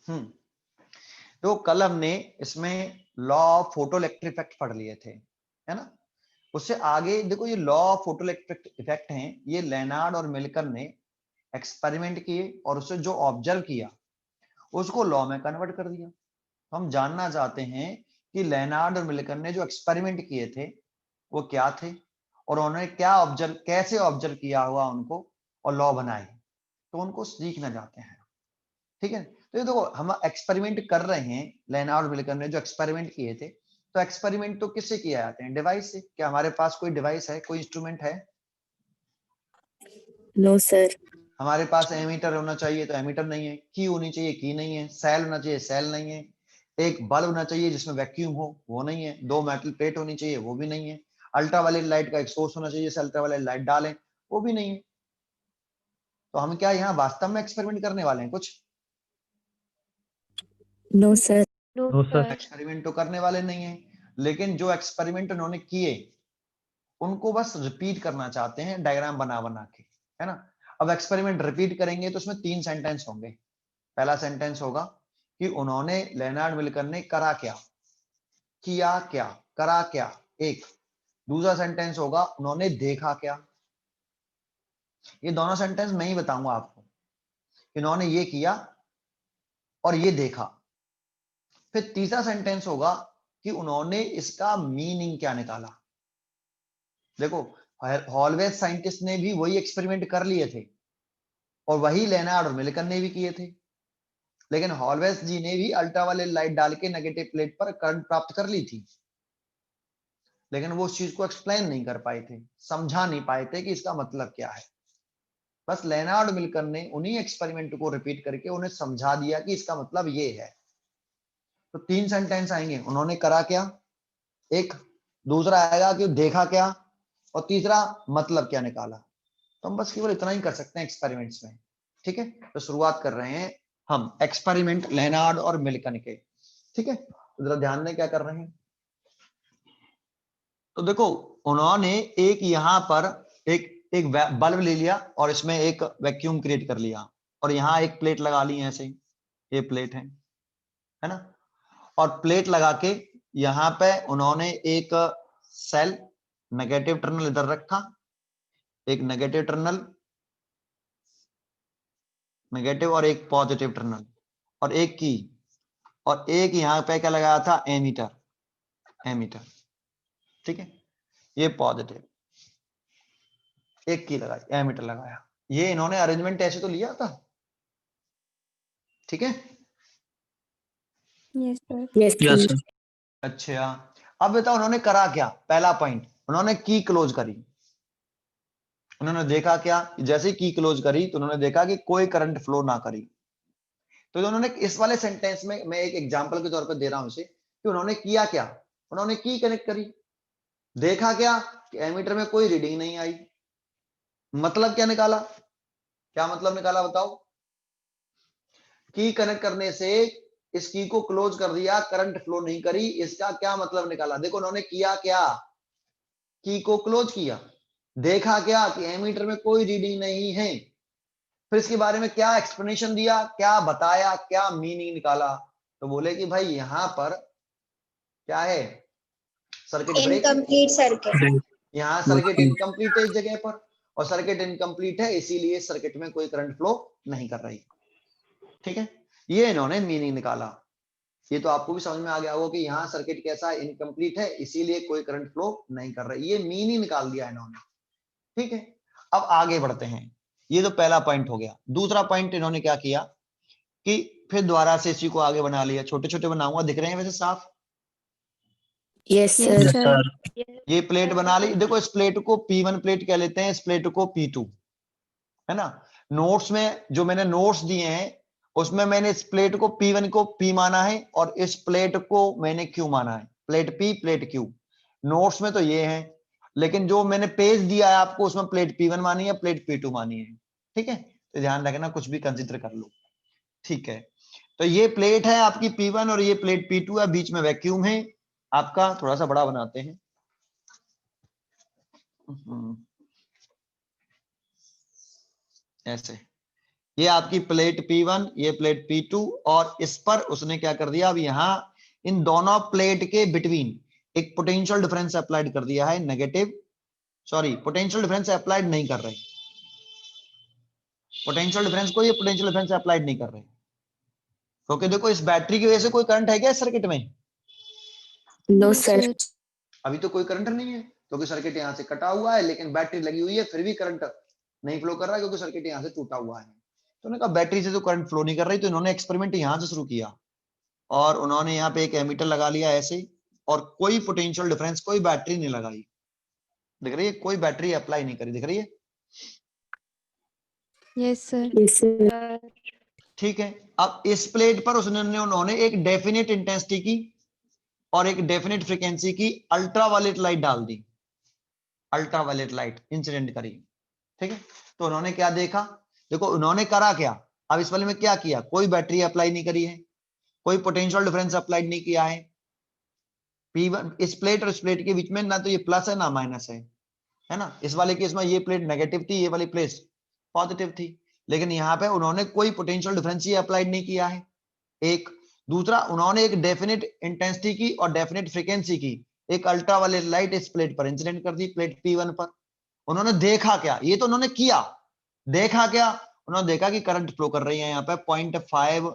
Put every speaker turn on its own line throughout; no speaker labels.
तो कल हमने इसमें law of photo electric effect पढ़ लिए थे, है ना। उससे आगे देखो ये law of photo electric effect हैं, ये लेनार्ड और मिल्कर ने एक्सपेरिमेंट किए और उससे जो ऑब्जर्व किया उसको लॉ में कन्वर्ट कर दिया। तो हम जानना चाहते हैं कि लेनार्ड और मिल्कर ने जो एक्सपेरिमेंट किए थे वो क्या थे और उन्होंने क्या ऑब्जर्व, कैसे ऑब्जर्व किया हुआ उनको और लॉ बनाए, तो उनको सीखना चाहते हैं। ठीक है, तो ये देखो हम एक्सपेरिमेंट कर रहे हैं, लेनार्ड और मिल्कर ने जो एक्सपेरिमेंट किए थे, तो एक्सपेरिमेंट तो किससे किए जाते हैं? डिवाइस से। क्या हमारे पास कोई डिवाइस है, कोई इंस्ट्रूमेंट है?
No sir.
हमारे पास एमीटर होना चाहिए तो एमीटर नहीं है, की होनी चाहिए की नहीं है, सेल होना चाहिए सेल नहीं है, एक बल्ब होना चाहिए जिसमें वैक्यूम हो वो नहीं है, दो मेटल प्लेट होनी चाहिए वो भी नहीं है, अल्ट्रावायलेट लाइट का एक सोर्स होना चाहिए जिससे अल्ट्रावायलेट लाइट डालें वो भी नहीं है। तो हम क्या यहाँ वास्तव में एक्सपेरिमेंट करने वाले हैं कुछ?
No sir.
No sir.
Experiment तो करने वाले नहीं है, लेकिन जो एक्सपेरिमेंट उन्होंने किए उनको बस रिपीट करना चाहते हैं डायग्राम बना बना के, है ना। अब एक्सपेरिमेंट रिपीट करेंगे तो उसमें 3 सेंटेंस होंगे। पहला सेंटेंस होगा कि उन्होंने लेनार्ड मिल्कर ने करा क्या, किया क्या, करा क्या, एक। दूसरा सेंटेंस होगा उन्होंने देखा क्या। ये दोनों सेंटेंस मैं ही बताऊंगा आपको, इन्होंने ये किया और ये देखा। फिर तीसरा सेंटेंस होगा कि उन्होंने इसका मीनिंग क्या निकाला। देखो हॉलवेज साइंटिस्ट ने भी वही एक्सपेरिमेंट कर लिए थे और वही लेनार्ड और मिल्कर ने भी किए थे, लेकिन हॉलवेज जी ने भी अल्ट्रावायलेट लाइट डाल के नेगेटिव प्लेट पर करंट प्राप्त कर ली थी, लेकिन वो उस चीज को एक्सप्लेन नहीं कर पाए थे, समझा नहीं पाए थे कि इसका मतलब क्या है। बस लेनार्ड मिल्कर ने उन्हीं एक्सपेरिमेंट को रिपीट करके उन्हें समझा दिया कि इसका मतलब ये है। तो 3 सेंटेंस आएंगे, उन्होंने करा क्या एक, दूसरा आएगा कि देखा क्या, और तीसरा मतलब क्या निकाला। तो हम बस केवल इतना ही कर सकते हैं एक्सपेरिमेंट्स में। ठीक है, तो शुरुआत कर रहे हैं हम एक्सपेरिमेंट लेनार्ड और मिल्कर के। ठीक है, तो जरा ध्यान में क्या कर रहे हैं। तो देखो उन्होंने एक यहां पर एक एक बल्ब ले लिया और इसमें एक वैक्यूम क्रिएट कर लिया और यहाँ एक प्लेट लगा ली ऐसे, ये प्लेट है ना। और प्लेट लगा के यहाँ पे उन्होंने एक सेल नेगेटिव टर्मिनल इधर रखा, एक नेगेटिव टर्मिनल नेगेटिव और एक पॉजिटिव टर्मिनल और एक की, और एक यहाँ पे क्या लगाया था, एमीटर, एमीटर। ठीक है, ये पॉजिटिव, एक की लगाई, एमीटर लगाया। ये इन्होंने अरेंजमेंट ऐसे तो लिया था। ठीक है,
यस सर।
अच्छा अब बताओ उन्होंने करा क्या। पहला पॉइंट, उन्होंने की क्लोज करी। उन्होंने देखा क्या, जैसे की क्लोज करी तो उन्होंने देखा कि कोई करंट फ्लो ना करी। तो उन्होंने इस वाले सेंटेंस में मैं एक एग्जांपल के तौर पर दे रहा हूं इसे, कि उन्होंने किया क्या, उन्होंने की कनेक्ट करी। देखा क्या कि एमीटर में कोई रीडिंग नहीं आई। मतलब क्या निकाला, क्या मतलब निकाला बताओ। की कनेक्ट करने से इस की को क्लोज कर दिया, करंट फ्लो नहीं करी, इसका क्या मतलब निकाला। देखो उन्होंने किया क्या, की को क्लोज किया। देखा क्या कि एमीटर में कोई रीडिंग नहीं है। फिर इसके बारे में क्या एक्सप्लेनेशन दिया, क्या बताया, क्या मीनिंग निकाला। तो बोले कि भाई यहां पर क्या है, सर्किट ब्रेक है,
इनकम्प्लीट सर्किट।
यहाँ सर्किट इनकम्प्लीट है इस जगह पर, और सर्किट इनकम्प्लीट है इसीलिए सर्किट में कोई करंट फ्लो नहीं कर रही। ठीक है, ये इन्होंने मीनिंग निकाला। ये तो आपको भी समझ में आ गया होगा कि यहाँ सर्किट कैसा है, इनकम्प्लीट है इसीलिए कोई करंट फ्लो नहीं कर रही, ये मीनिंग निकाल दिया इन्होंने। ठीक है, अब आगे बढ़ते हैं। ये तो पहला पॉइंट हो गया। दूसरा पॉइंट इन्होंने क्या किया कि फिर दोबारा से इसी को आगे बना लिया, छोटे छोटे बनाऊंगा, दिख रहे हैं वैसे साफ।
Yes sir.
ये प्लेट बना ली। देखो इस प्लेट को P1 प्लेट कह लेते हैं, इस प्लेट को P2, है ना। नोट्स में जो मैंने नोट्स दिए हैं उसमें मैंने इस प्लेट को P1 को P माना है और इस प्लेट को मैंने Q माना है, plate P plate Q। Notes में तो ये है, लेकिन जो मैंने पेज दिया है आपको उसमें प्लेट P1 मानी है, प्लेट P2 मानी है। ठीक है, तो ध्यान रखना, कुछ भी कंसिडर कर लो। ठीक है, तो ये प्लेट है आपकी P1 और ये प्लेट P2 है, बीच में वैक्यूम है आपका। थोड़ा सा बड़ा बनाते हैं, ऐसे। ये आपकी प्लेट P1, ये प्लेट P2, और इस पर उसने क्या कर दिया, अब यहां इन दोनों प्लेट के बिटवीन एक पोटेंशियल डिफरेंस अप्लाइड कर दिया है, negative, sorry potential difference applied नहीं कर रहे, पोटेंशियल डिफरेंस को ये पोटेंशियल डिफरेंस अप्लाइड नहीं कर रहे, क्योंकि देखो इस बैटरी की वजह से कोई करंट है क्या इस सर्किट में?
No sir.
अभी तो कोई करंट नहीं है, क्योंकि सर्किट यहां से कटा हुआ है, लेकिन बैटरी लगी हुई है, फिर भी करंट नहीं फ्लो कर रहा है, क्योंकि सर्किट यहां से टूटा हुआ है। तो उन्होंने कहा बैटरी से तो करंट फ्लो नहीं कर रही, तो इन्होंने एक्सपेरिमेंट यहां से शुरू किया, और उन्होंने यहाँ पे एक एमीटर लगा लिया ऐसे, और कोई पोटेंशियल डिफरेंस, कोई बैटरी नहीं लगाई, दिख रही है, कोई बैटरी अप्लाई नहीं करी, दिख रही है?
Yes sir.
Yes sir.
ठीक है, अब इस प्लेट पर उन्होंने एक डेफिनेट इंटेंसिटी की और एक डेफिनेट फ्रीक्वेंसी की अल्ट्रावायलेट लाइट डाल दी, अल्ट्रावायलेट लाइट इंसिडेंट करी, ठीक है। तो उन्होंने क्या देखा, देखो उन्होंने करा क्या, अब इस वाले में क्या किया, कोई बैटरी अप्लाई नहीं करी है, कोई पोटेंशियल डिफरेंस अप्लाइड नहीं किया है, P1 इस प्लेट और इस प्लेट के बीच में ना तो ये प्लस है ना माइनस है ना। इस वाले केस में ये प्लेट नेगेटिव थी, ये वाली प्लेट पॉजिटिव थी, लेकिन यहाँ पे उन्होंने कोई पोटेंशियल डिफरेंस ही अप्लाइड नहीं किया है, एक। दूसरा, उन्होंने एक डेफिनेट इंटेंसिटी की और डेफिनेट फ्रीक्वेंसी की एक अल्ट्रावायलेट लाइट इस प्लेट पर इंसिडेंट कर दी, प्लेट P1 पर। उन्होंने देखा क्या, ये तो उन्होंने किया, देखा क्या, उन्होंने देखा कि करंट फ्लो कर रही है यहाँ पे 0.5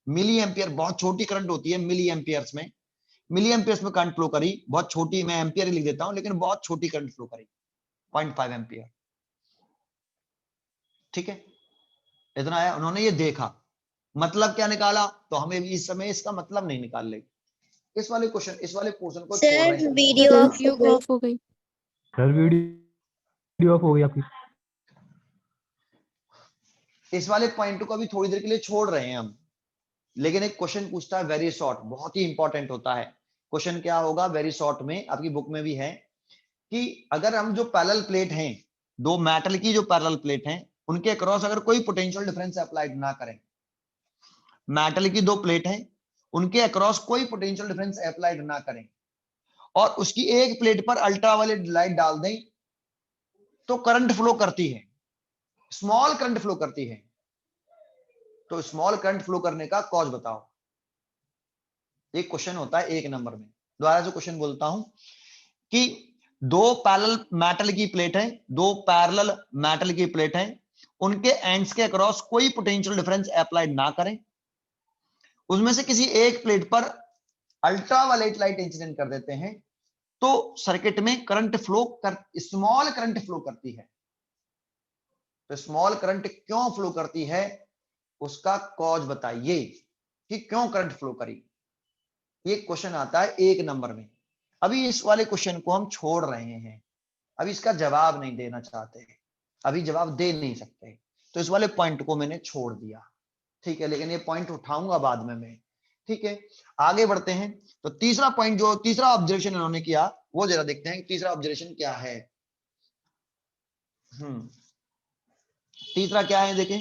मिली एम्पियर, बहुत छोटी करंट होती है मिली एम्पियर्स में, मिली एम्पियर्स में करंट फ्लो करी, बहुत छोटी, मैं एम्पियर ही लिख देता हूं, लेकिन बहुत छोटी करंट फ्लो करी 0.5 एम्पियर, ठीक है, इतना आया। उन्होंने ये देखा, मतलब क्या निकाला, तो हमें भी इस समय इसका मतलब नहीं निकाल ले, इस वाले क्वेश्चन, इस वाले पोर्शन को छोड़ रहे हैं।
वीडियो
ऑफ हो गई।
सर वीडियो ऑफ हो गई आपकी।
इस वाले पॉइंट को अभी थोड़ी देर के लिए छोड़ रहे हैं हम, लेकिन एक क्वेश्चन पूछता है वेरी शॉर्ट, बहुत ही इंपॉर्टेंट होता है। क्वेश्चन क्या होगा वेरी शॉर्ट में, आपकी बुक में भी है, कि अगर हम जो पैरेलल प्लेट हैं, दो मेटल की जो पैरेलल प्लेट हैं, उनके अक्रॉस अगर कोई पोटेंशियल डिफरेंस अप्लाइड ना करें, मेटल की दो प्लेट हैं, उनके अक्रॉस कोई पोटेंशियल डिफरेंस अप्लाइड ना करें, और उसकी एक प्लेट पर अल्ट्रावायलेट लाइट डाल दें, तो करंट फ्लो करती है, स्मॉल करंट फ्लो करती है। तो स्मॉल करंट फ्लो करने का कॉज बताओ, एक क्वेश्चन होता है 1 नंबर में। दोबारा से क्वेश्चन बोलता हूं कि दो पैरेलल मेटल की प्लेट है, दो पैरेलल मेटल की प्लेट है, उनके एंड्स के अक्रॉस कोई पोटेंशियल डिफरेंस अप्लाइड ना करें, उसमें से किसी एक प्लेट पर अल्ट्रावायलेट लाइट इंसिडेंट कर देते हैं, तो सर्किट में करंट फ्लो कर, स्मॉल करंट फ्लो करती है। तो स्मॉल करंट क्यों फ्लो करती है, उसका कॉज बताइए कि क्यों करंट फ्लो करी। ये क्वेश्चन आता है 1 नंबर में। अभी इस वाले क्वेश्चन को हम छोड़ रहे हैं, अभी इसका जवाब नहीं देना चाहते, अभी जवाब दे नहीं सकते, तो इस वाले पॉइंट को मैंने छोड़ दिया, ठीक है, लेकिन ये पॉइंट उठाऊंगा बाद में मैं, ठीक है। आगे बढ़ते हैं, तो तीसरा पॉइंट, जो तीसरा ऑब्जर्वेशन इन्होंने किया, वो जरा देखते हैं तीसरा ऑब्जर्वेशन क्या है। तीसरा क्या है, देखें,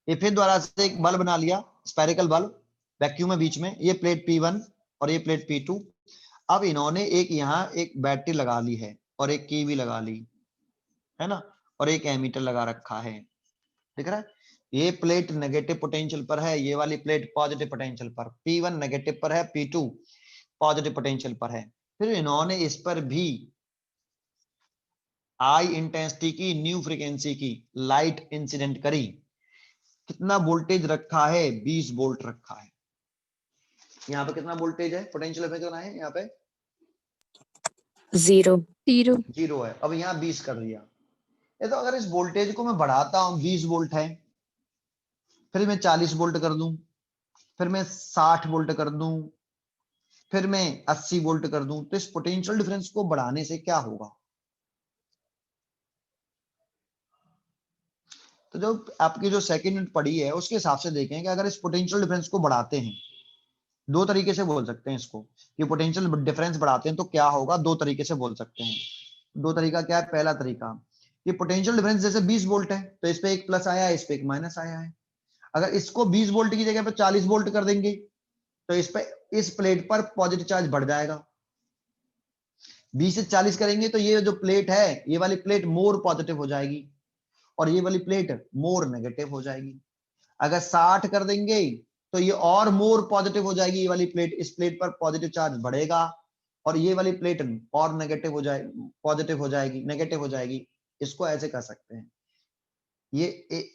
ये फिर द्वारा से एक बल्ब बना लिया, स्फेरिकल बल्ब, वैक्यूम में बीच में, ये प्लेट P1 और ये प्लेट P2। अब इन्होंने एक यहाँ एक बैटरी लगा ली है, और एक की भी लगा ली है ना, और एक एमीटर लगा रखा है, दिख रहा है। ये प्लेट नेगेटिव पोटेंशियल पर है, ये वाली प्लेट पॉजिटिव पोटेंशियल पर, P1 नेगेटिव पर है, P2 पॉजिटिव पोटेंशियल पर है। फिर इन्होंने इस पर भी हाई इंटेंसिटी की, न्यू फ्रीक्वेंसी की लाइट इंसिडेंट करी। कितना वोल्टेज रखा है, 20 वोल्ट रखा है। यहाँ पे कितना वोल्टेज है, पोटेंशियल इफेक्ट कितना है, यहाँ पे
0
0 है। अब यहाँ 20 कर दिया, ये तो अगर इस वोल्टेज को मैं बढ़ाता हूं, 20 वोल्ट है, फिर मैं 40 वोल्ट कर दूं, फिर मैं 60 वोल्ट कर दूं, फिर मैं 80 वोल्ट कर दूं, तो इस पोटेंशियल डिफरेंस को बढ़ाने से क्या होगा। तो जो आपकी जो सेकंड यूनिट पड़ी है, उसके हिसाब से देखें कि अगर इस पोटेंशियल डिफरेंस को बढ़ाते हैं, दो तरीके से बोल सकते हैं इसको, कि पोटेंशियल डिफरेंस बढ़ाते हैं तो क्या होगा, दो तरीके से बोल सकते हैं। दो तरीका क्या है, पहला तरीका, कि पोटेंशियल डिफरेंस जैसे 20 वोल्ट है, तो इस पे एक प्लस आया है, इस पे एक माइनस आया है। अगर इसको 20 वोल्ट की जगह पे 40 वोल्ट कर देंगे, तो इस पे, इस प्लेट पर पॉजिटिव चार्ज बढ़ जाएगा। 20 से 40 करेंगे तो ये जो प्लेट है, ये वाली प्लेट मोर पॉजिटिव हो जाएगी, और ये वाली प्लेट मोर नेगेटिव हो जाएगी। अगर 60 कर देंगे तो ये और मोर पॉजिटिव हो जाएगी, ये वाली प्लेट, इस प्लेट पर पॉजिटिव चार्ज बढ़ेगा और ये वाली प्लेट और नेगेटिव हो जाएगी, पॉजिटिव हो जाएगी, नेगेटिव हो जाएगी। इसको ऐसे कर सकते हैं,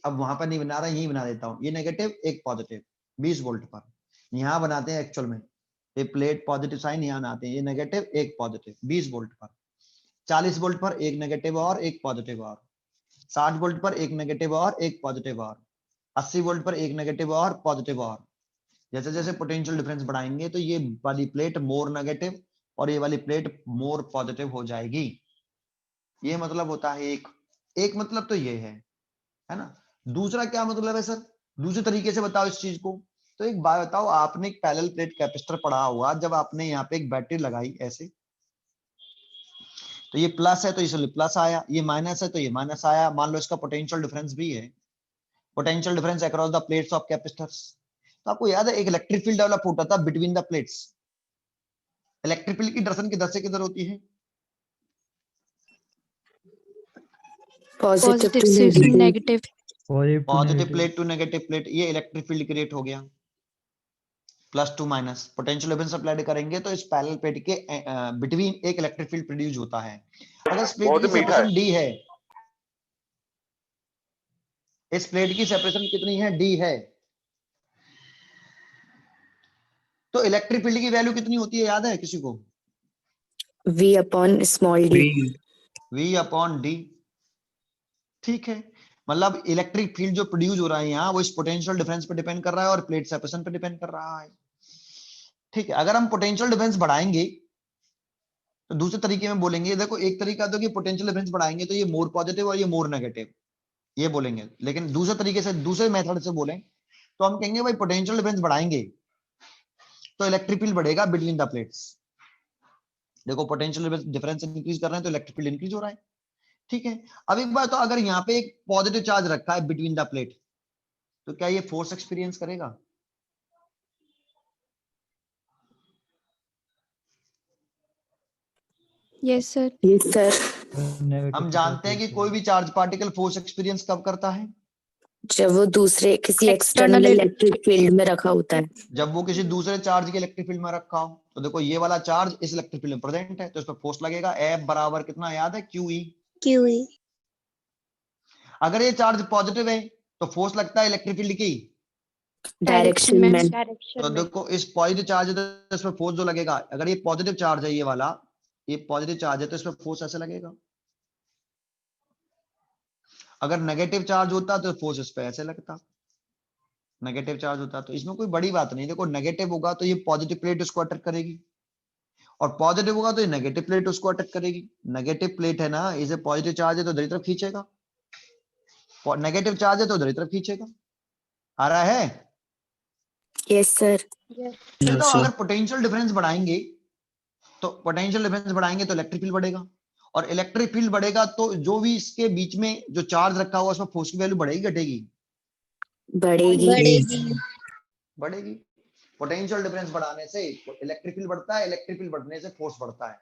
अब वहां पर नहीं बना रहा, यही बना देता हूँ, ये नेगेटिव एक पॉजिटिव 20 वोल्ट पर, यहाँ बनाते हैं एक्चुअल में, ये प्लेट पॉजिटिव साइन यहाँ बनाते हैं, ये नेगेटिव एक पॉजिटिव 20 वोल्ट पर, 40 वोल्ट पर एक नेगेटिव और एक पॉजिटिव और, 60 वोल्ट पर एक नेगेटिव और एक पॉजिटिव और, 80 वोल्ट पर एक नेगेटिव और पॉजिटिव और। जैसे जैसे पोटेंशियल डिफरेंस बढ़ाएंगे तो ये वाली प्लेट मोर नेगेटिव और ये वाली प्लेट मोर पॉजिटिव हो जाएगी। ये मतलब होता है एक मतलब तो ये है ना। दूसरा क्या मतलब है सर, दूसरे तरीके से बताओ इस चीज को। तो एक बात बताओ, आपने एक पैरेलल प्लेट कैपेसिटर पढ़ा हुआ, जब आपने यहाँ पे एक बैटरी लगाई ऐसे, तो ये प्लस है तो इसलिए प्लस आया, ये माइनस है तो ये माइनस आया। मान लो इसका पोटेंशियल डिफरेंस भी है, potential difference across the plates of capacitors. तो आपको याद है एक इलेक्ट्रिक फील्ड डेवलप होता था between the plates. Electric field की डायरेक्शन किधर से किधर होती है?
Positive
पॉजिटिव
to
से
negative.
Negative.
Positive plate to negative plate, ये इलेक्ट्रिक फील्ड क्रिएट हो गया, plus to minus. Potential difference apply करेंगे तो इस पैरेलल प्लेट के बिटवीन एक इलेक्ट्रिक फील्ड प्रोड्यूस होता है। अगर इस प्लेट की सेपरेशन डी है, इस प्लेट की सेपरेशन कितनी है? डी है, तो इलेक्ट्रिक फील्ड की वैल्यू कितनी होती है, याद है किसी को?
V upon small d.
V upon D. ठीक है, मतलब इलेक्ट्रिक फील्ड जो प्रोड्यूस हो रहा है यहाँ, वो इस पोटेंशियल डिफरेंस पे डिपेंड कर रहा है और प्लेट सेपरेशन पे डिपेंड कर रहा है। ठीक है, अगर हम पोटेंशियल डिफरेंस बढ़ाएंगे तो दूसरे तरीके में बोलेंगे, देखो एक तरीका तो कि पोटेंशियल डिफरेंस बढ़ाएंगे तो ये मोर पॉजिटिव और ये मोर नेगेटिव, ये बोलेंगे। लेकिन दूसरे तरीके से, दूसरे मेथड से बोलें तो हम कहेंगे भाई पोटेंशियल डिफरेंस बढ़ाएंगे तो इलेक्ट्रिक फील्ड बढ़ेगा बिटवीन द प्लेट्स। देखो पोटेंशियल डिफरेंस इंक्रीज कर रहे हैं तो इलेक्ट्रिक फील्ड इंक्रीज हो रहा है। ठीक है, अब एक बात तो, अगर यहाँ पे एक पॉजिटिव चार्ज रखा है बिटवीन द प्लेट, तो क्या ये फोर्स एक्सपीरियंस करेगा?
Yes sir.
Yes sir.
हम जानते हैं कि कोई भी चार्ज पार्टिकल फोर्स एक्सपीरियंस कब करता है?
जब वो दूसरे किसी
External
एक्सटर्नल इलेक्ट्रिक फील्ड में रखा होता है।
जब वो किसी दूसरे चार्ज के इलेक्ट्रिक फील्ड में रखा हो। तो देखो ये वाला चार्ज इस इलेक्ट्रिक फील्ड में प्रेजेंट है तो इस पर फोर्स लगेगा, F बराबर कितना याद है? QE।
QE.
अगर ये चार्ज पॉजिटिव है तो फोर्स लगता है इलेक्ट्रिक फील्ड की
डायरेक्शन में।
तो देखो इस पॉजिटिव चार्ज है तो इस पर फोर्स जो लगेगा, अगर ये पॉजिटिव चार्ज है, ये वाला ये पॉजिटिव चार्ज है तो इस पर फोर्स ऐसे लगेगा। अगर नेगेटिव चार्ज होता तो फोर्स इस पे ऐसे लगता, नेगेटिव चार्ज होता तो। इसमें कोई बड़ी बात नहीं, देखो नेगेटिव होगा तो ये पॉजिटिव प्लेट उसको अटैक करेगी और पॉजिटिव होगा तो ये नेगेटिव प्लेट उसको अटैक करेगी। नेगेटिव प्लेट है ना, इसे पॉजिटिव चार्ज है तो इधर तरफ खींचेगा, नेगेटिव चार्ज है तो इधर तरफ खींचेगा। आ रहा है?
Yes sir.
तो अगर पोटेंशियल डिफरेंस बढ़ाएंगे तो इलेक्ट्रिक फील्ड बढ़ेगा और इलेक्ट्रिक फील्ड बढ़ेगा तो जो भी इसके बीच में जो चार्ज रखा हुआ उसमें फोर्स की वैल्यू बढ़ेगी घटेगी? बढ़ेगी। पोटेंशियल डिफरेंस बढ़ाने से इलेक्ट्रिक फील्ड बढ़ता है, इलेक्ट्रिक फील्ड बढ़ने से फोर्स बढ़ता है।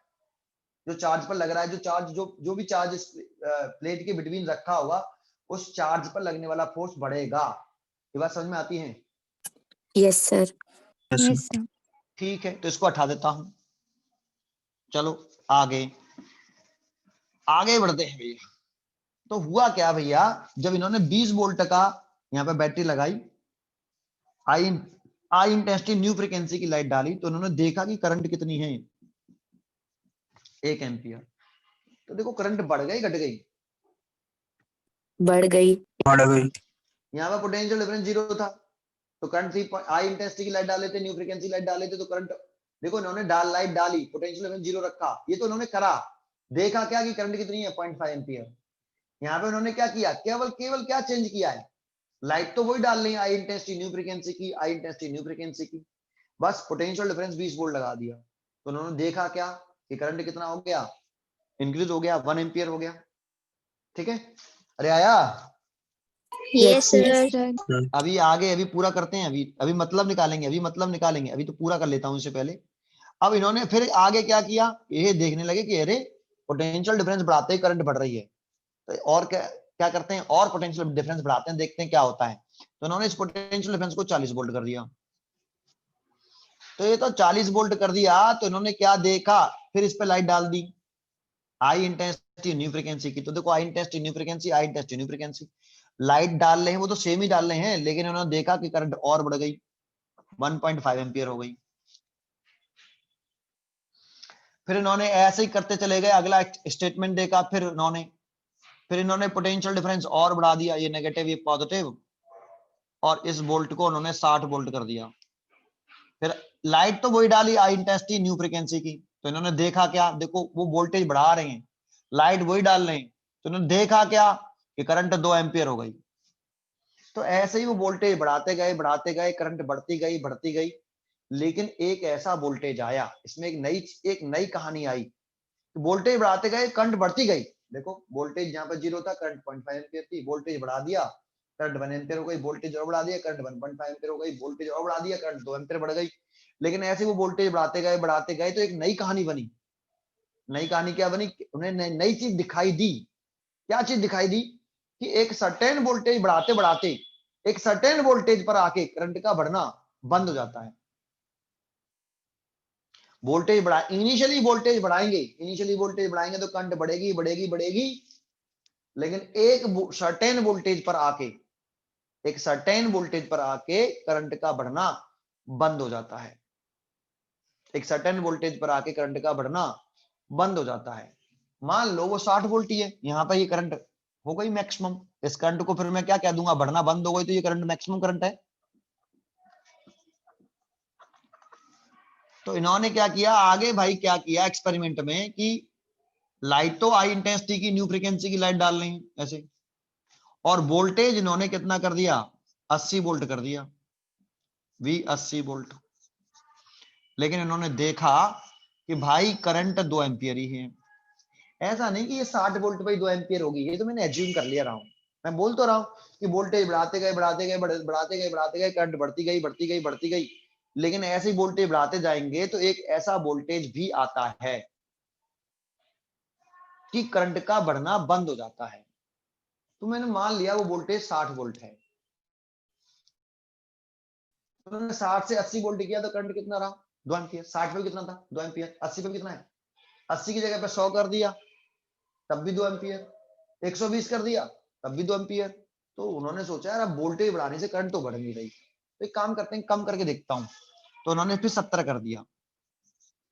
जो चार्ज पर लग रहा है, जो चार्ज जो भी चार्ज इस प्लेट के बिटवीन रखा होगा, उस चार्ज पर लगने वाला फोर्स बढ़ेगा। ये बात समझ में आती है?
Yes sir.
Yes sir.
ठीक है, तो इसको हटा देता हूं। चलो आगे बढ़ते हैं भैया। तो हुआ क्या भैया, जब इन्होंने 20 वोल्ट का यहाँ पे बैटरी लगाई, आई इंटेंसिटी न्यू फ्रीक्वेंसी की लाइट डाली, तो उन्होंने देखा कि करंट कितनी है, 1 एम्पियर। तो देखो करंट बढ़ गई घट गई?
बढ़ गई।
यहाँ पे पोटेंशियल डिफरेंस 0 था तो करंट थी, आई इंटेंसिटी की लाइट डाले थे, न्यू फ्रीक्वेंसी लाइट डाले थे, तो करंट देखो इन्होंने लाइट डाली, पोटेंशियल डिफरेंस 0 रखा, ये तो उन्होंने करा, देखा क्या कि करंट कितनी है? 0.5 एम्पियर। यहाँ पे उन्होंने क्या किया? केवल क्या चेंज किया है? लाइट तो वही डाल रही है, आई इंटेंसिटी न्यू फ्रीक्वेंसी की, आई इंटेंसिटी न्यू फ्रीक्वेंसी की, बस पोटेंशियल डिफरेंस 20 वोल्ट लगा दिया। तो उन्होंने देखा क्या कि करंट कितना हो गया? इंक्रीज हो गया, 1 एम्पियर हो गया। ठीक है, अरे आया?
Yes
sir.
अभी आगे अभी पूरा करते हैं, अभी मतलब निकालेंगे, अभी तो पूरा कर लेता हूं इससे पहले। अब इन्होंने फिर आगे क्या किया, ये देखने लगे कि अरे पोटेंशियल डिफरेंस बढ़ाते ही करंट बढ़ रही है, तो और क्या क्या करते हैं और पोटेंशियल डिफरेंस बढ़ाते हैं, देखते हैं क्या होता है। तो उन्होंने इस पोटेंशियल डिफरेंस को 40 वोल्ट कर दिया। तो ये तो 40 वोल्ट कर दिया, तो इन्होंने क्या देखा, फिर इस पे लाइट डाल दी, आई इंटेंसिटी न्यू फ्रीक्वेंसी की। तो देखो आई इंटेंसिटी न्यू फ्रीक्वेंसी, आई इंटेंसिटी न्यू फ्रीक्वेंसी, लाइट डाल रहे हैं वो तो सेम ही डाल रहे हैं, लेकिन उन्होंने देखा कि करंट और बढ़ गई, 1.5 एम्पियर हो गई। फिर इन्होंने ऐसे ही करते चले गए, अगला स्टेटमेंट देखा, फिर इन्होंने पोटेंशियल डिफरेंस और बढ़ा दिया, ये नेगेटिव ये पॉजिटिव, और इस वोल्ट को उन्होंने 60 वोल्ट कर दिया। फिर लाइट तो वही डाली आई इंटेंसिटी न्यू फ्रीक्वेंसी की, तो इन्होंने देखा क्या, देखो वो वोल्टेज बढ़ा रहे हैं, लाइट वही डाल रहे हैं, तो इन्होंने देखा क्या कि करंट 2 एम्पियर हो गई। तो ऐसे ही वो वोल्टेज बढ़ाते गए, करंट बढ़ती गई, लेकिन एक ऐसा वोल्टेज आया, इसमें एक नई कहानी आई। वोल्टेज बढ़ाते गए, करंट बढ़ती गई। देखो वोल्टेज यहाँ पर 0 था, करंट 0.5 एम्पियर थी, वोल्टेज बढ़ा दिया, करंट 1 एम्पियर हो गई, वोल्टेज और बढ़ा दिया, करंट 1.5 एम्पियर हो गई, वोल्टेज और बढ़ा दिया, करंट 2 एम्पियर बढ़ गई। लेकिन ऐसे वो वोल्टेज बढ़ाते गए तो एक नई कहानी बनी। नई कहानी क्या बनी, उन्हें नई चीज दिखाई दी। क्या चीज दिखाई दी कि एक सर्टेन वोल्टेज बढ़ाते एक सर्टेन वोल्टेज पर आके करंट का बढ़ना बंद हो जाता है। वोल्टेज बढ़ा, इनिशियली वोल्टेज बढ़ाएंगे तो करंट बढ़ेगी, लेकिन एक सर्टेन वोल्टेज पर आके करंट का बढ़ना बंद हो जाता है। एक सर्टेन वोल्टेज पर आके करंट का बढ़ना बंद हो जाता है। मान लो वो 60 वोल्ट ही है, यहाँ पर ये करंट हो गई मैक्सिमम, इस करंट को फिर मैं क्या कह दूंगा, बढ़ना बंद हो गई, तो ये करंट मैक्सिमम करंट है। तो इन्होंने क्या किया आगे भाई, क्या किया एक्सपेरिमेंट में कि लाइट तो हाई इंटेंसिटी की न्यू फ्रीक्वेंसी की लाइट डाल रही है ऐसे, और वोल्टेज इन्होंने कितना कर दिया, 80 वोल्ट कर दिया, V 80 वोल्ट। लेकिन इन्होंने देखा कि भाई करंट 2 एम्पियर ही है। ऐसा नहीं कि ये 60 वोल्ट भाई 2 एम्पियर होगी, ये तो मैंने एज्यूम कर लिया रहा हूं। मैं बोल तो रहा हूं कि वोल्टेज बढ़ाते गए, करंट बढ़ती गई, लेकिन ऐसे ही वोल्टेज बढ़ाते जाएंगे तो एक ऐसा वोल्टेज भी आता है कि करंट का बढ़ना बंद हो जाता है। तो मैंने मान लिया वो वोल्टेज 60 वोल्ट है, उन्होंने 60 से 80 वोल्ट किया तो करंट कितना रहा, 2 एम्पियर। 60 पे कितना था, 2 एम्पियर। 80 पे कितना है, 80 की जगह पे 100 कर दिया तब भी 2 एम्पियर, 120 कर दिया तब भी 2 एम्पियर। तो उन्होंने सोचा यार अब वोल्टेज बढ़ाने से करंट तो बढ़ नहीं रही, तो एक काम करते हैं कम करके देखता हूं। तो उन्होंने फिर 70 कर दिया,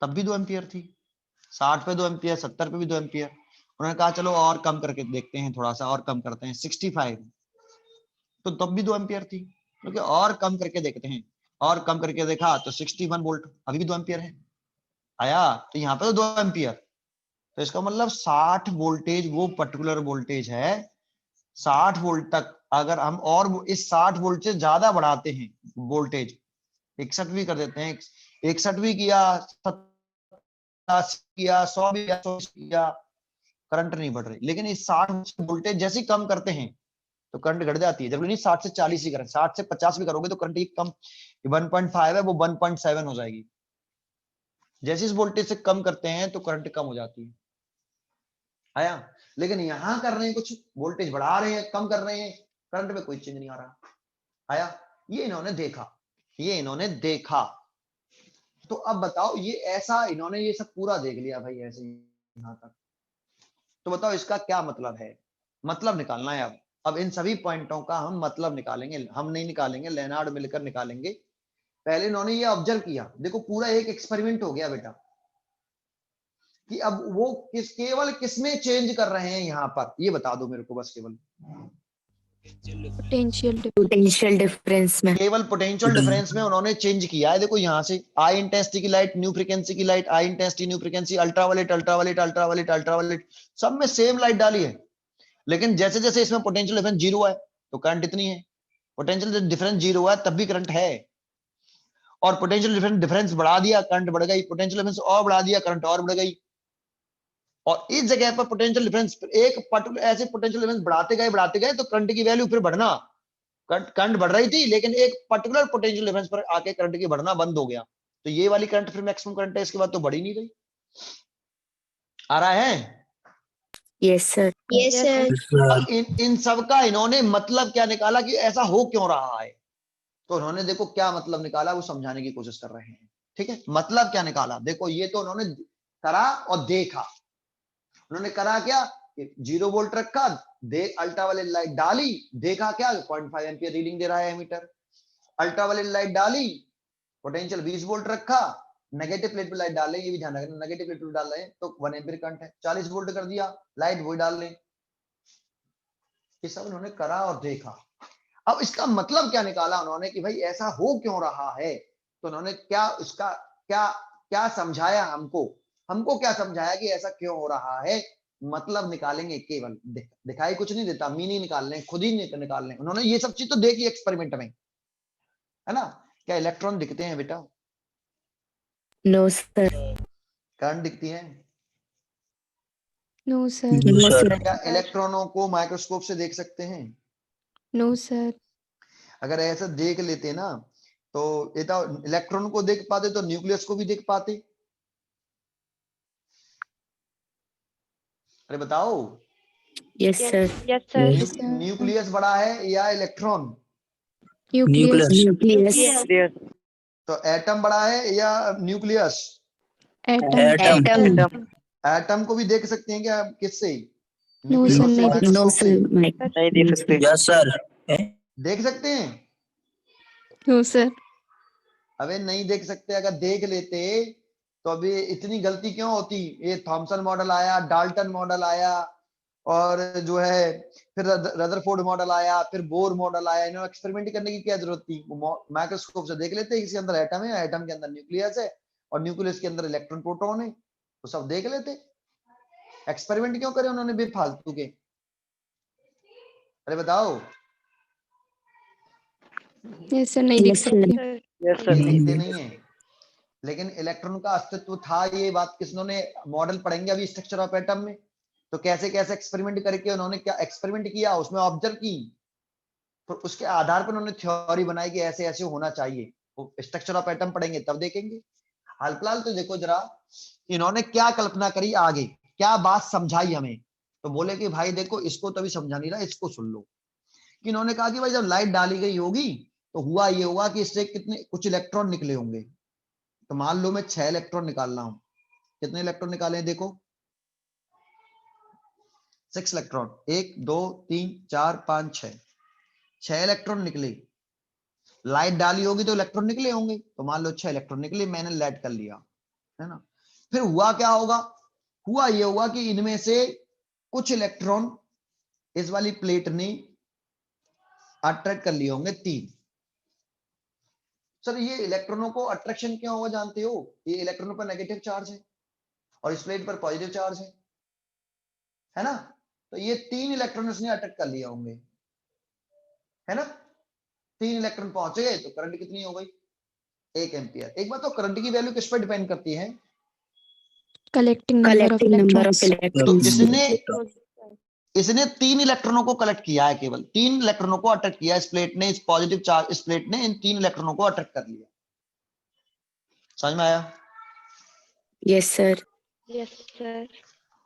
तब भी 2 एम्पियर थी। 60 पे 2 एम्पियर, 70 पे भी 2 एम्पियर। उन्होंने कहा चलो और कम करके देखते हैं, थोड़ा सा और कम करते हैं, 65, तो तब भी 2 एम्पियर थी, क्योंकि और कम करके देखते हैं। और कम करके देखा तो 61 वोल्ट, अभी भी 2 एम्पियर है आया, तो यहाँ पे तो 2 एम्पियर। तो इसका मतलब 60 वोल्टेज वो पर्टिकुलर वोल्टेज है, 60 वोल्ट तक अगर हम और इस 60 वोल्ट से ज्यादा बढ़ाते हैं वोल्टेज, 61 भी कर देते हैं, 61 भी किया, 70 किया, 100 भी किया, 100 किया, करंट नहीं बढ़ रही। लेकिन इस 60 वोल्टेज जैसे कम करते हैं तो करंट घट जाती है। जरूरी नहीं 60 से 40 ही करें, 60 से 50 भी करोगे तो करंट कम, 1.5 है वो 1.7 हो जाएगी। जैसे इस वोल्टेज से कम करते हैं तो करंट कम हो जाती है आया। लेकिन यहां कर रहे हैं कुछ, वोल्टेज बढ़ा रहे हैं, कम कर रहे हैं, करंट में कोई चेंज नहीं आ रहा आया। ये इन्होंने देखा। तो अब बताओ ये ऐसा, इन्होंने ये सब पूरा देख लिया भाई ऐसे यहां तक, तो बताओ इसका क्या मतलब है, मतलब निकालना है। अब इन सभी पॉइंटों का हम मतलब निकालेंगे, हम नहीं निकालेंगे, लेनार्ड मिलकर निकालेंगे। पहले इन्होंने ये ऑब्जर्व किया, देखो पूरा एक एक्सपेरिमेंट हो गया बेटा, कि अब वो केवल किसमें चेंज कर रहे हैं यहां पर, ये बता दो मेरे को बस,
पोटेंशियल डिफरेंस में,
केवल पोटेंशियल डिफरेंस में उन्होंने चेंज किया है। देखो यहां से आई इंटेंसिटी की लाइट, न्यू फ्रीक्वेंसी की लाइट, आई इंटेंसिटी न्यू फ्रीक्वेंसी, अल्ट्रावायलेट, सब में सेम लाइट डाली है। लेकिन जैसे जैसे इसमें पोटेंशियल डिफरेंस 0 है तो करंट इतनी है, पोटेंशियल डिफरेंस 0 है तब भी करंट है, और पोटेंशियल डिफरेंस बढ़ा दिया करंट बढ़ गई, पोटेंशियल डिफरेंस और बढ़ा दिया करंट और बढ़ गई। और इस जगह पर पोटेंशियल डिफरेंस, एक पर्टिकुलर ऐसे पोटेंशियल डिफरेंस बढ़ाते गए तो करंट की वैल्यू फिर बढ़ना, करंट बढ़ रही थी लेकिन एक पर्टिकुलर पोटेंशियल डिफरेंस पर आके करंट की बढ़ना बंद हो गया, तो ये वाली करंट फिर मैक्सिमम करंट है, इसके बाद तो बढ़ ही नहीं रही। आ रहा है?
Yes, sir.
Yes, sir.
अब इन सब का इन्होंने मतलब क्या निकाला कि ऐसा हो क्यों रहा है, तो उन्होंने देखो क्या मतलब निकाला वो समझाने की कोशिश कर रहे हैं। ठीक है, मतलब क्या निकाला देखो, ये तो उन्होंने करा और देखा। उन्होंने करा क्या, 0 वोल्ट रखा, अल्ट्रा वाली लाइट डाली, देखा क्या 0.5 एम्पियर रीडिंग दे रहा है एमीटर। अल्ट्रा वाली लाइट डाली, पोटेंशियल 20 वोल्ट रखा, नेगेटिव प्लेट पे लाइट डाल लें, ये भी ध्यान रखना, नेगेटिव प्लेट पे डाल रहे हैं तो 1 एम्पियर करंट है, 40 वोल्ट कर दिया, लाइट वही डाल लें। ये सब उन्होंने करा और देखा। अब इसका मतलब क्या निकाला उन्होंने कि भाई ऐसा हो क्यों रहा है, तो उन्होंने क्या उसका क्या क्या समझाया हमको, हमको क्या समझाया कि ऐसा क्यों हो रहा है, मतलब निकालेंगे केवल, दिखाई कुछ नहीं देता, मीनिंग निकाल लें, खुद ही निकाल लें। उन्होंने ये सब चीज तो देखी एक्सपेरिमेंट में, है ना। क्या इलेक्ट्रॉन दिखते हैं बेटा?
No, sir.
करंट दिखती है?
No, sir.
No, sir.
क्या इलेक्ट्रॉनों को माइक्रोस्कोप से देख सकते हैं?
No, sir.
अगर ऐसा देख लेते ना तो ये तो इलेक्ट्रॉन को देख पाते तो न्यूक्लियस को भी देख पाते। अरे बताओ,
Yes, sir.
Yes, sir.
Nucleus बड़ा है या इलेक्ट्रॉन?
Nucleus.
Nucleus.
तो एटम बड़ा है या न्यूक्लियस?
Atom.
Atom.
एटम को भी देख सकते हैं क्या किससे?
No, sir.
न्यूक्लियस से,
नहीं देख
No,
माइक्रोस्कोप से
sir. Mike.
Yes sir.
देख सकते हैं?
No, sir.
अबे नहीं देख सकते, अगर देख लेते तो अभी इतनी गलती क्यों होती। ये थॉमसन मॉडल आया, डाल्टन मॉडल आया, और जो है फिर रदरफोर्ड मॉडल आया, फिर बोर मॉडल आया। इन्होंने एक्सपेरिमेंट करने की क्या जरूरत थी, माइक्रोस्कोप से देख लेते इसके अंदर एटम है, एटम के अंदर न्यूक्लियस है, और न्यूक्लियस के अंदर इलेक्ट्रॉन प्रोटॉन है, तो सब देख लेते। एक्सपेरिमेंट क्यों करे उन्होंने बेफालतू के? अरे बताओ।
Yes, sir. नहीं देख
Yes, sir.
सकते।
दिखते नहीं है, लेकिन इलेक्ट्रॉन का अस्तित्व था, ये बात किसने मॉडल पढ़ेंगे अभी स्ट्रक्चर ऑफ एटम में। तो कैसे कैसे एक्सपेरिमेंट करके उन्होंने क्या एक्सपेरिमेंट किया, उसमें ऑब्जर्व की, तो उसके आधार पर उन्होंने थ्योरी बनाई कि ऐसे ऐसे होना चाहिए। वो स्ट्रक्चर ऑफ एटम पढ़ेंगे तब देखेंगे। हाल फिलहाल तो देखो जरा इन्होंने क्या कल्पना करी, आगे क्या बात समझाई हमें। तो बोले कि भाई देखो इसको तो अभी समझा नहीं रहा, इसको सुन लो। कि इन्होंने कहा कि भाई जब लाइट डाली गई होगी तो हुआ ये होगा कि इससे कितने कुछ इलेक्ट्रॉन निकले होंगे। तो मान लो मैं 6 इलेक्ट्रॉन निकाल रहा हूं, कितने इलेक्ट्रॉन निकाले हैं देखो, 6 इलेक्ट्रॉन, 1 2 3 4 5 6 इलेक्ट्रॉन निकले। लाइट डाली होगी तो इलेक्ट्रॉन निकले होंगे, तो मान लो 6 इलेक्ट्रॉन निकले, मैंने लाइट कर लिया, है ना। फिर हुआ क्या होगा, हुआ ये होगा कि इनमें से कुछ इलेक्ट्रॉन इस वाली प्लेट ने अट्रैक्ट कर लिए होंगे 3। सर ये इलेक्ट्रॉनों को अट्रैक्शन क्यों होगा जानते हो? ये इलेक्ट्रॉनों पर नेगेटिव चार्ज है और इस प्लेट पर पॉजिटिव चार्ज है ना। तो ये 3 इलेक्ट्रॉन इसने अट्रैक्ट कर लिए होंगे, है ना। 3 इलेक्ट्रॉन पहुंच गए तो करंट कितनी हो गई, 1 एम्पियर। एक बात तो करंट की वैल्यू किस पर डिपेंड करती है?
Collecting number of
Collecting number of
electrons.
तो
electrons.
इसने 3 इलेक्ट्रॉनों को कलेक्ट किया है, केवल 3 इलेक्ट्रॉनों को अट्रैक्ट किया इस प्लेट ने, इस पॉजिटिव चार्ज इस प्लेट ने इन 3 इलेक्ट्रॉनों को अट्रैक्ट कर लिया। समझ में आया?
Yes, sir.
Yes, sir.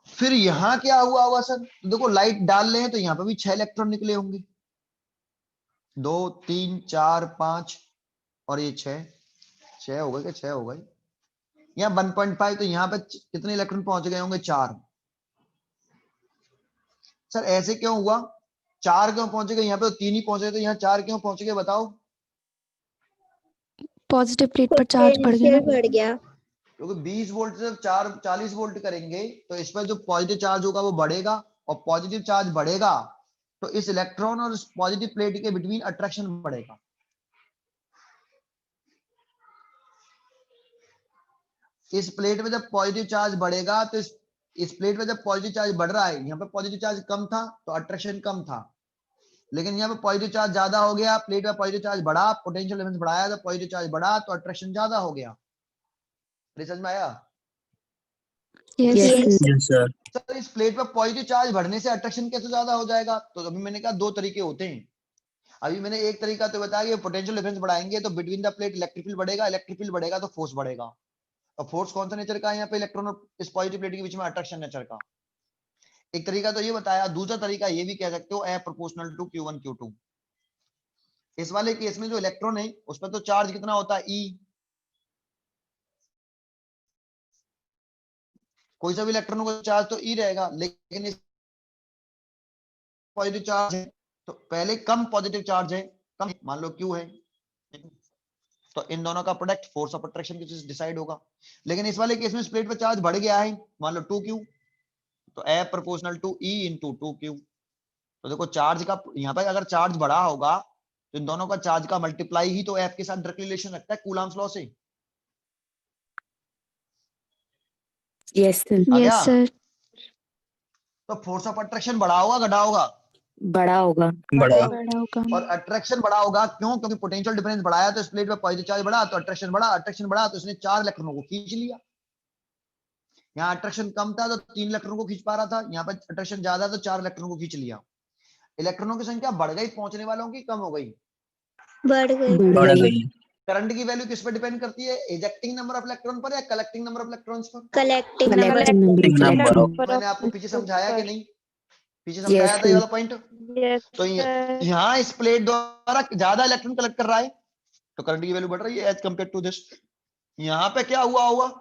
फिर यहां क्या हुआ होगा सर, देखो लाइट डाल रहे हैं तो यहां पर भी 6 इलेक्ट्रॉन निकले होंगे, 2 3 4 5 और ये 6 हो गए, क्या 6 हो गए। यहाँ 1.5 तो यहाँ पे कितने इलेक्ट्रॉन पहुंच गए होंगे, 4। सर ऐसे क्यों हुआ, 4 क्यों पहुंचे गए, यहाँ पे तो 3 ही पहुंचे, तो यहाँ 4 क्यों पहुंच गए बताओ?
पॉजिटिव प्लेट पर चार्ज बढ़ गया।
क्योंकि 20 वोल्ट से 4 40 वोल्ट करेंगे तो इस पर जो पॉजिटिव चार्ज होगा वो बढ़ेगा, और पॉजिटिव चार्ज बढ़ेगा तो इस इलेक्ट्रॉन और इस पॉजिटिव प्लेट के बिटवीन अट्रैक्शन बढ़ेगा। इस प्लेट में जब पॉजिटिव चार्ज बढ़ेगा तो इस प्लेट में जब पॉजिटिव चार्ज बढ़ रहा है, यहाँ पे पॉजिटिव चार्ज कम था तो अट्रैक्शन कम था, लेकिन यहाँ पे पॉजिटिव चार्ज ज्यादा हो गया, प्लेट में पॉजिटिव चार्ज बढ़ा, पोटेंशियल डिफरेंस बढ़ाया तो पॉजिटिव चार्ज बढ़ा तो अट्रैक्शन ज्यादा हो गया। समझ में आया?
Yes.
Yes.
Yes sir.
Sir इस प्लेट पर पॉजिटिव चार्ज बढ़ने से अट्रैक्शन कैसे ज्यादा हो जाएगा? तो अभी मैंने कहा 2 तरीके होते हैं। अभी मैंने एक तरीका तो बताया कि पोटेंशियल डिफरेंस बढ़ाएंगे तो between the plate electric field बढ़ेगा, इलेक्ट्रिक फील्ड बढ़ेगा तो फोर्स बढ़ेगा। और फोर्स कौन सा नेचर का है यहाँ पे, इलेक्ट्रॉन और इस पॉजिटिव प्लेट के बीच में अट्रैक्शन नेचर का। एक तरीका तो ये बताया, दूसरा तरीका ये भी कह सकते हो F proportional to Q1 Q2। इस वाले केस में जो इलेक्ट्रॉन है उस पर तो चार्ज कितना होता है, E। कोई सा भी इलेक्ट्रॉन का चार्ज तो E रहेगा, लेकिन इस पॉजिटिव चार्ज है तो पहले कम पॉजिटिव चार्ज है, कम मान लो Q है, तो इन दोनों का प्रोडक्ट फोर्स ऑफ अट्रैक्शन की चीज डिसाइड होगा। लेकिन इस वाले केस में इस प्लेट पर चार्ज बढ़ गया है, मान लो 2Q, तो F proportional to E into 2Q। तो देखो चार्ज का यहाँ पर अगर चार्ज बढ़ा होगा तो इन दोनों का चार्ज का मल्टीप्लाई ही तो F के साथ डायरेक्ट रिलेशन रखता है कूलम्स लॉ से।
यस सर,
आ
यस
गया?
सर।
तो फोर्स ऑफ अट्रैक्शन बढ़ा होगा घटा होगा?
बड़ा होगा।
बड़ा होगा।
और अट्रैक्शन बढ़ा होगा क्यों? क्योंकि पोटेंशियल डिफरेंस बढ़ाया तो इस प्लेट पे पॉजिटिव चार्ज बढ़ा तो अट्रैक्शन बढ़ा, अट्रैक्शन बढ़ा तो इसने 4 इलेक्ट्रॉनों को खींच लिया। यहाँ अट्रैक्शन कम था तो 3 इलेक्ट्रॉनों को खींच पा रहा था, यहाँ पर अट्रैक्शन ज्यादा तो 4 इलेक्ट्रॉनों को खींच लिया। इलेक्ट्रॉनों की संख्या बढ़ गई पहुंचने वालों की, कम हो गई?
बढ़ गई।
बढ़ गई।
करंट की वैल्यू किस पर डिपेंड करती है, इजेक्टिंग नंबर ऑफ इलेक्ट्रॉन पर या कलेक्टिंग नंबर ऑफ इलेक्ट्रॉन्स पर?
Collecting
collecting number of electron.
मैंने आपको पीछे समझाया कि नहीं? पीछे
यस
समझाया था ये
सर,
वाला पॉइंट। तो यहाँ इस प्लेट द्वारा ज्यादा इलेक्ट्रॉन कलेक्ट कर रहा है तो करंट की वैल्यू बढ़ रही है एज कम्पेयर टू दिस। यहाँ पे क्या हुआ होगा,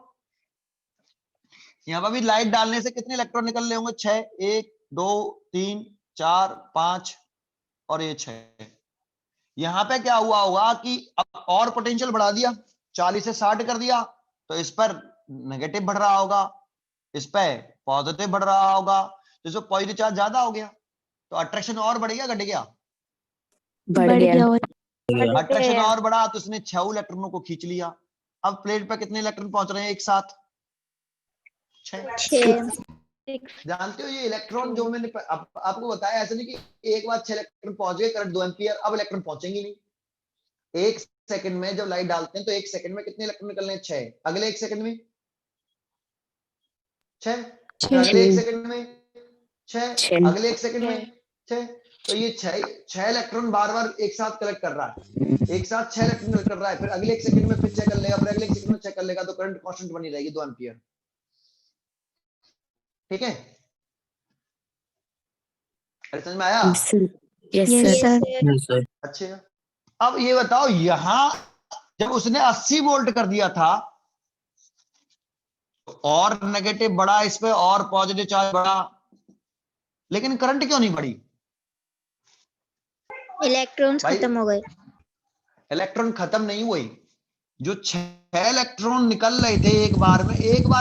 यहाँ पर भी लाइट डालने से कितने इलेक्ट्रॉन निकल रहे होंगे, 6, 1 2 3 4 5 और ये 6। यहाँ पे क्या हुआ होगा कि अब और पोटेंशियल बढ़ा दिया, 40 से 60 कर दिया, तो इस पर नेगेटिव बढ़ रहा होगा, इस पे पॉजिटिव बढ़ रहा होगा, तो इसमें पॉजिटिव चार्ज ज्यादा हो गया तो अट्रैक्शन और बढ़ गया घट गया?
बढ़ गया।
और
अट्रैक्शन और बढ़ा तो इसने 6 इलेक्ट्रॉनों को खींच लिया। अब प्लेट पर कितने इलेक्ट्रॉन पहुंच रहे हैं एक साथ? 6।
6।
जानते हो ये इलेक्ट्रॉन जो मैंने आपको बताया, ऐसा नहीं कि एक बार 6 इलेक्ट्रॉन पहुंच गए करंट 2 एम्पीयर, अब इलेक्ट्रॉन पहुंचेंगे नहीं। एक सेकंड में जब लाइट डालते हैं तो एक सेकंड में कितने इलेक्ट्रॉन निकलने हैं? 6। अगले एक सेकंड में 6, अगले एक सेकंड में 6, अगले एक सेकंड में 6। तो ये 6 इलेक्ट्रॉन बार बार एक साथ कलेक्ट कर रहा है, एक साथ 6 इलेक्ट्रॉन कलेक्ट कर रहा है, फिर अगले एक सेकंड में फिर चेक कर लेगा, फिर अगले एक सेकंड में चेक कर लेगा, तो करंट कांस्टेंट बनी रहेगी 2 एम्पीयर। ठीक है, समझ में आया?
Yes sir.
अच्छा, अब ये बताओ यहां जब उसने 80 वोल्ट कर दिया था तो और नेगेटिव बढ़ा इस पे और पॉजिटिव चार्ज बढ़ा, लेकिन करंट क्यों नहीं बढ़ी?
इलेक्ट्रॉन्स खत्म हो गए।
इलेक्ट्रॉन खत्म नहीं हुए, जो 6 इलेक्ट्रॉन निकल रहे थे एक बार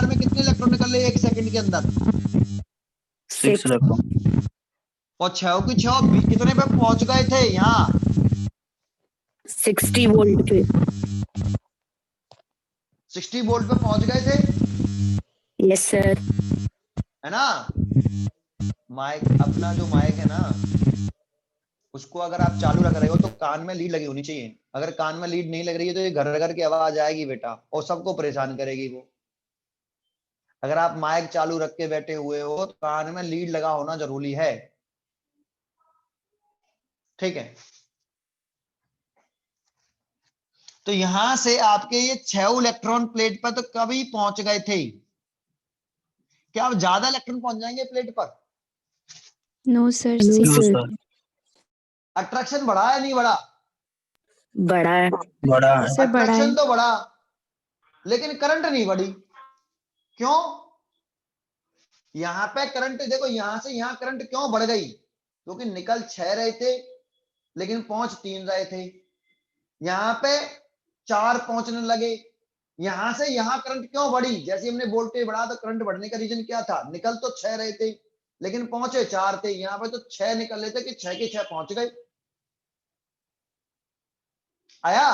में कितने इलेक्ट्रॉन निकल रहे एक सेकंड के अंदर?
6 इलेक्ट्रॉन।
और 6 की 6 कितने पे पहुंच गए थे? यहाँ
60 वोल्ट पे।
60 वोल्ट पे पहुंच गए थे।
Yes sir.
है ना? माइक, अपना जो माइक है ना, उसको अगर आप चालू रख रहे हो तो कान में लीड लगी होनी चाहिए। अगर कान में लीड नहीं लग रही है तो ये घर घर की आवाज आएगी बेटा, और सबको परेशान करेगी वो। अगर आप माइक चालू रख के बैठे हुए हो तो कान में लीड लगा होना जरूरी है। ठीक है, तो यहां से आपके ये 6 इलेक्ट्रॉन प्लेट पर तो कभी पहुंच गए थे, क्या अब ज्यादा इलेक्ट्रॉन पहुंच जाएंगे प्लेट पर?
No sir.
अट्रैक्शन बढ़ा या नहीं बढ़ा?
बड़ा है।
अट्रैक्शन तो बढ़ा लेकिन करंट नहीं बढ़ी, क्यों? यहां पे करंट देखो, यहां से यहां करंट क्यों बढ़ गई? क्योंकि निकल 6 रहे थे लेकिन पहुंच 3 रहे थे, यहां पे 4 पहुंचने लगे। यहां से यहां करंट क्यों बढ़ी? जैसे हमने वोल्टेज बढ़ा तो करंट बढ़ने का रीजन क्या था? निकल तो 6 रहे थे लेकिन पहुंचे 4 थे, यहां पे तो 6 निकल रहे थे कि 6 के 6 पहुंच गए। आया?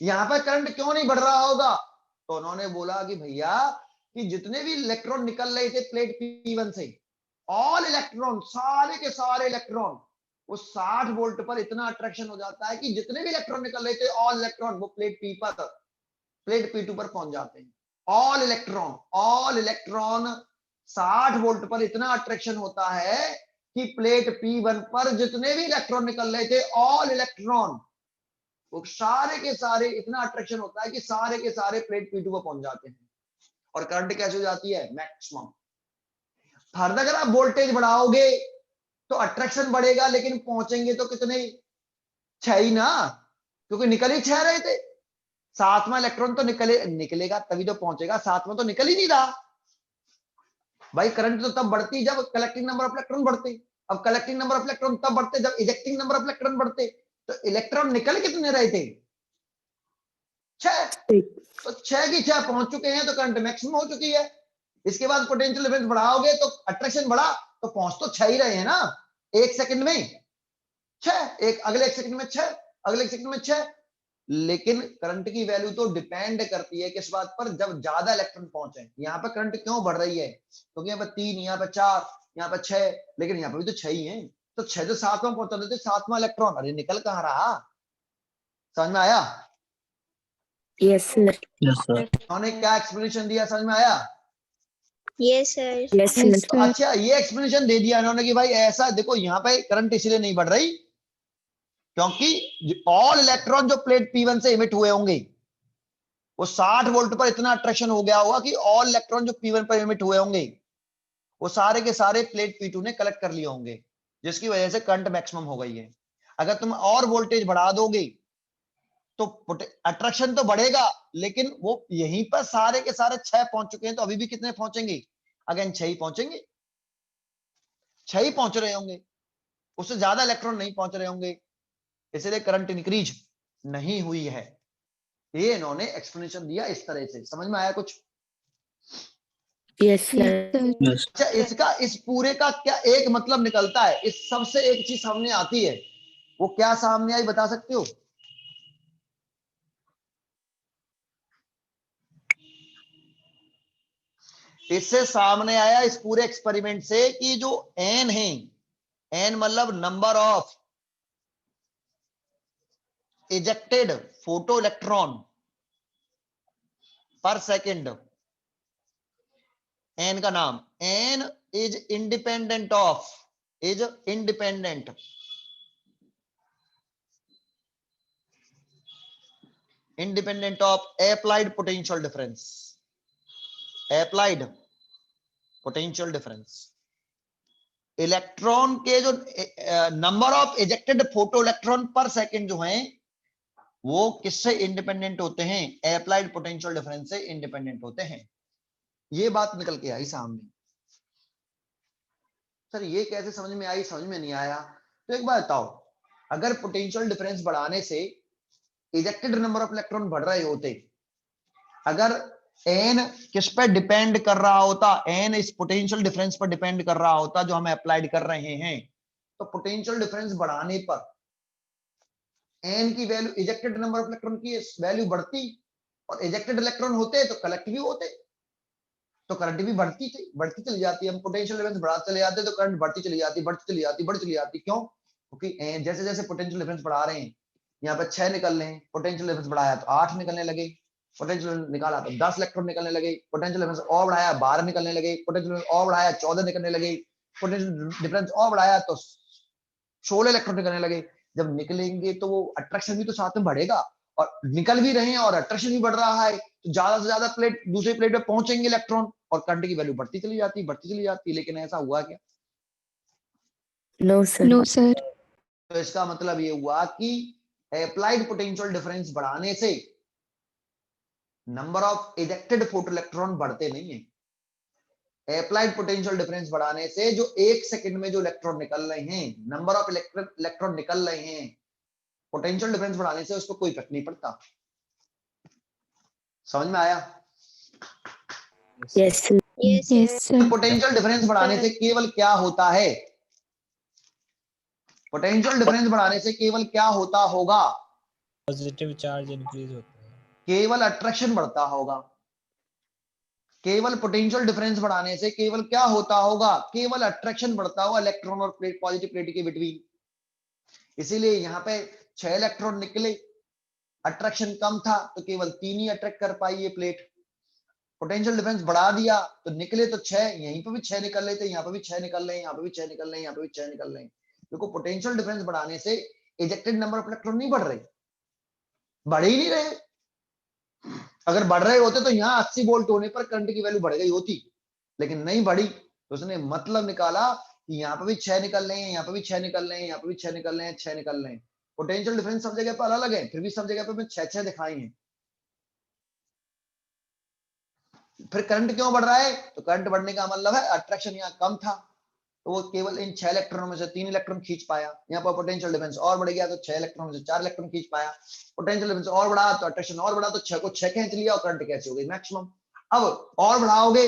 यहां पे करंट क्यों नहीं बढ़ रहा होगा? तो उन्होंने बोला कि भैया कि जितने भी इलेक्ट्रॉन निकल रहे थे प्लेट P1 से, ऑल इलेक्ट्रॉन, सारे के सारे इलेक्ट्रॉन, वो 60 वोल्ट पर इतना अट्रैक्शन हो जाता है कि जितने भी इलेक्ट्रॉन निकल रहे थे ऑल इलेक्ट्रॉन वो प्लेट प्लेट P2 पर पहुंच जाते हैं। ऑल इलेक्ट्रॉन 60 वोल्ट पर इतना अट्रैक्शन होता है कि प्लेट P1 पर जितने भी इलेक्ट्रॉन निकल रहे थे ऑल इलेक्ट्रॉन, वो सारे के सारे इतना अट्रैक्शन होता है कि सारे के सारे प्लेट P2 पर पहुंच जाते हैं और करंट कैसे हो जाती है? मैक्सिमम। फर्दर अगर आप वोल्टेज बढ़ाओगे तो अट्रैक्शन बढ़ेगा, लेकिन पहुंचेंगे तो कितने, 6 ही ना, क्योंकि निकल ही 6 रहे थे। 7वां इलेक्ट्रॉन तो निकलेगा तभी तो पहुंचेगा, 7वां तो निकल ही नहीं रहा भाई। करंट तो तब बढ़ती जब कलेक्टिंग नंबर ऑफ इलेक्ट्रॉन बढ़ते। अब कलेक्टिंग नंबर ऑफ इलेक्ट्रॉन तब बढ़ते जब इजेक्टिंग नंबर ऑफ इलेक्ट्रॉन बढ़ते। तो इलेक्ट्रॉन निकल कितने रहे थे, 6। तो 6 की 6 पहुंच चुके हैं, तो करंट मैक्सिमम हो चुकी है। इसके बाद पोटेंशियल डिफरेंस बढ़ाओगे तो अट्रैक्शन बढ़ा, तो पहुंच तो 6 ही रहे हैं ना, 1 सेकंड में 6, एक अगले 1 सेकंड में 6, अगले 1 सेकंड में 6। लेकिन करंट की वैल्यू तो डिपेंड करती है किस बात पर, जब ज्यादा इलेक्ट्रॉन पहुंचे। यहाँ पर करंट क्यों बढ़ रही है, क्योंकि यहाँ पर 3, यहाँ पर 4, यहाँ पर 6, लेकिन यहाँ पर भी तो 6 ही है। तो 6 तो 7वां पहुंचा देते, 7वां इलेक्ट्रॉन, अरे निकल कहाँ रहा। समझ में आया?
Yes sir.
उन्होंने क्या एक्सप्लेनेशन दिया, समझ में आया?
Yes sir.
Yes
Yes,
sir.
sir.
अच्छा, ये एक्सप्लेनेशन दे दिया इन्होंने कि भाई ऐसा देखो, यहाँ पे करंट इसलिए नहीं बढ़ रही क्योंकि ऑल इलेक्ट्रॉन जो प्लेट P1 से इमिट हुए होंगे, वो 60 वोल्ट पर इतना अट्रैक्शन हो गया होगा कि ऑल इलेक्ट्रॉन जो P1 पर इमिट हुए होंगे, वो सारे के सारे प्लेट P2 ने कलेक्ट कर लिए होंगे, जिसकी वजह से करंट मैक्सिमम हो गई है। अगर तुम और वोल्टेज बढ़ा दोगे तो अट्रैक्शन तो बढ़ेगा, लेकिन वो यहीं पर सारे के सारे 6 पहुंच चुके हैं, तो अभी भी कितने पहुंचेंगे, अगेन 6 ही पहुंचेंगे, 6 ही पहुंच रहे होंगे, उससे ज्यादा इलेक्ट्रॉन नहीं पहुंच रहे होंगे, इसलिए करंट इंक्रीज नहीं हुई है। ये इन्होंने एक्सप्लेनेशन दिया इस तरह से। समझ में आया कुछ?
Yes
Yes,
sir.
sir.
अच्छा, इसका इस पूरे का क्या एक मतलब निकलता है, इस सबसे एक चीज सामने आती है, वो क्या सामने आई बता सकते हो? इससे सामने आया इस पूरे एक्सपेरिमेंट से कि जो एन है, एन मतलब number of ejected photo electron per second, N का नाम, N is independent of, is independent independent of applied potential difference, applied potential difference। Electron के जो number of ejected photo electron per second जो हैं, वो किससे independent होते हैं, अप्लाइड पोटेंशियल डिफरेंस से इंडिपेंडेंट होते हैं। ये बात निकल के आई सामने। सर ये कैसे समझ में आई, समझ में नहीं आया। तो एक बात बताओ, अगर पोटेंशियल डिफरेंस बढ़ाने से इजेक्टेड नंबर ऑफ इलेक्ट्रॉन बढ़ रहे होते, अगर एन किस पे डिपेंड कर रहा होता, एन इस पोटेंशियल डिफरेंस पर डिपेंड कर रहा होता जो हम अप्लाइड कर रहे हैं, तो पोटेंशियल डिफरेंस बढ़ाने पर एन की value, ejected number of electron की वैल्यू बढ़ती, और इजेक्टेड इलेक्ट्रॉन होते तो कलेक्ट भी होते, तो करंट भी बढ़ती चली जाती। हम पोटेंशियल डिफरेंस बढ़ाते चले जाते तो करंट बढ़ती चली जाती, बढ़ती चली जाती, बढ़ती चली जाती। क्यों? क्योंकि जैसे जैसे पोटेंशियल डिफरेंस बढ़ा रहे हैं, यहाँ पे 6 निकल रहे हैं, पोटेंशियल डिफरेंस बढ़ाया तो 8 निकलने लगे, पोटेंशियल निकाला तो 10 इलेक्ट्रॉन निकलने लगे, पोटेंशियल डिफरेंस और बढ़ाया 12 निकलने लगे, पोटेंशियल और बढ़ाया 14 निकलने लगे, पोटेंशियल डिफरेंस और बढ़ाया तो 16 इलेक्ट्रॉन निकलने लगे। जब निकलेंगे तो वो अट्रैक्शन भी तो साथ में बढ़ेगा, और निकल भी रहे हैं और अट्रैक्शन भी बढ़ रहा है, तो ज्यादा से ज्यादा प्लेट दूसरी प्लेट पे पहुंचेंगे इलेक्ट्रॉन, और करंट की वैल्यू बढ़ती चली जाती, बढ़ती चली जाती। लेकिन ऐसा हुआ क्या?
No sir.
No, sir.
तो इसका मतलब ये हुआ कि अप्लाइड पोटेंशियल डिफरेंस बढ़ाने से number of ejected photo electron बढ़ते नहीं है। अप्लाइड पोटेंशियल डिफरेंस बढ़ाने से जो 1 सेकंड में जो इलेक्ट्रॉन निकल रहे हैं, नंबर ऑफ इलेक्ट्रॉन निकल रहे हैं, पोटेंशियल डिफरेंस बढ़ाने से उसको कोई इफेक्ट नहीं पड़ता। समझ में आया?
Yes sir.
Yes, Yes, sir.
Potential difference बढ़ाने से केवल क्या होता है, पोटेंशियल डिफरेंस बढ़ाने से केवल क्या होता होगा,
पॉजिटिव चार्ज इंक्रीज होता है,
केवल अट्रैक्शन बढ़ता होगा। केवल पोटेंशियल डिफरेंस बढ़ाने से केवल क्या होता होगा, केवल अट्रैक्शन बढ़ता होगा इलेक्ट्रॉन और प्लेट, पॉजिटिव प्लेट के बिटवीन। इसीलिए यहाँ पे 6 इलेक्ट्रॉन निकले, अट्रैक्शन कम था तो केवल 3 ही अट्रैक्ट कर पाई ये प्लेट। पोटेंशियल डिफरेंस बढ़ा दिया तो निकले तो 6, यहीं पे भी 6 निकल रहे थे, यहाँ पे भी 6 निकल रहे हैं, यहाँ पे भी 6 निकल रहे हैं, यहाँ पे भी 6 निकल रहे हैं। देखो पोटेंशियल डिफरेंस बढ़ाने से इजेक्टेड नंबर ऑफ इलेक्ट्रॉन नहीं बढ़ रहे, बढ़ ही नहीं रहे। अगर बढ़ रहे होते तो यहाँ 80 वोल्ट होने पर करंट की वैल्यू बढ़ गई होती, लेकिन नहीं बढ़ी, तो उसने मतलब निकाला कि यहाँ पे भी 6 निकल रहे हैं, यहाँ पे भी 6 निकल रहे हैं, यहाँ पे भी 6 निकल रहे हैं, 6 निकल रहे हैं। पोटेंशियल डिफरेंस सब जगह पर अलग अलग है, फिर भी सब जगह पे 6 दिखाई हैं। फिर करंट क्यों बढ़ रहा है? तो करंट बढ़ने का मतलब है अट्रैक्शन यहाँ कम था, तो वो केवल इन 6 इलेक्ट्रॉनों में से 3 इलेक्ट्रॉन खींच पाया। यहाँ पर पोटेंशियल डिफरेंस और बढ़ गया तो 6 इलेक्ट्रॉन में से 4 इलेक्ट्रॉन खींच पाया। पोटेंशियल डिफरेंस और बढ़ा तो अट्रैक्शन और बढ़ा, तो 6 को 6 खींच लिया और करंट कैसे हो गई मैक्सिमम। अब और बढ़ाओगे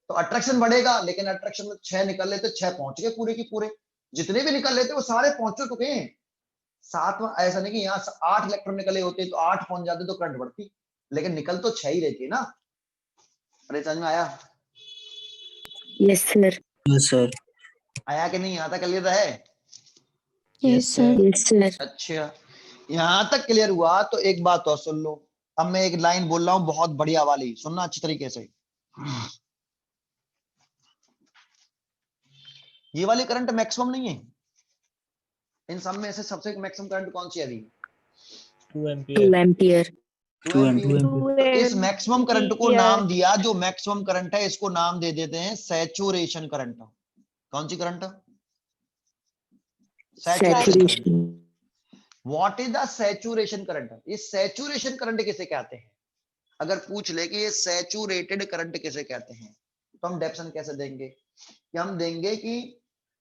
तो अट्रैक्शन बढ़ेगा, लेकिन अट्रैक्शन में 6 निकल लेते, 6 पहुंच गए पूरे की पूरे, जितने भी निकल लेते वो सारे पहुंच चुके हैं। 7वां ऐसा नहीं कि यहाँ 8 इलेक्ट्रॉन निकले होते तो 8 पहुंच जाते तो करंट बढ़ती, लेकिन निकल तो 6 ही रहती है ना। अरे समझ में आया?
Yes, sir.
Yes, sir.
आया कि नहीं? यहाँ तक क्लियर है?
Yes, sir.
Yes, sir.
अच्छा, यहां तक क्लियर हुआ तो एक बात और सुन लो। अब मैं एक लाइन बोल रहा हूं बहुत बढ़िया वाली, सुनना अच्छी तरीके से। ये वाली करंट मैक्सिमम नहीं है, इन सब में से सबसे मैक्सिमम करंट कौन सी है अभी?
2
2
एम्पियर।
ampere.
2 एम्पीयर।
2 एम्पीयर।
तो इस मैक्सिमम करंट को नाम दिया, जो मैक्सिमम करंट है इसको नाम दे देते हैं सैचुरेशन करंट। कौन सी current?
Saturation.
What is the saturation current? ये सैचुरेशन करंट किसे कहते हैं? अगर पूछ ले कि ये सैचुरेटेड करंट किसे कहते हैं, तो हम डेफिनेशन कैसे देंगे? कि हम देंगे कि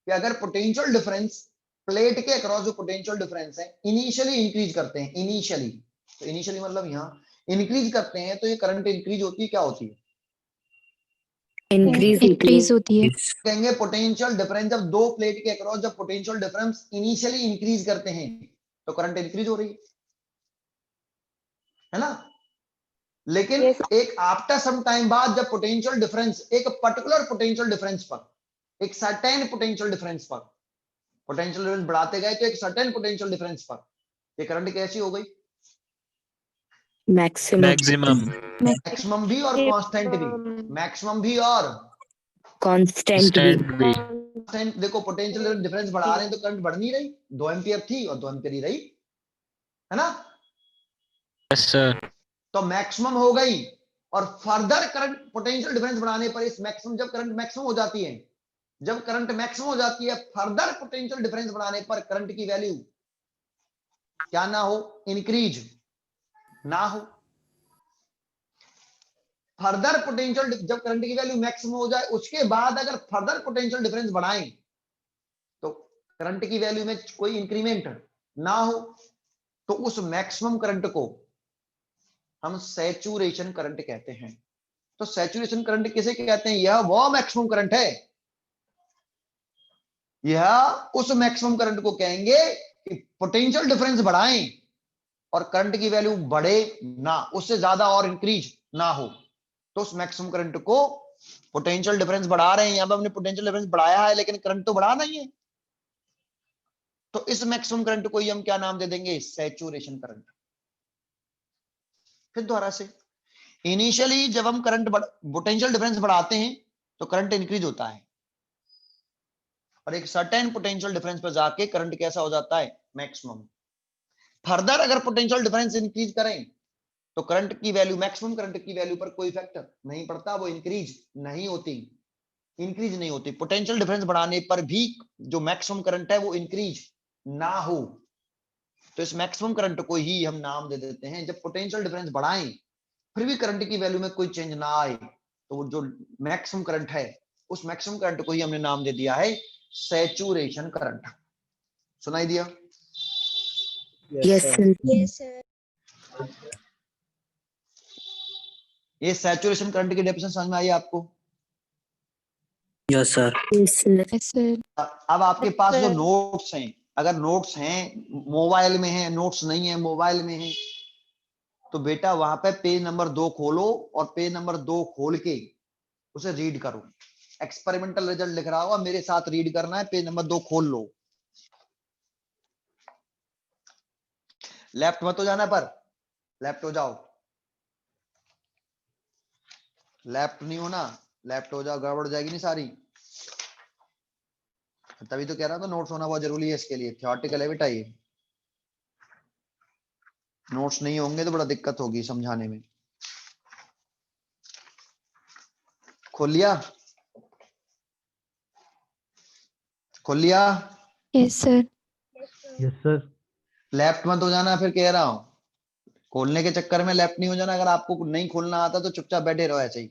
अगर पोटेंशियल डिफरेंस प्लेट के अक्रॉस जो पोटेंशियल डिफरेंस है इनिशियली इंक्रीज करते हैं, इनिशियली, तो इनिशियली मतलब यहाँ इंक्रीज करते हैं, तो ये करंट इंक्रीज होती है, क्या होती है?
Increase होती है।
Yes.
कहेंगे पोटेंशियल डिफरेंस जब दो प्लेट के अक्रॉस जब पोटेंशियल डिफरेंस इनिशियली इंक्रीज करते हैं तो करंट इंक्रीज हो रही है ना। लेकिन एक आफ्टर सम टाइम बाद जब पोटेंशियल डिफरेंस एक पर्टिकुलर पोटेंशियल डिफरेंस पर, एक सर्टेन पोटेंशियल डिफरेंस पर पोटेंशियल डिफरेंस बढ़ाते गए, तो एक सर्टेन पोटेंशियल डिफरेंस पर ये करंट कैसी हो गई?
Maximum.
मैक्सिमम भी और कांस्टेंट भी, मैक्सिमम भी और
Constant भी.
कांस्टेंट। देखो पोटेंशियल डिफरेंस बढ़ा रहे हैं तो करंट बढ़ नहीं रही, 2 एम्पीयर थी और 2 एम्पीयर ही रही, है ना।
Yes sir.
तो मैक्सिमम हो गई, और फर्दर करंट पोटेंशियल डिफरेंस बढ़ाने पर इस मैक्सिमम, जब करंट मैक्सिमम हो जाती है, जब करंट मैक्सिमम हो जाती है, फर्दर पोटेंशियल डिफरेंस बढ़ाने पर करंट की वैल्यू क्या ना हो? इंक्रीज ना हो। फर्दर पोटेंशियल जब करंट की वैल्यू मैक्सिमम हो जाए उसके बाद अगर फर्दर पोटेंशियल डिफरेंस बढ़ाएं तो करंट की वैल्यू में कोई इंक्रीमेंट ना हो, तो उस मैक्सिमम करंट को हम सैचुरेशन करंट कहते हैं। तो सैचुरेशन करंट किसे कहते हैं? यह वो मैक्सिमम करंट है, यह उस मैक्सिमम करंट को कहेंगे कि पोटेंशियल डिफरेंस बढ़ाएं और करंट की वैल्यू बढ़े ना, उससे ज्यादा और इंक्रीज ना हो, तो उस मैक्सिमम करंट को पोटेंशियल डिफरेंस बढ़ा रहे हैं, यहां पर हमने पोटेंशियल डिफरेंस बढ़ाया है लेकिन करंट तो बढ़ा नहीं है, तो इस मैक्सिमम करंट को ही हम क्या नाम दे देंगे? Saturation current. फिर दोबारा से, इनिशियली जब हम करंट पोटेंशियल डिफरेंस बढ़ाते हैं तो करंट इंक्रीज होता है, और एक सर्टेन पोटेंशियल डिफरेंस पर जाके करंट कैसा हो जाता है? मैक्सिमम। फर्दर अगर पोटेंशियल डिफरेंस इंक्रीज करें तो करंट की वैल्यू, मैक्सिमम करंट की वैल्यू पर कोई इफेक्ट नहीं पड़ता, वो इंक्रीज नहीं होती, इंक्रीज नहीं होती। पोटेंशियल डिफरेंस बढ़ाने पर भी जो मैक्सिमम करंट है वो इंक्रीज ना हो, तो इस मैक्सिमम करंट को ही हम नाम दे देते हैं, जब पोटेंशियल डिफरेंस बढ़ाएं फिर भी करंट की वैल्यू में कोई चेंज ना आए, तो वो जो मैक्सिमम करंट है उस मैक्सिमम करंट को ही हमने नाम दे दिया है सैचुरेशन करंट। सुनाई दिया?
Yes, sir.
Yes, sir.
ये सैचुरेशन करंट की डेफिनेशन समझ में आई आपको?
Yes, sir.
Yes, sir.
Yes, sir.
अब आपके पास जो नोट्स हैं, अगर नोट्स हैं मोबाइल में है, नोट्स नहीं है मोबाइल में है, तो बेटा वहां पे पेज नंबर 2 खोलो और पेज नंबर 2 खोल के उसे रीड करो। एक्सपेरिमेंटल रिजल्ट लिख रहा होगा, मेरे साथ रीड करना है, पेज नंबर 2 खोल लो। लेफ्ट मत हो जाना, पर लेफ्ट हो जाओ, लेफ्ट नहीं होना, लेफ्ट हो जाओ, गड़बड़ हो जाएगी नहीं सारी। तभी तो कह रहा था नोट्स होना बहुत जरूरी है इसके लिए, थ्योरेटिकल है बेटा ये, नोट्स नहीं होंगे तो बड़ा दिक्कत होगी समझाने में। खोल लिया? खोल लिया?
Yes sir.
Yes sir.
Left मत हो जाना, फिर कह रहा हूं खोलने के चक्कर में लेफ्ट नहीं हो जाना। अगर आपको नहीं खोलना आता तो चुपचाप बैठे रहो ऐसे ही।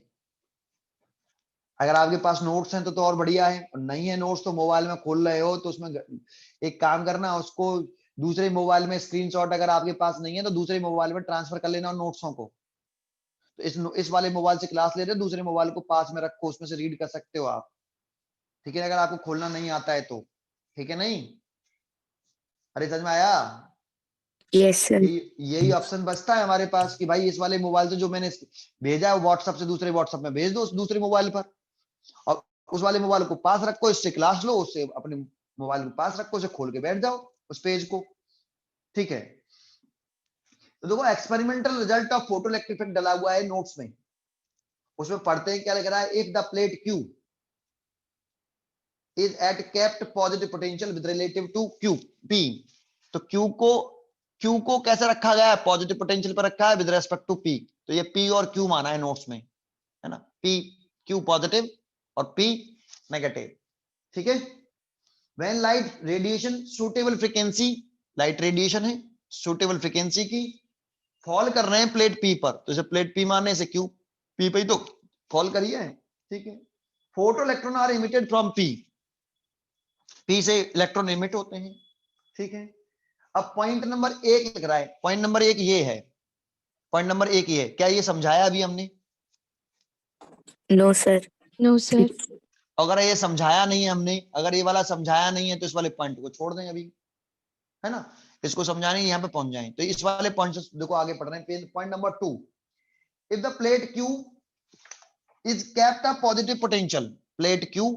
अगर आपके पास नोट्स हैं तो और बढ़िया है, और नहीं है नोट्स तो मोबाइल में खोल रहे हो तो उसमें एक काम करना, उसको दूसरे मोबाइल में स्क्रीनशॉट अगर आपके पास नहीं है तो दूसरे मोबाइल में ट्रांसफर कर लेना नोट्सों को। तो इस वाले मोबाइल से क्लास ले रहे हो, दूसरे मोबाइल को पास में रखो, उसमें से रीड कर सकते हो आप। ठीक है, अगर आपको खोलना नहीं आता है तो। ठीक है नहीं? अरे समझ में आया?
Yes sir.
यही ऑप्शन बचता है हमारे पास कि भाई इस वाले मोबाइल से जो मैंने भेजा है व्हाट्सएप से दूसरे व्हाट्सएप में भेज दो उस दूसरे मोबाइल पर, और उस वाले मोबाइल को पास रखो, इससे क्लास लो, उससे अपने मोबाइल को पास रखो, उसे खोल के बैठ जाओ उस पेज को। ठीक है, तो देखो experimental result of photo electric effect डला हुआ है नोट्स में। उसमें पढ़ते हैं क्या लग रहा है, if the plate Q is at kept positive potential with relative to Q P, तो क्यू को कैसे रखा गया है, पॉजिटिव पोटेंशियल पर रखा है विद रेस्पेक्ट टू पी। तो ये पी और क्यू माना है नोट्स में, है ना? पी क्यू पॉजिटिव और पी नेगेटिव। ठीक है, when light radiation suitable frequency, light radiation है सुटेबल फ्रीक्वेंसी की, फॉल कर रहे हैं प्लेट पी पर, तो इसे प्लेट पी मानने से क्यू पी पे तो फॉल करिए। ठीक है, photo electron are emitted from P, P से इलेक्ट्रॉन इमिट होते हैं। ठीक है, अब पॉइंट नंबर 1 लग रहा है, पॉइंट नंबर 1 ये है, पॉइंट नंबर 1 ये है, क्या ये समझाया अभी हमने?
No sir.
No sir.
अगर ये समझाया नहीं है हमने, अगर ये वाला समझाया नहीं है तो इस वाले पॉइंट को छोड़ दें अभी, है ना? इसको समझाने यहाँ पे पहुंच जाए, तो इस वाले पॉइंट से देखो आगे पढ़ रहे हैं। Point number 2, if the plate Q is kept a positive potential, plate Q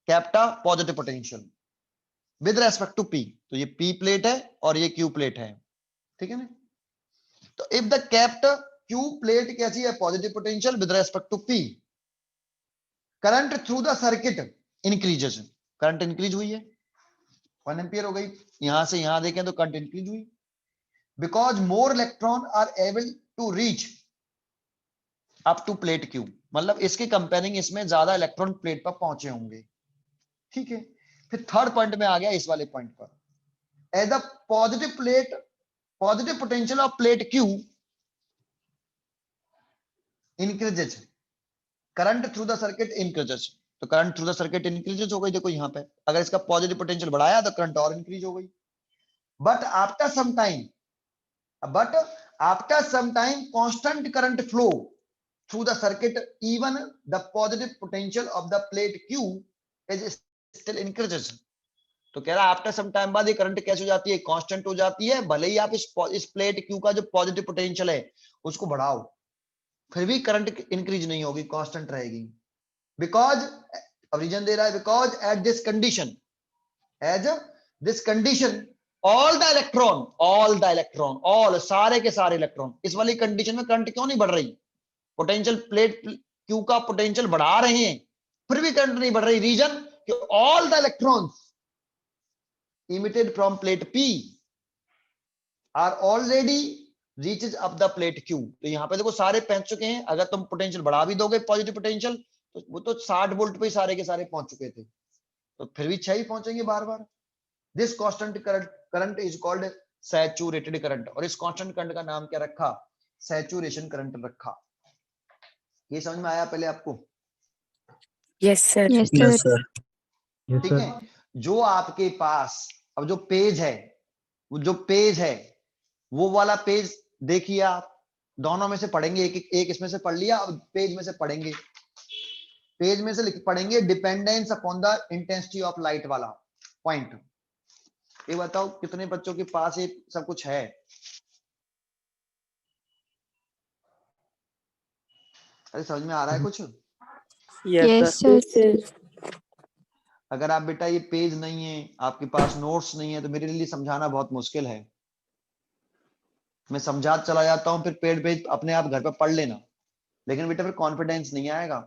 kept a positive potential with respect to P, तो ये पी प्लेट है और ये क्यू प्लेट है। ठीक है ना? तो if the kept Q plate कैसी है, positive potential with respect to P, current through the circuit increases, current increase हुई है 1 एम्पियर हो गई, यहां से यहां देखें तो करंट इंक्रीज हुई, because more electron are able to reach up to plate Q, मतलब इसके कंपेयरिंग इसमें ज्यादा इलेक्ट्रॉन प्लेट पर पहुंचे होंगे। ठीक है, फिर थर्ड पॉइंट में आ गया इस वाले पॉइंट पर, as the positive potential of plate Q increases, current through the circuit increases, तो current through the circuit increases हो गई। देखो यहाँ पे अगर इसका पॉजिटिव पोटेंशियल बढ़ाया तो करंट और इंक्रीज हो गई। But after some time constant current flow through the circuit, even the positive potential of the plate Q is still increases. तो कह रहा है आफ्टर सम टाइम बाद ये करंट कैसे हो जाती है, कांस्टेंट हो जाती है, भले ही आप इस प्लेट क्यू का जो पॉजिटिव पोटेंशियल है उसको बढ़ाओ, फिर भी करंट इंक्रीज नहीं होगी, कांस्टेंट रहेगी। बिकॉज, अब रीजन दे रहा है, because at this condition, as this condition all the electron all सारे के सारे इलेक्ट्रॉन, इस वाली कंडीशन में करंट क्यों नहीं बढ़ रही, पोटेंशियल प्लेट क्यू का पोटेंशियल बढ़ा रहे हैं फिर भी करंट नहीं बढ़ रही। रीजन कि all the electrons emitted from plate P are already reaches up the plate Q, तो यहाँ पे देखो सारे पहुंच चुके हैं। अगर तुम पोटेंशियल बढ़ा भी दोगे पॉजिटिव पोटेंशियल तो वो तो 60 वोल्ट पे सारे के सारे पहुंच चुके थे, तो फिर भी 6 ही पहुंचेंगे बार बार। This constant current is called saturated current, और इस कांस्टेंट करंट का नाम क्या रखा, सैचुरेशन करंट रखा। ये समझ में आया पहले आपको?
Yes sir.
Yes
Yes,
sir.
sir.
Yes
ठीक
सर।
है, जो आपके पास अब जो पेज है, वो जो पेज है वो वाला पेज देखिए आप, दोनों में से पढ़ेंगे, एक इसमें से पढ़ लिया, अब पेज में से पढ़ेंगे, पेज में से पढ़ेंगे dependence upon the intensity of light वाला पॉइंट। ये बताओ कितने बच्चों के पास ये सब कुछ है? अरे समझ में आ रहा है कुछ?
Yes
yes
sir.
सर।
अगर आप बेटा ये पेज नहीं है, आपके पास नोट्स नहीं है, तो मेरे लिए समझाना बहुत मुश्किल है। मैं समझा चला जाता हूं, फिर पेज अपने आप घर पे पढ़ लेना, लेकिन बेटा फिर कॉन्फिडेंस नहीं आएगा।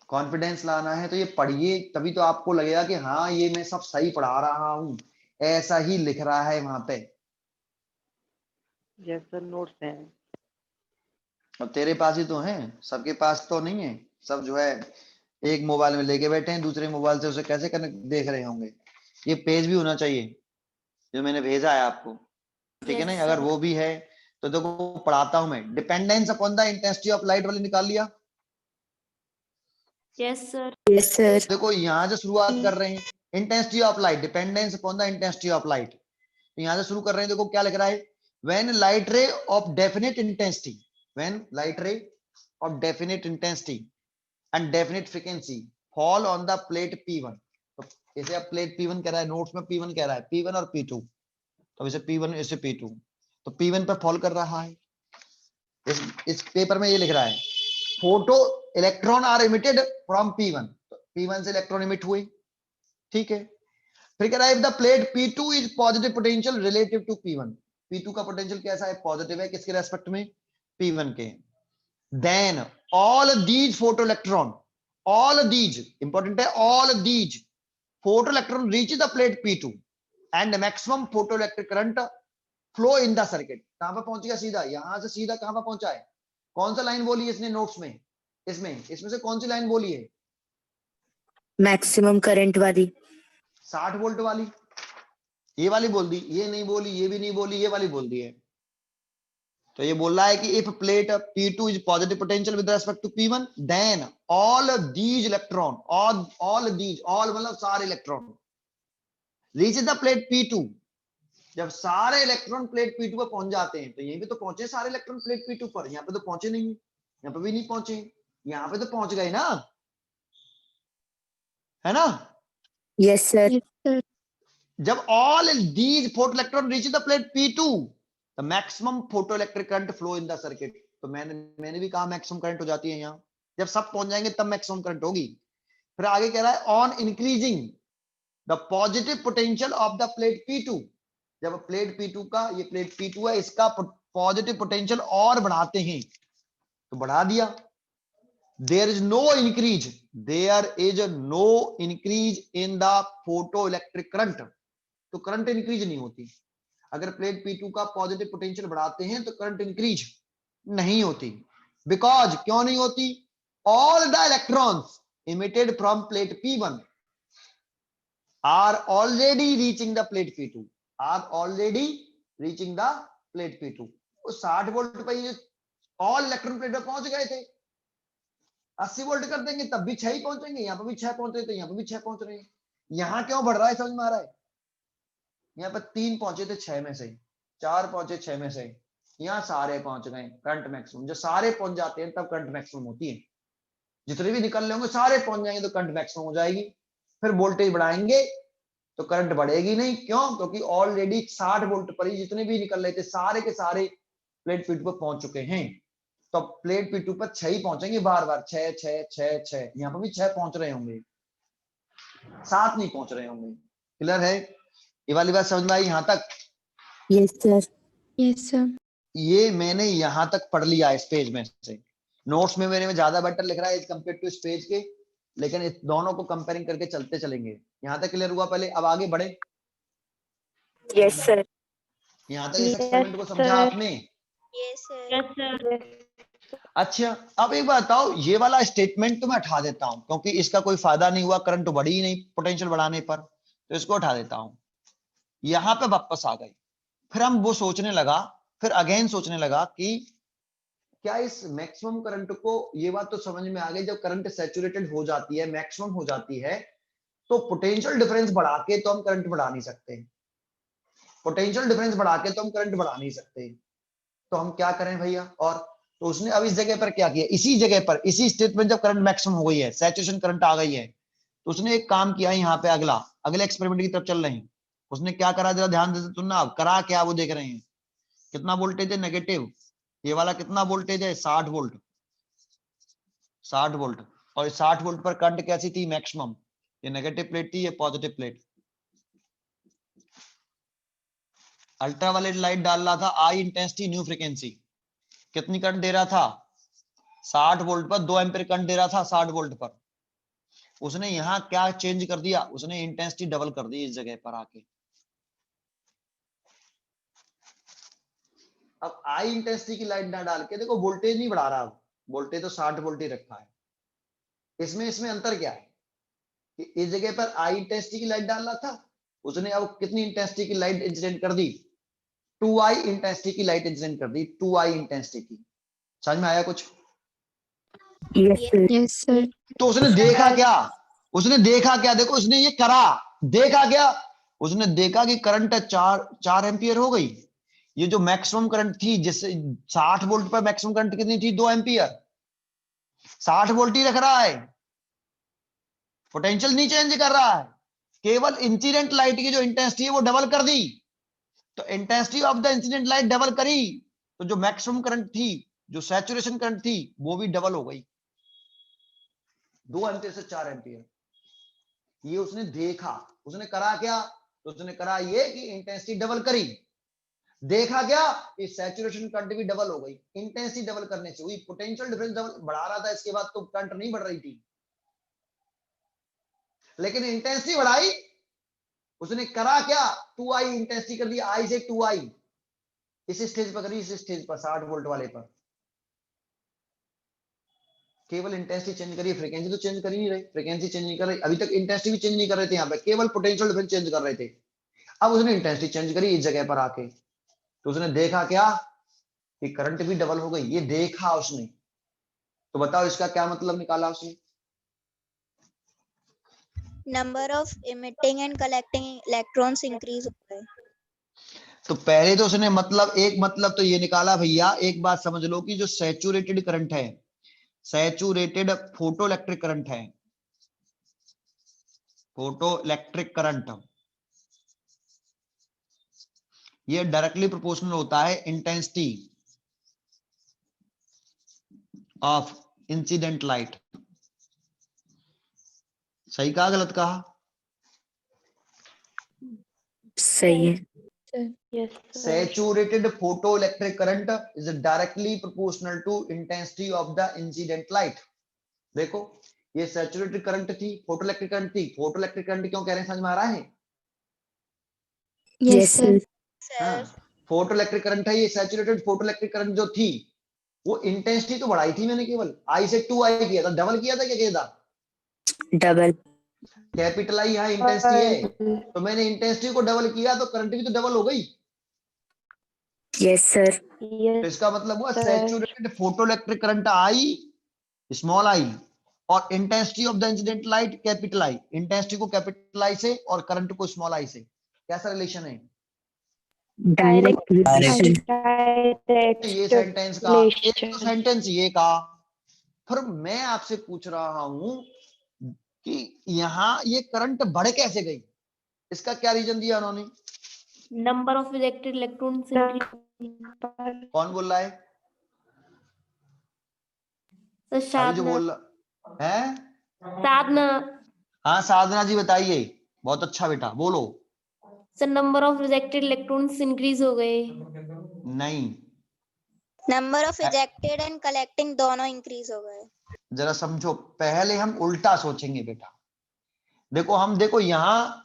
कॉन्फिडेंस लाना है तो ये पढ़िए, तभी तो आपको लगेगा कि हाँ ये मैं सब सही पढ़ा रहा हूं, ऐसा ही लिख रहा है वहां पे।
यस सर, नोट्स हैं।
और तेरे पास ही तो हैं, सबके पास तो नहीं है। सब जो है एक मोबाइल में लेके बैठे हैं, दूसरे मोबाइल से उसे कैसे कनेक्ट देख रहे होंगे। ये पेज भी होना चाहिए जो मैंने भेजा है आपको, ठीक है ना। अगर वो भी है तो देखो पढ़ाता हूं मैं। Dependence upon the intensity of light वाली निकाल लिया।
Yes, sir.
देखो यहां से शुरुआत कर रहे हैं, intensity of light, dependence upon the intensity of light. तो यहां से शुरू कर रहे हैं, देखो क्या लिख रहा है, when light ray of definite intensity, when light ray of definite intensity and definite frequency fall on the plate P1। तो इसे अब प्लेट P1 कह रहा है, नोट्स में P1 कह रहा है, P1 और P2, तो इसे P1 इसे P2, तो P1 पे फॉल कर रहा है। इस पेपर में ये लिख रहा है, photo electron are emitted from P1, तो P1 से इलेक्ट्रॉन इमिट हुए, ठीक है। फिर कह रहा है if the plate P2 is positive potential relative to P1, P2 का पोटेंशियल कैसा है, पॉजिटिव है, किसके रेस्पेक्ट में, P1 के। Then all these photo electron, all these important है, all these photoelectron reach the plate P2 and maximum photoelectric current flow in the circuit। कहां पर पहुंच गया, सीधा यहां से सीधा कहां पर पहुंचा है, कौन सा लाइन बोली है इसने नोट्स में, इसमें से कौन सी लाइन बोली है,
Maximum current वाली।
60 वोल्ट वाली, ये वाली बोल दी, ये नहीं बोली, ये भी नहीं बोली, ये वाली बोल दी है। तो ये बोल रहा है कि if plate P2 is positive potential with respect to P1 then all these electron, all these, all मतलब सारे electron, reach the plate P2। जब सारे इलेक्ट्रॉन प्लेट P2 पर पहुंच जाते हैं, तो यहीं पे तो पहुंचे सारे इलेक्ट्रॉन प्लेट P2 पर, यहाँ पे तो पहुंचे नहीं, यहाँ पे भी नहीं पहुंचे, यहाँ पे तो पहुंच गए ना, है ना।
Yes, sir.
Yes, sir.
जब all these photo electron reach the plate P2 the maximum photo electric current flow in the circuit. तो मैंने भी कहा मैक्सिमम करंट हो जाती है यहाँ, जब सब पहुंच जाएंगे तब मैक्सिमम करंट होगी। फिर आगे कह रहा है on increasing the positive potential of the plate P2, जब प्लेट P2 का, ये प्लेट P2 है, इसका पॉजिटिव पोटेंशियल और बढ़ाते हैं, तो बढ़ा दिया। there is no increase in the photoelectric current, तो करंट इंक्रीज नहीं होती। अगर प्लेट P2 का पॉजिटिव पोटेंशियल बढ़ाते हैं तो करंट इंक्रीज नहीं होती, बिकॉज क्यों नहीं होती, all the electrons emitted from plate P1 are already reaching the plate P2, are already reaching the plate P2। 60 volt पर ये ऑल इलेक्ट्रॉन प्लेट पर पहुंच गए थे, 80 वोल्ट कर देंगे तब भी 6 ही पहुंचेंगे, यहाँ पर भी 6 पहुंच रहे, तो यहाँ पर भी 6 पहुंच रहे हैं। यहाँ क्यों बढ़ रहा है समझ में आ रहा है, यहाँ पर 3 पहुंचे थे 6 में से, 4 पहुंचे 6 में से, यहाँ सारे पहुंच गए करंट मैक्सिमम। जब सारे पहुंच जाते हैं तब करंट मैक्सिमम होती है, जितने भी निकल रहे होंगे सारे पहुंच जाएंगे तो करंट मैक्सिमम हो जाएगी। फिर वोल्टेज बढ़ाएंगे तो करंट बढ़ेगी नहीं, क्यों, क्योंकि ऑलरेडी 60 वोल्ट पर ही जितने भी निकल रहे थे सारे के सारे प्लेट P2 पर पहुंच चुके हैं। तो प्लेट P2 पर 6 ही पहुंचेंगे बार बार, 6 6 6 6, यहाँ पर भी 6 पहुंच रहे होंगे, 7 नहीं पहुंच रहे होंगे। क्लियर है, ये वाली बात समझ में आई यहाँ तक।
Yes, sir.
Yes, sir.
ये मैंने यहां तक पढ़ लिया इस पेज में से, नोट्स में मेरे में ज्यादा बेटर लिख रहा है एज कम्पेयर टू इस पेज के, लेकिन इस दोनों को कंपेयरिंग करके चलते चलेंगे। यहाँ तक क्लियर हुआ पहले, अब आगे बढ़े।
Yes, sir.
यहाँ तक इस एक्सपेरिमेंट को समझा आपने।
Yes, sir.
अच्छा अब एक बात बताओ, ये वाला स्टेटमेंट तो मैं उठा देता हूं क्योंकि इसका कोई फायदा नहीं हुआ, करंट बढ़ी ही नहीं पोटेंशियल बढ़ाने पर, तो इसको उठा देता हूं। यहाँ पे वापस आ गए, फिर हम वो सोचने लगा, फिर अगेन सोचने लगा कि क्या इस मैक्सिमम करंट को, ये बात तो समझ में आ गई, जब करंट सैचुरेटेड हो जाती है, मैक्सिमम हो जाती है, तो पोटेंशियल डिफरेंस बढ़ा के तो हम करंट बढ़ा नहीं सकते, पोटेंशियल डिफरेंस बढ़ा के तो हम करंट बढ़ा नहीं सकते, तो हम क्या करें भैया। और तो उसने अब इस जगह पर क्या किया, इसी जगह पर इसी स्टेटमेंट जब करंट मैक्सिमम हो गई है, सैचुरेशन करंट आ गई है, तो उसने एक काम किया यहाँ पे, अगले एक्सपेरिमेंट की तरफ चल रहे हैं। उसने क्या करा, जरा ध्यान दे सुनना, करा क्या वो देख रहे हैं। कितना वोल्टेज है नेगेटिव, ये वाला कितना वोल्टेज है 60 वोल्ट, 60 वोल्ट, और 60 वोल्ट पर करंट कैसी थी मैक्सिमम, ये नेगेटिव प्लेट थी, ये पॉजिटिव प्लेट। अल्ट्रावायलेट लाइट डाल रहा था, आई इंटेंसिटी न्यू फ्रीक्वेंसी, कितनी करंट दे रहा था 60 वोल्ट पर, 2 एम्पीयर करंट दे रहा था 60 वोल्ट पर। उसने यहाँ क्या चेंज कर दिया, उसने इंटेंसिटी डबल कर दी इस जगह पर आके। अब आई इंटेंसिटी की लाइट ना डाल के, देखो वोल्टेज नहीं बढ़ा रहा, वोल्टेज तो 60 वोल्ट ही रखा है, इसमें इसमें अंतर क्या है कि इस जगह पर आई इंटेंसिटी की लाइट डाल रहा था, उसने अब कितनी इंटेंसिटी की लाइट इंसिडेंट कर दी, 2i इंटेंसिटी की लाइट इंसिडेंट कर दी, 2i इंटेंसिटी की। समझ में आया कुछ?
Yes, sir.
Yes, sir.
तो उसने देखा क्या, उसने देखा क्या, देखो उसने ये करा, देखा क्या, उसने देखा कि करंट 4 एम्पियर हो गई। ये जो मैक्सिमम करंट थी, जिससे 60 वोल्ट पर मैक्सिमम करंट कितनी थी, 2 एम्पियर, 60 वोल्ट ही रख रहा है, पोटेंशियल नहीं चेंज कर रहा है, केवल इंसिडेंट लाइट की जो इंटेंसिटी है वो डबल कर दी। तो intensity of the incident light double करी, तो जो मैक्सिमम करंट थी, जो सैचुरेशन करंट थी, वो भी डबल हो गई, 2 एम्पियर से 4 एम्पियर। ये उसने देखा, उसने करा क्या, तो उसने करा ये कि इंटेंसिटी डबल करी। देखा क्या, कि सैचुरेशन करंट भी डबल हो गई। इंटेंसिटी डबल करने से हुई, पोटेंशियल डिफरेंस डबल बढ़ा रहा था, इसके बाद तो करंट नहीं बढ़ रही थी, लेकिन इंटेंसिटी बढ़ाई। उसने करा क्या, 2i इंटेंसिटी कर दी, आई से 2i, इस स्टेज पर करी, इस स्टेज पर 60 वोल्ट वाले पर, केवल इंटेंसिटी चेंज करी, फ्रीक्वेंसी तो चेंज कर ही नहीं रही, फ्रीक्वेंसी चेंज नहीं कर रही, अभी तक इंटेंसिटी भी चेंज नहीं कर रहे थे, यहाँ पे केवल पोटेंशियल डिफरेंस चेंज कर रहे थे। अब उसने इंटेंसिटी चेंज करी इस जगह पर आके, तो उसने देखा क्या कि करंट भी डबल हो गई, ये देखा उसने। तो बताओ इसका क्या मतलब निकाला उसने?
Number of emitting and collecting electrons increase हो गए।
तो पहले तो उसने मतलब, एक मतलब तो ये निकाला भैया, एक बात समझ लो कि जो सैचुरेटेड करंट है, सैचुरेटेड फोटो इलेक्ट्रिक करंट है, फोटो इलेक्ट्रिक करंट, ये डायरेक्टली प्रोपोर्शनल होता है इंटेंसिटी ऑफ इंसिडेंट लाइट। सही कहा गलत कहा?
सही है।
Sir.
Yes, sir.
Saturated photoelectric current is directly proportional to intensity of the incident light। देखो ये सैचुरेटेड करंट थी, फोटोइलेक्ट्रिक करंट थी, फोटोइलेक्ट्रिक करंट क्यों कह रहे हैं, समझ में आ रहा है?
Yes, sir.
हाँ, फोटोइलेक्ट्रिक करंट है ये, सैचुरेटेड फोटोइलेक्ट्रिक करंट जो थी, वो इंटेंसिटी तो बढ़ाई थी मैंने, केवल आई से 2i किया था, डबल किया था, क्या किया था,
डबल।
कैपिटल आई यहाँ इंटेंसिटी है, तो मैंने इंटेंसिटी को डबल किया तो करंट भी तो डबल हो गई।
Yes sir.
तो इसका मतलब हुआ saturated photoelectric current I, small I, और intensity of the incident light capital I, intensity को कैपिटल आई से और करंट को स्मॉल आई से, कैसा रिलेशन है?
Direct relation.
ये सेंटेंस का एक तो सेंटेंस ये का। फिर मैं आपसे पूछ रहा हूं कि यहाँ ये करंट बढ़ कैसे गई, इसका क्या रीजन दिया उन्होंने?
Number of ejected electrons
कौन बोल रहा है?
तो
अभी जो बोल रहा है,
साधना।
हाँ साधना जी बताइए, बहुत अच्छा बेटा बोलो।
Sir number of rejected electrons increase हो गए।
नहीं,
number of ejected and collecting दोनों इंक्रीज हो गए।
जरा समझो, पहले हम उल्टा सोचेंगे बेटा। देखो हम देखो यहाँ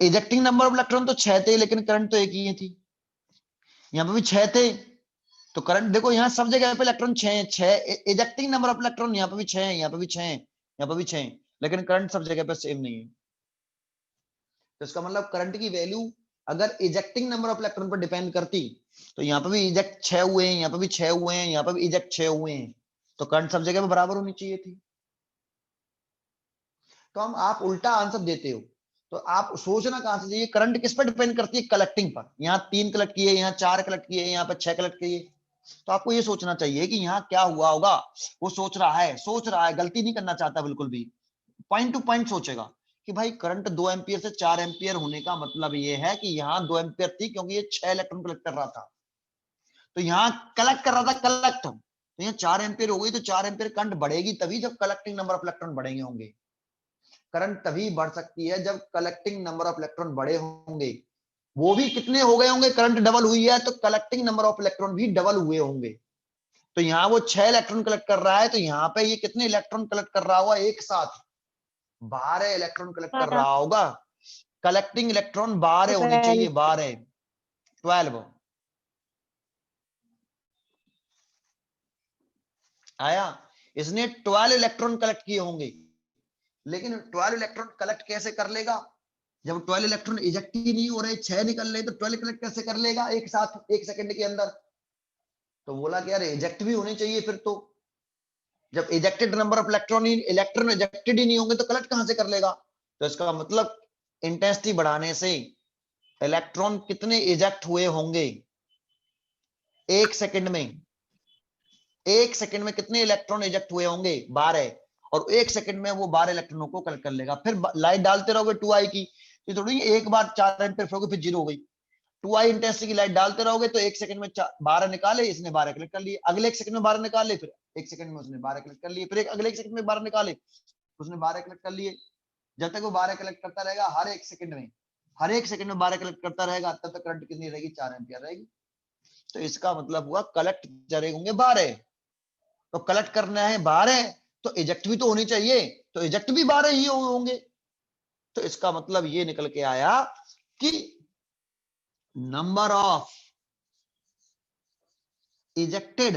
इजेक्टिंग नंबर ऑफ इलेक्ट्रॉन तो 6 थे, लेकिन करंट तो एक ही थी, यहाँ पे भी 6 थे, तो करंट देखो यहाँ सब जगह पे electron 6 6, ejecting number of electron यहाँ पे भी 6 है, यहाँ पे भी 6 है, यहाँ पे भी 6, लेकिन करंट सब जगह पे सेम नहीं है। तो इसका मतलब करंट की वैल्यू अगर इजेक्टिंग नंबर ऑफ इलेक्ट्रॉन पर डिपेंड करती, तो यहाँ पे भी इजेक्ट 6 हुए हैं, यहाँ पे भी 6 हुए हैं, यहाँ पे भी इजेक्ट 6 हुए हैं, तो करंट सब जगह पे बराबर होनी चाहिए थी। तो हम आप उल्टा आंसर देते हो, तो आप सोचना कहां से चाहिए, करंट किस पर डिपेंड करती है, कलेक्टिंग पर। यहाँ 3 कलेक्ट किए, यहाँ 4 कलेक्ट किए, यहाँ पे 6 कलेक्ट किए, तो आपको ये सोचना चाहिए कि यहाँ क्या हुआ होगा। वो सोच रहा है, गलती नहीं करना चाहता बिल्कुल भी, पॉइंट टू पॉइंट सोचेगा कि भाई करंट 2 एम्पियर से 4 एम्पियर होने का मतलब ये है कि यहाँ 2 एम्पियर थी, क्योंकि ये 6 इलेक्ट्रॉन कलेक्ट कर रहा था, तो यहाँ कलेक्ट कर रहा था कलेक्ट, तो यहाँ 4 एम्पियर हो गई, तो 4 एम्पियर करंट बढ़ेगी तभी जब कलेक्टिंग नंबर ऑफ इलेक्ट्रॉन बढ़ेंगे होंगे। करंट तभी बढ़ सकती है जब कलेक्टिंग नंबर ऑफ इलेक्ट्रॉन बड़े होंगे, वो भी कितने हो गए होंगे, करंट डबल हुई है तो कलेक्टिंग नंबर ऑफ इलेक्ट्रॉन भी डबल हुए होंगे। तो यहाँ वो 6 इलेक्ट्रॉन कलेक्ट कर रहा है, तो यहाँ पे ये कितने इलेक्ट्रॉन कलेक्ट कर रहा होगा एक साथ, 12 इलेक्ट्रॉन कलेक्ट कर रहा होगा। कलेक्टिंग इलेक्ट्रॉन 12 होने चाहिए, 12 12 आया। इसने 12 इलेक्ट्रॉन कलेक्ट किए होंगे, लेकिन 12 इलेक्ट्रॉन कलेक्ट कैसे कर लेगा जब 12 इलेक्ट्रॉन इजेक्ट ही नहीं हो रहे, 6 निकल रहे, तो 12 कलेक्ट कैसे कर लेगा एक साथ 1 सेकंड के अंदर? तो बोला कि यार इजेक्ट भी होने चाहिए फिर तो, जब ejected number of electron ejected ही नहीं होंगे तो कलेक्ट कहां से कर लेगा? तो इसका मतलब इंटेंसिटी बढ़ाने से इलेक्ट्रॉन कितने इजेक्ट हुए होंगे 1 सेकंड में? 1 सेकंड में कितने इलेक्ट्रॉन इजेक्ट हुए होंगे? 12, और 1 सेकंड में वो 12 इलेक्ट्रॉनों को कलेक्ट कर लेगा। फिर लाइट डालते रहोगे 2i की, तो थोड़ी एक बार 4 एम्पीयर फ्लो फिर 0 हो गई। 2i इंटेंसिटी की लाइट डालते रहोगे तो 1 सेकंड में 12 निकाले, इसने 12 कलेक्ट कर लिए, अगले 1 सेकंड में 12 निकाले, फिर 1 सेकंड में उसने 12 कलेक्ट कर लिए, फिर अगले 1 सेकंड में 12 निकाले, उसने 12 कलेक्ट कर लिए। जब तक वो 12 कलेक्ट करता रहेगा हर 1 सेकंड में, हर 1 सेकंड में 12 कलेक्ट करता रहेगा, तब तक करंट कितनी रहेगी? 4 एम्पीयर रहेगी। तो इसका मतलब हुआ कलेक्ट जरे होंगे 12, तो कलेक्ट करना है 12, तो इजेक्ट भी तो होनी चाहिए, तो इजेक्ट भी 12 ही होंगे। तो इसका मतलब ये निकल के आया कि number of ejected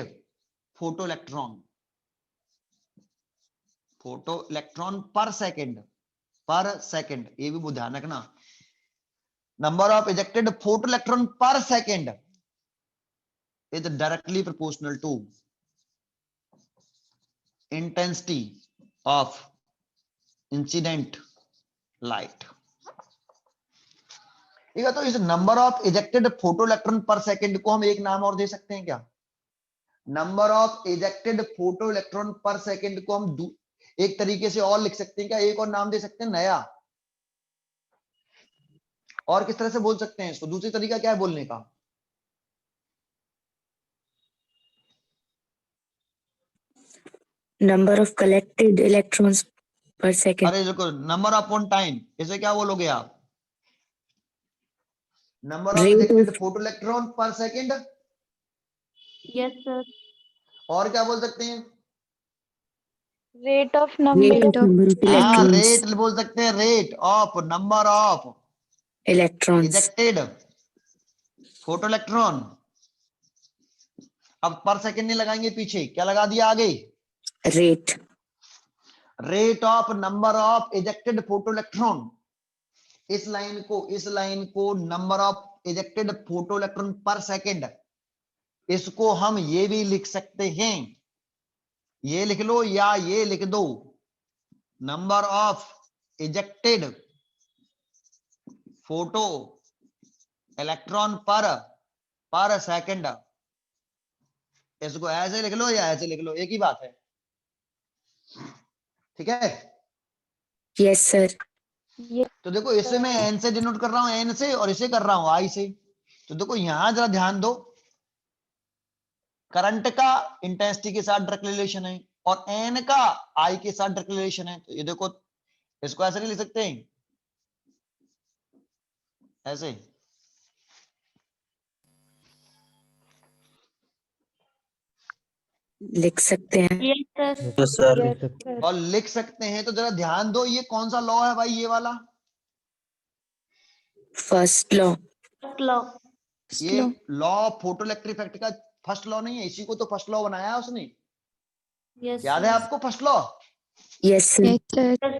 photo electron per second, ये भी ध्यान रखना, number of ejected photo electron per second is directly proportional to intensity of incident light. ठीक है, तो इस number of ejected photo electron per second को हम एक नाम और दे सकते हैं क्या? Number of ejected photo electron per second को हम एक तरीके से और लिख सकते हैं क्या? एक और नाम दे सकते हैं नया। और किस तरह से बोल सकते हैं इसको? दूसरी तरीका क्या है बोलने का?
नंबर ऑफ कलेक्टेड इलेक्ट्रॉन्स पर सेकंड।
अरे देखो, नंबर ऑफ ऑन टाइम, इसे क्या बोलोगे आप? Number of ejected photo electron per second.
Yes, sir.
और क्या बोल सकते हैं?
Rate of
rate
number
of
of
number of
हाँ,
इलेक्ट्रॉन्स
रेट बोल सकते हैं, rate of number of
electrons.
Ejected photo electron. अब पर सेकंड नहीं लगाएंगे, पीछे क्या लगा दिया आगे?
Rate.
Rate of number of ejected photo electron. इस लाइन को number of ejected photo electron per second, इसको हम ये भी लिख सकते हैं, ये लिख लो या ये लिख दो, number of ejected photo electron per second. इसको ऐसे लिख लो या ऐसे लिख लो, एक ही बात है। ठीक है,
यस सर।
तो देखो इसे मैं एन से डिनोट कर रहा हूं, एन से, और इसे कर रहा हूं आई से। तो देखो यहां जरा ध्यान दो, करंट का इंटेंसिटी के साथ डायरेक्ट रिलेशन है और एन का आई के साथ डायरेक्ट रिलेशन है। तो ये देखो, इसको ऐसे नहीं लिख सकते, ऐसे
लिख सकते हैं।
Yes, sir.
और लिख सकते हैं। तो जरा ध्यान दो, ये कौन सा लॉ है भाई? ये वाला,
फर्स्ट लॉ।
First law.
ये लॉ फोटो इलेक्ट्रिक इफेक्ट का फर्स्ट लॉ नहीं है, इसी को तो फर्स्ट लॉ बनाया है उसने।
Yes,
याद है आपको first law?
Yes sir.
Yes, sir.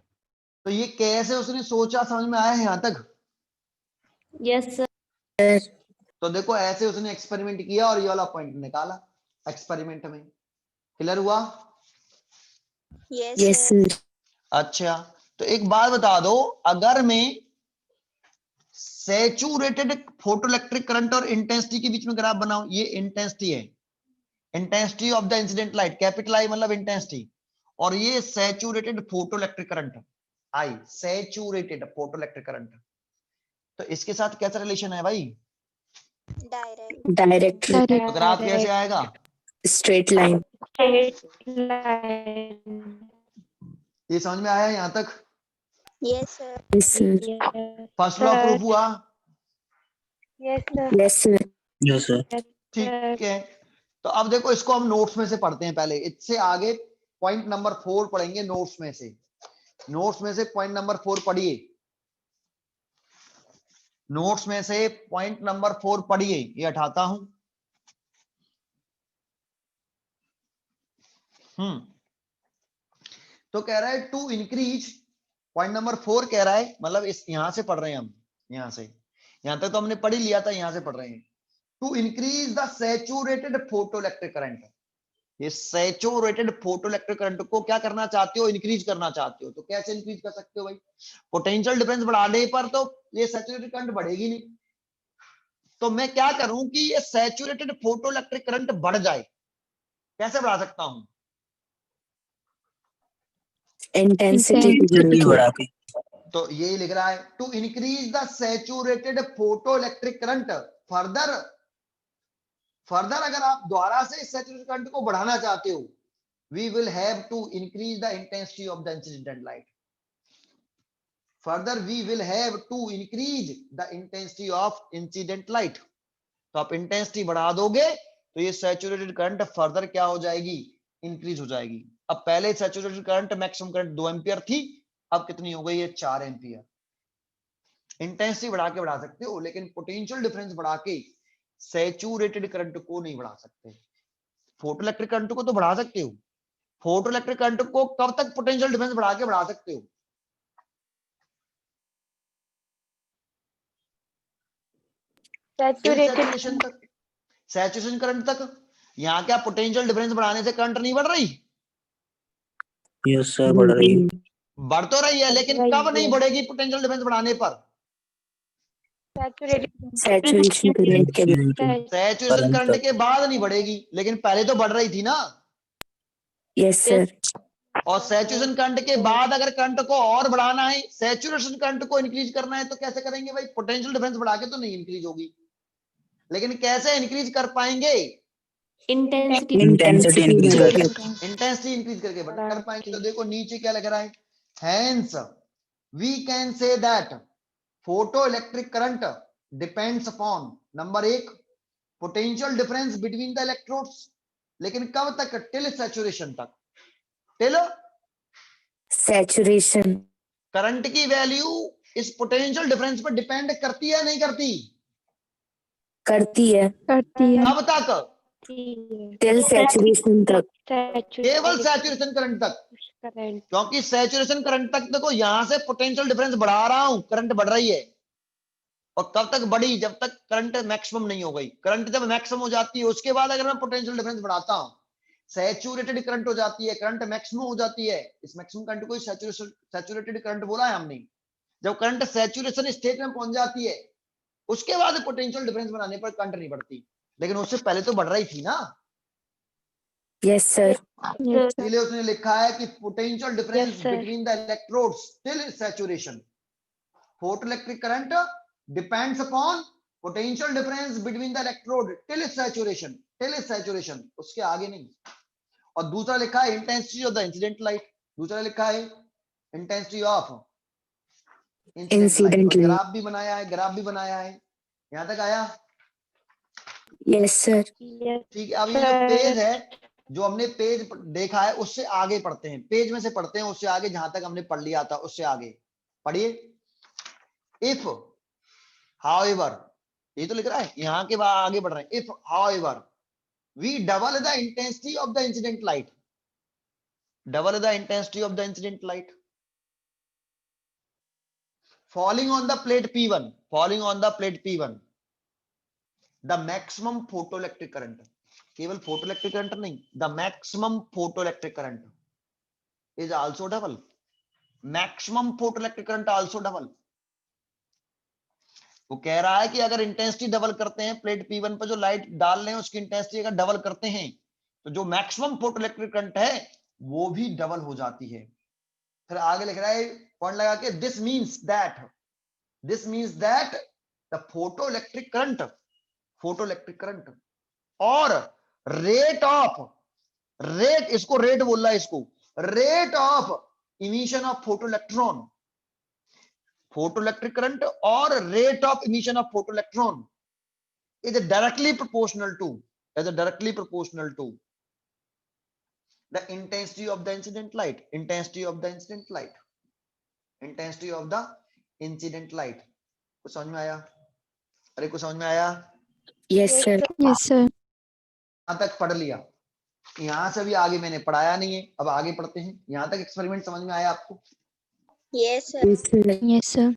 तो ये कैसे उसने सोचा, समझ में आया है यहां तक?
yes, sir.
तो देखो ऐसे उसने एक्सपेरिमेंट किया और ये वाला पॉइंट निकाला एक्सपेरिमेंट में। क्लियर हुआ?
Yes,
yes
sir.
सर।
अच्छा, तो एक बात बता दो, अगर मैं सैचुरेटेड फोटो इलेक्ट्रिक करंट और इंटेंसिटी के बीच में ग्राफ बनाऊं, ये इंटेंसिटी है, intensity of the incident light, capital आई मतलब इंटेंसिटी, और ये saturated photo electric current I, saturated photo electric current, तो इसके साथ कैसा रिलेशन है भाई?
Direct.
डायरेक्ट।
तो ग्राफ कैसे आएगा?
Straight line.
Straight line.
ये समझ में आया यहां तक?
Yes, sir.
Yes sir.
Yes,
first law proof हुआ?
Yes sir.
ठीक है, तो अब देखो इसको हम नोट्स में से पढ़ते हैं पहले, इससे आगे पॉइंट नंबर 4 पढ़ेंगे नोट्स में से। नोट्स में से पॉइंट नंबर 4 पढ़िए, नोट्स में से पॉइंट नंबर 4 पढ़िए, ये हटाता हूं। तो कह रहा है टू इंक्रीज, पॉइंट नंबर 4 कह रहा है, मतलब इस यहां से पढ़ रहे हैं हम, यहां से यहां तक तो हमने पढ़ ही लिया था, यहां से पढ़ रहे हैं। To increase the saturated photoelectric current, ये सैचुरेटेड फोटोइलेक्ट्रिक करंट को क्या करना चाहते हो, इंक्रीज करना चाहते हो। तो कैसे इंक्रीज कर सकते हो भाई, पोटेंशियल डिफरेंस बढ़ाने पर तो ये सैचुरेटेड करंट बढ़ेगी नहीं, तो मैं क्या करूं कि ये सैचुरेटेड फोटोइलेक्ट्रिक करंट बढ़ जाए। कैसे बढ़ा सकता हूं,
इंटेंसिटी
Intensity
बढ़ा के।
तो यही लिख रहा है to increase the saturated photoelectric current further, further अगर आप द्वारा से सैचुरेटेड करंट को बढ़ाना चाहते हो, we will have to increase the intensity of the incident light. Further we will have to increase the intensity of incident light. तो आप इंटेंसिटी बढ़ा दोगे तो ये सैचुरेटेड करंट फर्दर क्या हो जाएगी, इंक्रीज हो जाएगी। अब पहले saturated current maximum current 2 ampere थी, अब कितनी हो गई है, 4 एम्पियर। इंटेंसिटी बढ़ा के बढ़ा सकते हो, लेकिन पोटेंशियल डिफरेंस बढ़ा के सैचुरेटेड करंट को नहीं बढ़ा सकते। फोटोइलेक्ट्रिक करंट को तो बढ़ा सकते हो, फोटोइलेक्ट्रिक करंट को कब तक पोटेंशियल डिफरेंस बढ़ा के बढ़ा सकते हो, सैचुरेशन तक, सैचुरेशन करंट तक। यहाँ क्या पोटेंशियल डिफरेंस बढ़ाने से करंट नहीं बढ़ रही,
यस सर बढ़ रही है।
बढ़ तो रही है, लेकिन कब नहीं बढ़ेगी पोटेंशियल डिफरेंस बढ़ाने पर,
सैचुरेशन करंट के बाद।
सैचुरेशन करंट के बाद नहीं बढ़ेगी, लेकिन पहले तो बढ़ रही थी ना।
Yes sir.
और सैचुरेशन करंट के बाद अगर करंट को और बढ़ाना है, सैचुरेशन करंट को इंक्रीज करना है, तो कैसे करेंगे भाई, पोटेंशियल डिफरेंस बढ़ा के तो नहीं इंक्रीज होगी, लेकिन कैसे इंक्रीज कर पाएंगे,
इंटेंसिटी
इंटेंसिटी इंक्रीज करके।
इंटेंसिटी इंक्रीज करके कर पाएंगे। तो देखो नीचे क्या लग रहा है, hence we can say that photoelectric current depends upon, number 1 potential difference between the electrodes, लेकिन कब तक, टिल सैचुरेशन तक, टिल
सैचुरेशन।
करंट की वैल्यू इस पोटेंशियल डिफरेंस पर डिपेंड करती है नहीं करती,
करती है।
कब तक,
टिल सैचुरेशन तक।
केवल सैचुरेशन करंट तक, क्योंकि सैचुरेशन करंट तक देखो यहां से पोटेंशियल डिफरेंस बढ़ा रहा हूं, करंट बढ़ रही है, और कब तक बढ़ी, जब तक करंट मैक्सिमम नहीं हो गई। करंट जब मैक्सिमम हो जाती है उसके बाद अगर मैं पोटेंशियल डिफरेंस बढ़ाता हूं, सैचुरेटेड करंट हो जाती है, करंट मैक्सिमम हो जाती है, इस मैक्सिमम करंट को सैचुरेटेड करंट बोला है हमने। जब करंट सैचुरेशन स्टेट में पहुंच जाती है, उसके बाद पोटेंशियल डिफरेंस बनाने पर करंट नहीं बढ़ती, लेकिन उससे पहले तो बढ़ रही थी ना।
Yes sir.
इसलिए उसने लिखा है कि potential difference between the electrodes till saturation, photoelectric current depends upon potential difference between the electrode till saturation, till saturation, उसके आगे नहीं। और दूसरा लिखा है intensity of the incident light, दूसरा लिखा है intensity of incident light. Graph भी बनाया है, ग्राफ भी बनाया है, यहां तक आया।
Yes sir.
ठीक है, अब ये जो पेज है, जो हमने पेज देखा है उससे आगे पढ़ते हैं, पेज में से पढ़ते हैं उससे आगे, जहां तक हमने पढ़ लिया था उससे आगे पढ़िए। इफ however, ये तो लिख रहा है, यहां के बाद आगे बढ़ रहे हैं। If however we double the intensity of the incident light, double the intensity of the incident light falling on the plate P1, falling on the plate P1, the maximum photoelectric current, केवल photoelectric current नहीं, the maximum photoelectric current is also double, maximum photoelectric current also double। वो कह रहा है कि अगर intensity double करते हैं, प्लेट P1 पर जो लाइट डाल रहे हैं उसकी इंटेंसिटी अगर डबल करते हैं, तो जो मैक्सिमम फोटोइलेक्ट्रिक करंट है वो भी डबल हो जाती है। फिर आगे लिख रहा है पॉइंट लगा के, this means that the photoelectric current और रेट इसको रेट बोल रहा है, इसको rate of emission of photoelectron, photoelectric current or rate of emission of photoelectron is directly proportional to the intensity of the incident light, intensity of the incident light। कुछ समझ में आया? अरे कुछ समझ में आया?
Yes sir.
Yes, sir.
यहां तक पढ़ लिया, यहाँ से भी आगे मैंने पढ़ाया नहीं है, अब आगे पढ़ते हैं। यहाँ तक एक्सपेरिमेंट समझ में आया आपको?
Yes, sir.
Yes, sir.
Yes, sir.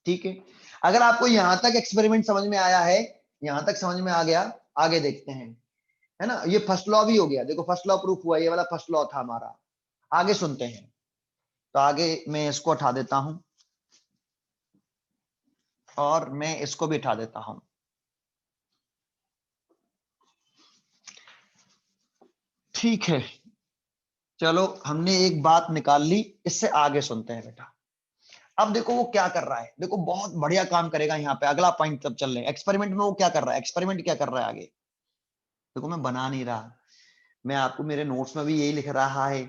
ठीक है, अगर आपको यहाँ तक एक्सपेरिमेंट समझ में आया है, यहाँ तक समझ में आ गया, आगे देखते हैं, है ना। ये फर्स्ट लॉ भी हो गया, देखो फर्स्ट लॉ प्रूफ हुआ, ये वाला फर्स्ट लॉ था हमारा। आगे सुनते हैं, तो आगे मैं इसको हटा देता हूं और मैं इसको भी हटा देता हूं। ठीक है, चलो हमने एक बात निकाल ली, इससे आगे सुनते हैं बेटा। अब देखो वो क्या कर रहा है, देखो बहुत बढ़िया काम करेगा यहाँ पे। अगला पॉइंट तब चल रहे हैं, एक्सपेरिमेंट में वो क्या कर रहा है, एक्सपेरिमेंट क्या कर रहा है आगे। देखो मैं बना नहीं रहा, मैं आपको मेरे नोट्स में भी यही लिख रहा है,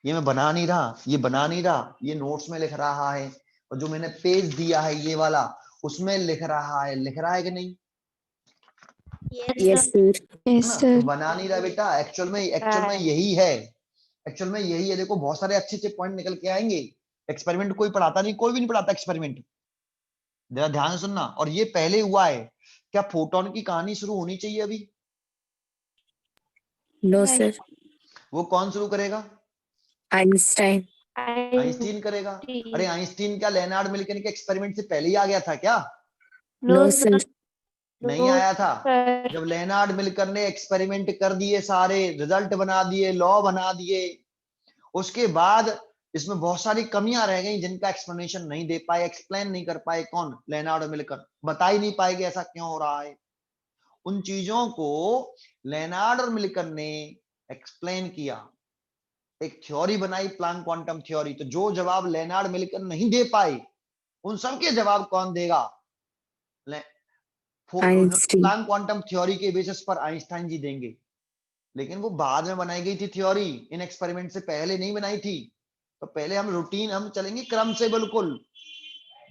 ये मैं बना नहीं रहा, ये बना नहीं रहा, ये नोट्स में लिख रहा है, और जो मैंने पेज दिया है ये वाला, उसमें लिख रहा है कि नहीं?
Yes, sir.
Yes,
ना,
sir.
तो बना नहीं रहा बेटा, एक्चुअल में यही है, एक्चुअल में यही है। देखो बहुत सारे अच्छे अच्छे पॉइंट निकल के आएंगे। एक्सपेरिमेंट कोई पढ़ाता नहीं, कोई भी नहीं पढ़ाता एक्सपेरिमेंट, जरा ध्यान से सुनना। और ये पहले हुआ है क्या? फोटोन की कहानी शुरू होनी चाहिए अभी।
No, sir.
वो कौन शुरू करेगा?
Einstein.
आइंस्टीन करेगा। अरे आइंस्टीन क्या लेनार्ड मिल्टन के एक्सपेरिमेंट से पहले ही आ गया था क्या?
No, sir.
नहीं आया था। जब लेनार्ड मिल्टन ने एक्सपेरिमेंट कर दिए, सारे रिजल्ट बना दिए, लॉ बना दिए, उसके बाद इसमें बहुत सारी कमियां रह गई जिनका एक्सप्लेनेशन नहीं दे पाए, एक्सप्लेन नहीं कर पाए। कौन? Lenard Milton. बता ही नहीं पाएंगे ऐसा क्यों हो रहा है। उन चीजों को लेनार्ड और मिल्टन ने एक्सप्लेन किया, एक थ्योरी बनाई, प्लांक क्वांटम थ्योरी। तो जो जवाब लेनार्ड मिल्टन नहीं दे पाए, उन सबके जवाब कौन देगा?
आइंस्टीन।
प्लांक क्वांटम थ्योरी के बेसिस पर आइंस्टाइन जी देंगे। लेकिन वो बाद में बनाई गई थी थ्योरी, इन एक्सपेरिमेंट से पहले नहीं बनाई थी। तो पहले हम रूटीन, हम चलेंगे क्रम से, बिल्कुल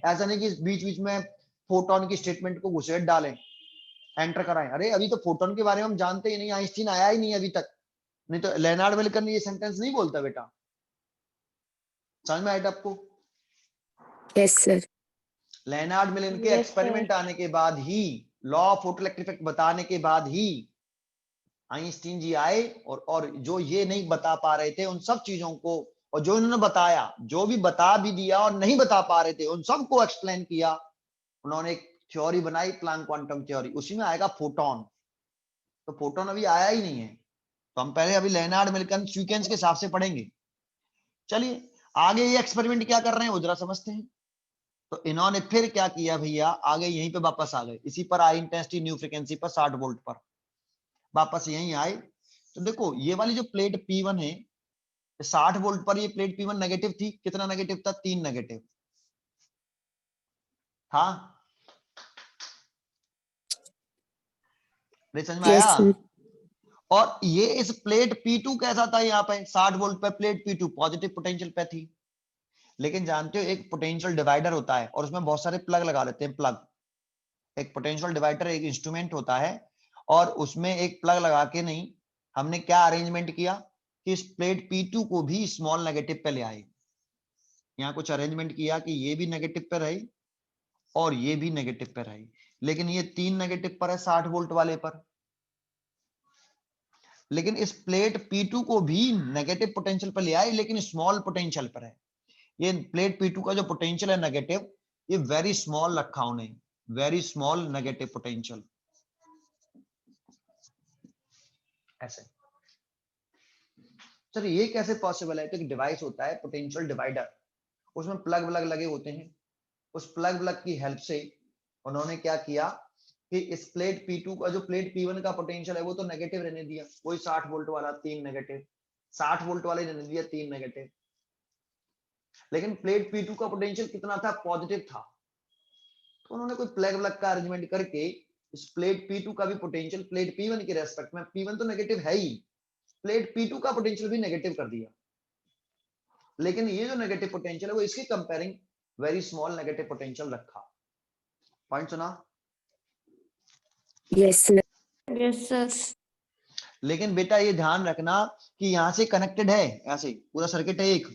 ऐसा नहीं कि बीच बीच में फोटोन की स्टेटमेंट को घुसेड़ डालें, एंटर कराएं। अरे अभी तो फोटोन के बारे में हम जानते ही नहीं, आइंस्टीन आया ही नहीं अभी तक, नहीं तो लेनार्ड मिल्टन ये सेंटेंस नहीं बोलता बेटा। समझ में आया आपको?
Yes, sir.
लेनार्ड मिल्टन के एक्सपेरिमेंट आने के बाद ही, लॉ फोटोइलेक्ट्रिक इफेक्ट बताने के बाद ही आइंस्टीन जी आए, और जो ये नहीं बता पा रहे थे उन सब चीजों को, और जो इन्होंने बताया, जो भी बता भी दिया और नहीं बता पा रहे थे, उन सबको एक्सप्लेन किया। उन्होंने एक थ्योरी बनाई, प्लांक क्वांटम थ्योरी, उसी में आएगा फोटोन। तो फोटोन अभी आया ही नहीं है, तो हम पहले अभी लेनार्ड मिल्टन सीक्वेंस के हिसाब से पढ़ेंगे। चलिए आगे ये एक्सपेरिमेंट क्या कर रहे हैं वो जरा समझते हैं। तो इन्होंने फिर क्या किया भैया, आगे यहीं पे वापस आ गए, इसी पर आई इंटेंसिटी न्यू फ्रीक्वेंसी पर 60 वोल्ट पर वापस यहीं आए। तो देखो ये वाली जो प्लेट P1 है, 60 वोल्ट पर ये प्लेट P1 नेगेटिव थी। कितना नेगेटिव था? 3 नेगेटिव था। समझ में
Yes,
आया?
sir.
और ये इस प्लेट P2 कैसा था? यहाँ पे 60 वोल्ट पर प्लेट P2 पॉजिटिव पोटेंशियल पे थी। लेकिन जानते हो एक पोटेंशियल डिवाइडर होता है, और उसमें बहुत सारे प्लग लगा लेते हैं। प्लग, एक पोटेंशियल डिवाइडर एक इंस्ट्रूमेंट होता है, और उसमें एक प्लग लगा के नहीं, हमने क्या अरेंजमेंट किया कि इस प्लेट P2 को भी स्मॉल नेगेटिव पे ले आए। यहाँ कुछ अरेंजमेंट किया कि ये भी नेगेटिव पे रही और ये भी नेगेटिव पे रही, लेकिन ये 3 नेगेटिव पर है 60 वोल्ट वाले पर। लेकिन इस प्लेट P2 को भी नेगेटिव पोटेंशियल पर ले आए, लेकिन स्मॉल पोटेंशियल पर है। ये प्लेट P2 का जो पोटेंशियल है नेगेटिव, ये वेरी स्मॉल रखा उन्हें, वेरी स्मॉल नेगेटिव पोटेंशियल, ऐसे। सर ये कैसे पॉसिबल है? तो एक डिवाइस होता है पोटेंशियल डिवाइडर, उसमें प्लग व्लग लगे होते हैं। उस प्लग व्लग की हेल्प से उन्होंने क्या किया कि इस प्लेट P2 का, जो प्लेट P1 का पोटेंशियल है वो तो नेगेटिव रहने दिया, वही 60 वोल्ट वाला 3 नेगेटिव, 60 वोल्ट वाले रहने दिया 3 नेगेटिव। लेकिन प्लेट P2 का पोटेंशियल कितना था? पॉजिटिव था। तो उन्होंने कोई प्लग व्लग का अरेंजमेंट करके इस प्लेट P2 का भी पोटेंशियल प्लेट P1 के रेस्पेक्ट में, P1 तो नेगेटिव है ही, प्लेट P2 का पोटेंशियल भी नेगेटिव कर दिया। लेकिन ये जो नेगेटिव पोटेंशियल है वो इसके comparing very small negative potential रखा। पॉइंट सुना?
Yes, sir.
Yes, sir.
लेकिन बेटा ये ध्यान रखना कि यहाँ से कनेक्टेड है, यहाँ से पूरा सर्किट है, एक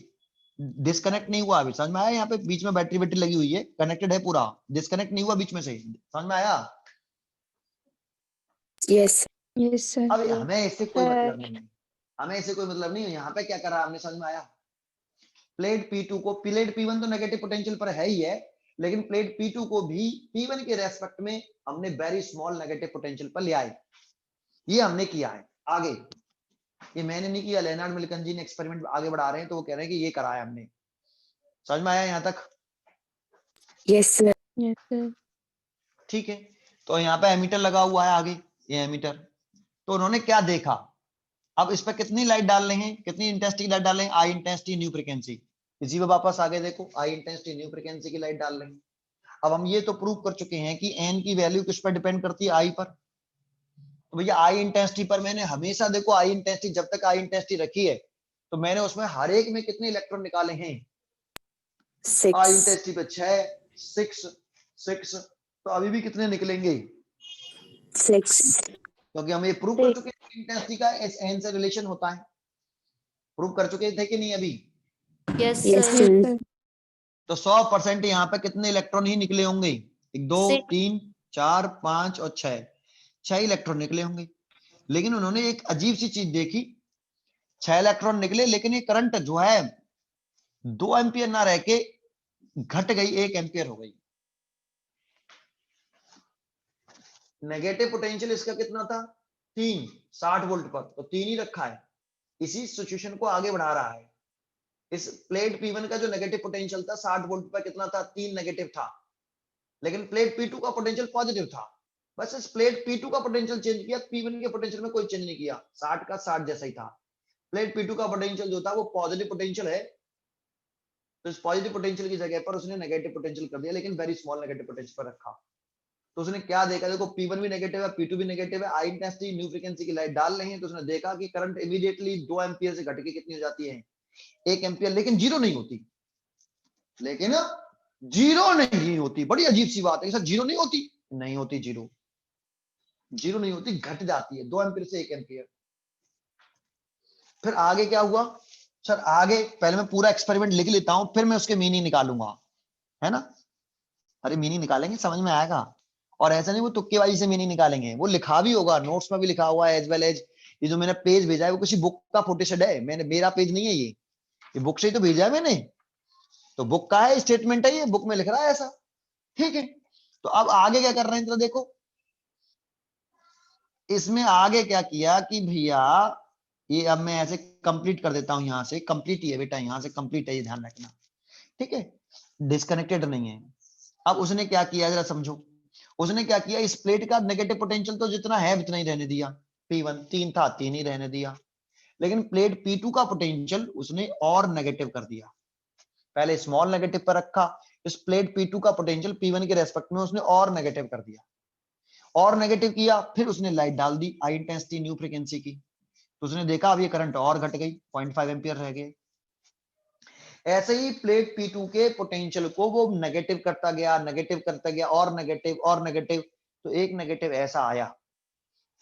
डिस्कनेक्ट नहीं हुआ अभी। समझ में आया? यहाँ पे बीच में बैटरी बैटरी लगी हुई है, कनेक्टेड है पूरा, डिस्कनेक्ट नहीं हुआ बीच में से। समझ में आया?
Yes.
Yes, sir.
अब हमें इससे कोई मतलब नहीं है, हमें इससे कोई मतलब नहीं है। यहाँ पे क्या करा हमने, समझ में आया? प्लेट P2 को, प्लेट P1 तो नेगेटिव पोटेंशियल पर है ही है, लेकिन प्लेट P2 को भी P1 के रेस्पेक्ट में हमने वेरी स्मॉल नेगेटिव पोटेंशियल पर ले आए। ये हमने किया है। आगे ये मैंने नहीं किया, लेनार्ड मिल्टन जी ने एक्सपेरिमेंट आगे बढ़ा रहे हैं, तो वो कह रहे हैं कि ये कराया हमने। समझ में आया यहाँ तक?
Yes, sir.
Yes, sir.
ठीक है, तो यहाँ पे एमीटर लगा हुआ है आगे, ये एमीटर। तो उन्होंने क्या देखा, अब इस पर कितनी लाइट डाल रहे हैं, कितनी इंटेंसिटी की लाइट डाल रहे हैं? आई इंटेंसिटी न्यू फ्रीक्वेंसी। इसी पे वापस आगे देखो, आई इंटेंसिटी न्यू फ्रीक्वेंसी की लाइट डाल रहे हैं। अब हम ये तो प्रूव कर चुके हैं कि एन की वैल्यू किस पर डिपेंड करती है? आई पर। तो भैया आई इंटेंसिटी पर मैंने हमेशा, देखो आई इंटेंसिटी, जब तक आई इंटेंसिटी रखी है तो मैंने उसमें हर एक में कितने इलेक्ट्रॉन निकाले हैं? आई
6.
इंटेंसिटी पे 6 तो अभी भी कितने निकलेंगे?
6.
क्योंकि हम ये प्रूव कर चुके हैं इंटेंसिटी का एन से रिलेशन होता है। प्रूव कर चुके थे कि नहीं अभी?
Yes,
Yes,
sir.
Yes,
sir.
sir.
तो 100% यहाँ पे कितने इलेक्ट्रॉन ही निकले होंगे? 1 2
Six.
3 4 5 और 6 इलेक्ट्रॉन निकले होंगे। लेकिन उन्होंने एक अजीब सी चीज देखी, 6 इलेक्ट्रॉन निकले, लेकिन ये करंट जो है 2 एम्पियर ना रह के घट गई, 1 एम्पियर हो गई। नेगेटिव पोटेंशियल इसका कितना था? 3, 60 वोल्ट पर, तो 3 ही रखा है। इसी सिचुएशन को आगे बढ़ा रहा है। इस प्लेट P1 का जो नेगेटिव पोटेंशियल था 60 वोल्ट पर कितना था? 3 नेगेटिव था। लेकिन प्लेट P2 का पोटेंशियल पॉजिटिव था। बस इस प्लेट P2 का पोटेंशियल चेंज किया, P1 के पोटेंशियल में कोई चेंज नहीं किया, 60 का 60 जैसा ही था। प्लेट P2 का पोटेंशियल जो था वो पॉजिटिव पोटेंशियल है, तो इस पॉजिटिव पोटेंशियल की जगह पर उसने नेगेटिव पोटेंशियल कर दिया, लेकिन वेरी स्मॉल नेगेटिव पोटेंशियल पर रखा। तो उसने क्या देखा, देखो P1 भी नेगेटिव है, P2 भी नेगेटिव है, आई इंटेंसिटी न्यू फ्रीक्वेंसी की लाइट डाल रहे हैं, तो उसने देखा कि करंट इमीडिएटली 2 एम्पियर से घट के कितनी हो जाती है? 1 एम्पियर। लेकिन जीरो नहीं होती, लेकिन जीरो नहीं होती। बड़ी अजीब सी बात है, सर जीरो नहीं होती? नहीं होती, जीरो नहीं होती, घट जाती है 2 एम्पियर से 1 एम्पियर। फिर आगे क्या हुआ सर? आगे पहले मैं पूरा एक्सपेरिमेंट लिख लेता हूं, फिर मैं उसके मीनिंग निकालूंगा, है ना? अरे मीनिंग निकालेंगे, समझ में आएगा। और ऐसा नहीं वो तुक्केबाजी से मीनिंग निकालेंगे, वो लिखा भी होगा, नोट्स में भी लिखा हुआ है, एज वेल एज ये जो मैंने पेज भेजा है वो किसी बुक का फोटोस्टेट है, मेरा पेज नहीं है ये बुक से ही तो भेजा है मैंने, तो बुक का है, स्टेटमेंट है ये, बुक में लिख रहा है ऐसा। ठीक है, तो अब आगे क्या कर रहे हैं तो देखो, इसमें आगे क्या किया कि भैया ये अब मैं ऐसे कंप्लीट कर देता हूं, यहां से कंप्लीट ही है बेटा, यहां से कंप्लीट है, ये ध्यान रखना। ठीक है, डिस्कनेक्टेड नहीं है। अब उसने क्या किया जरा समझो, उसने क्या किया, इस प्लेट का नेगेटिव पोटेंशियल तो जितना है उतना ही रहने दिया, P1 3 था 3 ही रहने दिया, लेकिन प्लेट P2 का पोटेंशियल उसने और नेगेटिव कर दिया। पहले स्मॉल नेगेटिव पर रखा, इस प्लेट P2 का पोटेंशियल P1 के रेस्पेक्ट में उसने और नेगेटिव कर दिया, और नेगेटिव किया, फिर उसने लाइट डाल दी आई इंटेंसिटी न्यू फ्रीक्वेंसी की, तो उसने देखा अब ये करंट और घट गई, 0.5 एम्पियर रह गए। ऐसे ही प्लेट P2 के पोटेंशियल को वो नेगेटिव करता गया, नेगेटिव करता गया, और नेगेटिव और नेगेटिव, तो एक नेगेटिव ऐसा आया,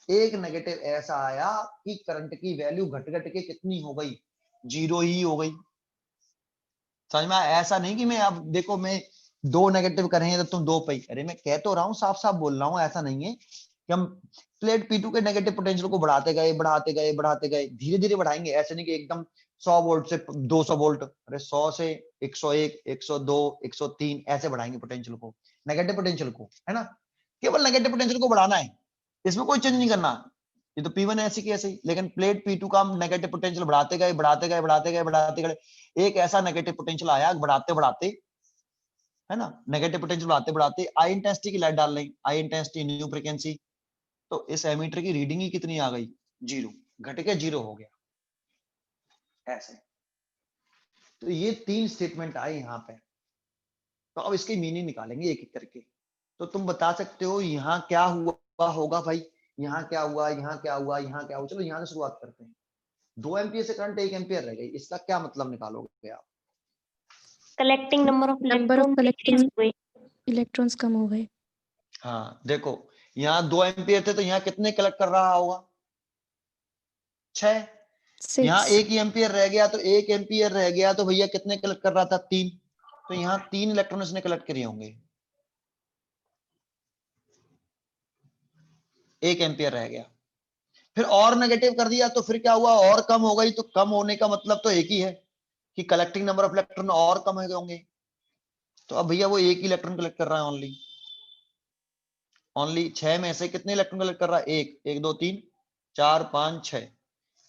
एक नेगेटिव ऐसा आया कि करंट की वैल्यू घट घट के कितनी हो गई? 0 ही हो गई। समझ में आया? ऐसा नहीं कि मैं अब देखो मैं 2 नेगेटिव कर रहे हैं तो तुम 2 पे, अरे मैं कह तो रहा हूं, साफ साफ बोल रहा हूं, ऐसा नहीं है कि हम प्लेट P2 के नेगेटिव पोटेंशियल को बढ़ाते गए बढ़ाते गए बढ़ाते गए, धीरे धीरे बढ़ाएंगे, ऐसे नहीं कि एकदम 100 वोल्ट से 200 वोल्ट, अरे 100 से 101 102 103 ऐसे बढ़ाएंगे पोटेंशियल को, नेगेटिव पोटेंशियल को, है ना? केवल नेगेटिव पोटेंशियल को बढ़ाना है, इसमें कोई चेंज नहीं करना। ये तो P1 ऐसी की ऐसे ही, लेकिन प्लेट P2 का हम नेगेटिव पोटेंशियल बढ़ाते गए बढ़ाते गए बढ़ाते गए बढ़ाते गए, एक ऐसा नेगेटिव पोटेंशियल आया बढ़ाते बढ़ाते, है ना, नेगेटिव पोटेंशियल बढ़ाते बढ़ाते आई इंटेंसिटी की लाइट डाल रही, आई इंटेंसिटी न्यू फ्रीक्वेंसी, तो इस एमीटर की रीडिंग ही कितनी आ गई? 0, घट के 0 हो गया ऐसे। तो ये 3 स्टेटमेंट आए यहाँ पे, तो अब इसकी मीनिंग निकालेंगे एक एक करके। तो तुम बता सकते हो यहाँ क्या हुआ होगा भाई, यहाँ क्या हुआ, यहाँ क्या हुआ, यहाँ क्या हुआ? चलो यहाँ से शुरुआत करते हैं। 2 एम्पियर से करंट 1 एम्पियर रह गई, इसका क्या मतलब निकालोगे आप?
Collecting number of
Number of
electrons
collecting
decrease हुए।
electrons कम हो गए।
हाँ देखो, यहाँ 2 एम्पियर थे तो यहाँ कितने कलेक्ट कर रहा होगा? 6। यहाँ
6.
1 एम्पियर रह गया, तो 1 एम्पियर रह गया तो भैया कितने कलेक्ट कर रहा था? 3, तो यहाँ 3 इलेक्ट्रॉन इसने कलेक्ट करे होंगे, 1 एम्पियर रह गया। फिर और नेगेटिव कर दिया तो फिर क्या हुआ, और कम हो गई। तो कम होने का मतलब तो एक ही है कि कलेक्टिंग नंबर ऑफ इलेक्ट्रॉन और कम हो गए होंगे। तो अब भैया वो एक ही इलेक्ट्रॉन कलेक्ट कर रहा है ओनली 6 में से कितने इलेक्ट्रॉन कलेक्ट कर रहा है, एक, 1 2 3 4 5 6,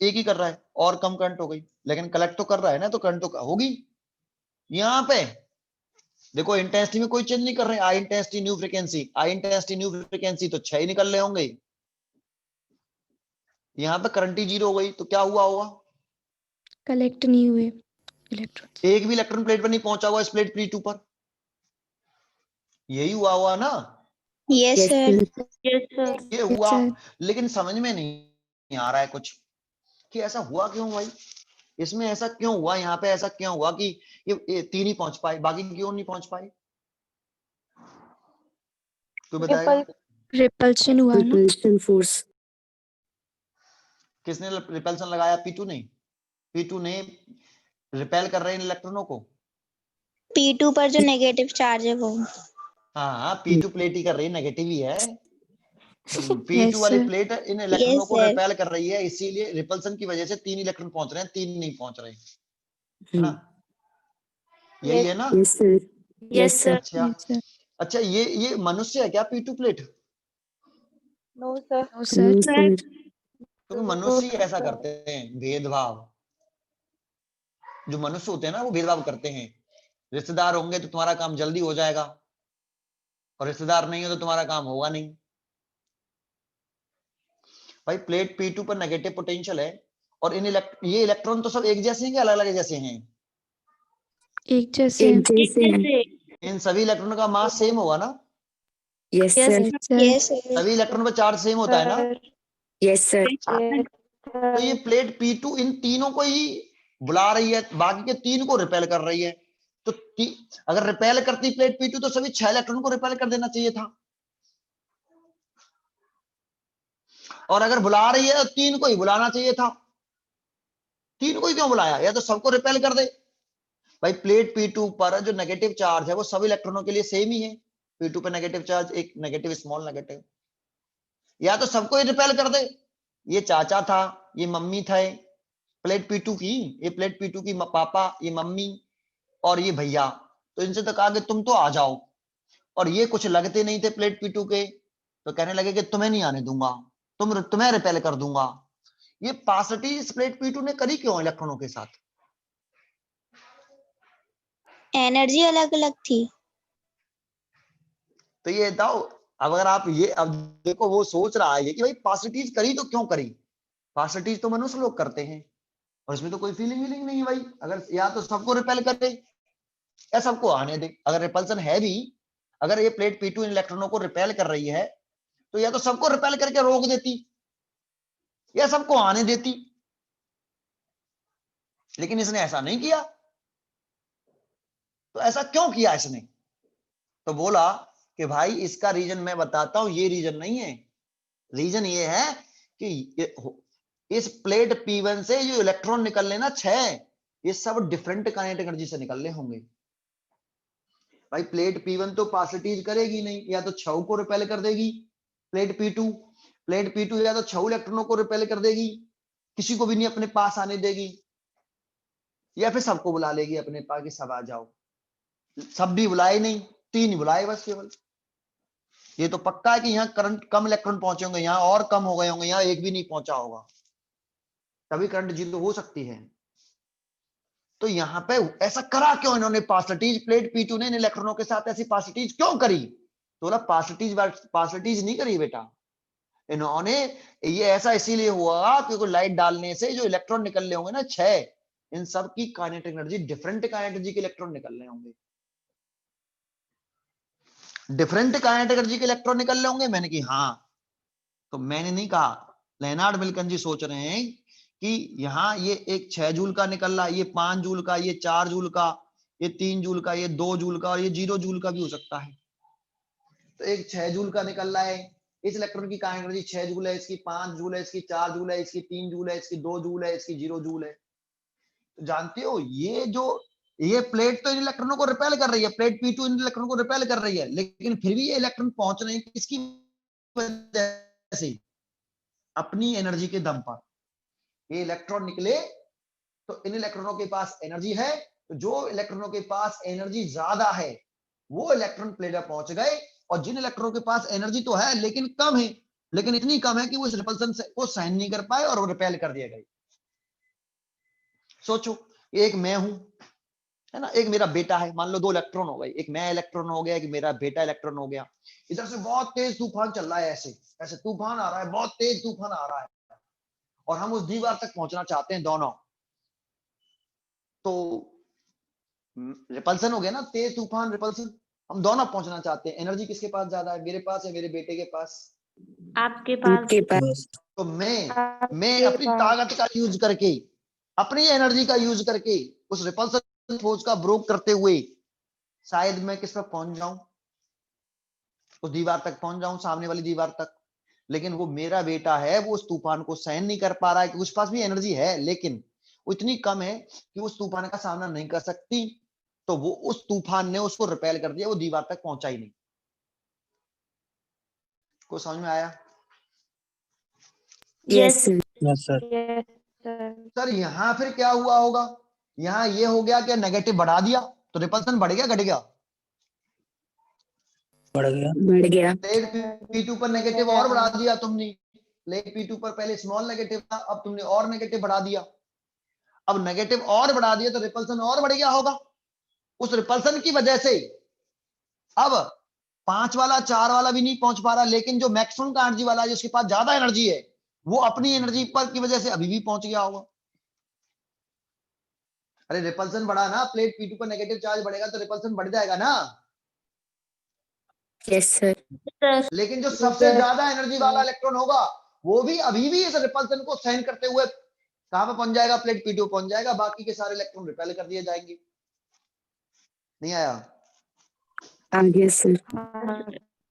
एक ही कर रहा है, और कम करंट हो गई। लेकिन कलेक्ट तो कर रहा है ना, तो करंट तो होगी। यहाँ पे देखो इंटेंसिटी में कोई चेंज नहीं कर रहे, आई इंटेंसिटी न्यू फ्रीक्वेंसी, आई इंटेंसिटी न्यू फ्रीक्वेंसी, तो 6 ही निकल रहे होंगे। यहाँ पे करंट ही 0 हो गई, तो क्या हुआ होगा,
कलेक्ट नहीं हुए इलेक्ट्रॉन्स।
एक भी इलेक्ट्रॉन प्लेट पर नहीं पहुंचा हुआ इस प्लेट P2 पर, यही हुआ ना।
Yes,
Yes,
sir.
sir.
Yes, sir.
ये
Yes,
हुआ,
sir.
लेकिन समझ में नहीं आ रहा है कुछ कि ऐसा हुआ क्यों भाई, इसमें ऐसा क्यों हुआ, यहाँ पे ऐसा क्यों हुआ कि ये 3 ही पहुंच पाए, बाकी क्यों नहीं पहुंच पाए, कोई बताएगा?
रिपल्शन हुआ ना।
Repulsion force.
किसने रिपल्सन लगाया, P2 ने। P2 ने रिपेल कर रहे हैं इलेक्ट्रॉनों को।
P2 पर जो नेगेटिव चार्ज है वो।
हाँ, P2 प्लेट ही कर रही है, नेगेटिव ही है। P2
Yes,
वाली
sir.
प्लेट इन इलेक्ट्रॉनों
Yes,
को
sir.
रिपेल कर रही है, इसीलिए रिपल्सन की वजह से 3 इलेक्ट्रॉन पहुंच रहे हैं, 3 नहीं पहुंच रहे, है ना। यही है ना।
Yes, sir.
Yes, sir.
अच्छा
Yes, sir.
अच्छा, ये मनुष्य है क्या P2 plate?
No,
No,
sir.
sir.
क्योंकि मनुष्य ही ऐसा करते हैं, भेदभाव। जो मनुष्य होते हैं ना, वो भेदभाव करते हैं। रिश्तेदार होंगे तो तुम्हारा काम जल्दी हो जाएगा, और रिश्तेदार नहीं हो तो तुम्हारा काम होगा नहीं। भाई प्लेट P2 पर नेगेटिव पोटेंशियल है, और ये इलेक्ट्रॉन तो सब एक जैसे हैं कि अलग अलग जैसे हैं?
एक जैसे
एक जैसे हैं।
Yes,
इन सभी इलेक्ट्रॉन का मास सेम होगा ना,
Yes,
Yes,
sir.
sir.
Yes, sir.
सभी इलेक्ट्रॉन पर चार्ज सेम होता है ना।
Yes, sir.
तो ये प्लेट P2 इन तीनों को ही बुला रही है, बाकी के 3 को रिपेल कर रही है। तो अगर रिपेल करती प्लेट P2 तो सभी 6 इलेक्ट्रॉन को रिपेल कर देना चाहिए था, और अगर बुला रही है तो 3 को ही बुलाना चाहिए था। 3 को ही क्यों बुलाया, या तो सबको रिपेल कर दे। भाई प्लेट P2 पर जो नेगेटिव चार्ज है वो सभी इलेक्ट्रॉनों के लिए सेम ही है। P2 पे नेगेटिव चार्ज एक नेगेटिव, स्मॉल नेगेटिव, या तो सबको ही रिपेल कर दे। ये चाचा था, ये मम्मी थे, प्लेट P2 की, ये प्लेट P2 की पापा, ये मम्मी और ये भैया। तो इनसे तो कहा कि तुम तो आ जाओ, और ये कुछ लगते नहीं थे प्लेट P2 के, तो कहने लगे कि तुम्हें नहीं आने दूंगा, तुम्हें रिपेल कर दूंगा। ये पासटी इस प्लेट P2 ने करी क्यों इलेक्ट्रॉनों के साथ?
एनर्जी अलग अलग थी।
तो ये बताओ, अब अगर आप ये, अब देखो वो सोच रहा है कि भाई पासटीज करी तो क्यों करी, पासटीज तो मनुष्य लोग करते हैं, और इसमें तो कोई फीलिंग नहीं है भाई। अगर या तो सबको रिपेल कर दे या सबको आने दे। अगर रिपल्सन है भी, अगर ये प्लेट P2 इन इलेक्ट्रॉनों को रिपेल कर रही है, तो या तो सबको रिपेल करके रोक देती या सबको आने देती, लेकिन इसने ऐसा नहीं किया। तो ऐसा क्यों किया इसने? तो बोला कि भाई इसका रीजन मैं बताता हूं, ये रीजन नहीं है। रीजन ये है कि इस प्लेट P1 से जो इलेक्ट्रॉन निकलने ना 6, ये सब डिफरेंट काइनेटिक एनर्जी से निकलने होंगे। भाई प्लेट P1 तो पासटीज करेगी नहीं, या तो 6 को रिपेल कर देगी। प्लेट P2 या तो 6 इलेक्ट्रॉनों को रिपेल कर देगी, किसी को भी नहीं अपने पास आने देगी, या फिर सबको बुला लेगी अपने पास कि सब आ जाओ। सब भी बुलाए नहीं, 3 ही बुलाए बस केवल। ये तो पक्का है कि यहाँ करंट कम इलेक्ट्रॉन पहुंचे होंगे, यहाँ और कम हो गए होंगे, यहाँ एक भी नहीं पहुंचा होगा, तभी करंट 0 हो सकती है। तो यहाँ पे ऐसा करा क्यों इन्होंने? पासटीज प्लेट P2 ने इन इलेक्ट्रॉनों के साथ ऐसी पासटीज क्यों करी? तो बोला पासटीज नहीं करी बेटा, इन्होंने ये ऐसा इसीलिए हुआ क्योंकि लाइट डालने से जो इलेक्ट्रॉन निकलने होंगे ना 6, इन सब की kinetic energy different kinetic energy के इलेक्ट्रॉन निकलने होंगे, डिफरेंट काइनेटिक एनर्जी के इलेक्ट्रॉन निकलने होंगे। मैंने की हाँ, तो मैंने नहीं कहा, लेनार्ड मिल्कन जी सोच रहे हैं कि यहाँ ये एक 6 जूल का निकल रहा है, ये 5 जूल का, ये 4 जूल का, ये 3 जूल का, ये 2 जूल का, और ये 0 जूल का भी हो सकता है। तो एक 6 जूल का निकल रहा है, इस इलेक्ट्रॉन की काइनेटिक एनर्जी 6 जूल है, इसकी 5 जूल है, इसकी 4 जूल है, इसकी 3 जूल है, इसकी 2 जूल है, इसकी 0 जूल है। तो जानते हो ये प्लेट तो इन इलेक्ट्रॉनों को रिपेल कर रही है, प्लेट P2 इन इलेक्ट्रॉनों को रिपेल कर रही है, लेकिन फिर भी ये इलेक्ट्रॉन पहुंच रहे हैं किसकी वजह से? अपनी एनर्जी के दम पर। ये इलेक्ट्रॉन निकले तो इन इलेक्ट्रॉनों के पास एनर्जी है, तो जो इलेक्ट्रॉनों के पास एनर्जी ज्यादा है वो इलेक्ट्रॉन प्लेट पर पहुंच गए, और जिन इलेक्ट्रॉनों के पास एनर्जी तो है लेकिन कम है, लेकिन इतनी कम है कि वो इस रिपल्सन को सहन नहीं कर पाए और वो रिपेल कर दिए गए। सोचो, एक मैं हूं, है ना, एक मेरा बेटा है, मान लो 2 इलेक्ट्रॉन हो गए, एक मैं इलेक्ट्रॉन हो गया, एक मेरा बेटा इलेक्ट्रॉन हो गया। इधर से बहुत तेज तूफान चल रहा है, ऐसे ऐसे तूफान आ रहा है, बहुत तेज तूफान आ रहा है, और हम उस दीवार तक पहुंचना चाहते हैं दोनों। तो रिपल्सन हो गया ना, तेज तूफान रिपल्सन, हम दोनों पहुंचना चाहते हैं। एनर्जी किसके पास ज्यादा है, मेरे पास या मेरे बेटे के पास?
आपके पास।
आपके पास।
Yes.
तो मैं अपनी ताकत का यूज करके, अपनी एनर्जी का यूज करके उस रिपल्सन फोर्स का ब्रोक करते हुए शायद मैं किस तक पहुंच जाऊं, उस दीवार तक पहुंच जाऊं, सामने वाली दीवार तक। लेकिन वो मेरा बेटा है, वो उस तूफान को सहन नहीं कर पा रहा है, कि उसके पास भी एनर्जी है लेकिन वो इतनी कम है कि उस तूफान का सामना नहीं कर सकती, तो वो उस तूफान ने उसको रिपेल कर दिया, वो दीवार तक पहुंचा ही नहीं। को समझ में आया?
Yes sir.
Yes, sir.
Sir यहाँ फिर क्या हुआ होगा, यहाँ ये हो गया कि नेगेटिव बढ़ा दिया तो रिपल्सन बढ़ गया घट गया?
बढ़ गया।
बढ़ गया।
प्लेट P2 पर नेगेटिव और बढ़ा दिया तुमने, प्लेट P2 पर पहले स्मॉल नेगेटिव था, अब तुमने और नेगेटिव बढ़ा दिया। अब नेगेटिव और बढ़ा दिया तो रिपल्सन और बढ़ गया होगा। उस रिपल्सन की वजह से अब 5 वाला 4 वाला भी नहीं पहुंच पा रहा, लेकिन जो मैक्सिमम का एनर्जी वाला है, जिसके पास ज्यादा एनर्जी है, वो अपनी एनर्जी पर की वजह से अभी भी पहुंच गया होगा। अरे रिपल्सन बढ़ा ना, प्लेट P2 पर नेगेटिव चार्ज बढ़ेगा तो रिपल्सन बढ़ जाएगा ना।
Yes sir.
सर
लेकिन जो सबसे ज्यादा एनर्जी वाला इलेक्ट्रॉन होगा वो भी अभी भी इस रिपल्सन को सहन करते हुए कहां पे पहुंच जाएगा, प्लेट P2 पहुंच जाएगा, बाकी के सारे इलेक्ट्रॉन रिपेल कर दिए जाएंगे। नहीं आया?
आगे सर।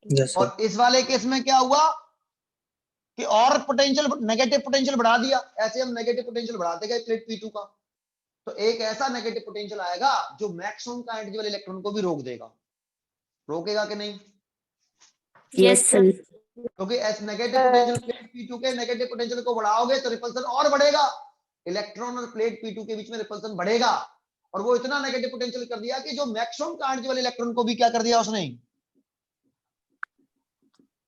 Yes, sir.
और इस वाले केस में क्या हुआ कि और पोटेंशियल, नेगेटिव पोटेंशियल बढ़ा दिया। ऐसे हम नेगेटिव पोटेंशियल बढ़ाते गए प्लेट P2 का, तो एक ऐसा नेगेटिव पोटेंशियल आएगा जो मैक्सिमम का एनर्जी वाले इलेक्ट्रॉन को भी रोक देगा। रोकेगा कि नहीं?
Yes sir.
क्योंकि ऐसे नेगेटिव पोटेंशियल प्लेट P2 के नेगेटिव पोटेंशियल को बढ़ाओगे तो रिपल्सन और बढ़ेगा, इलेक्ट्रॉन और प्लेट P2 के बीच में रिपल्सन बढ़ेगा, और वो इतना नेगेटिव पोटेंशियल कर दिया कि जो मैक्सिमम का एनर्जी वाले इलेक्ट्रॉन को भी क्या कर दिया उसने,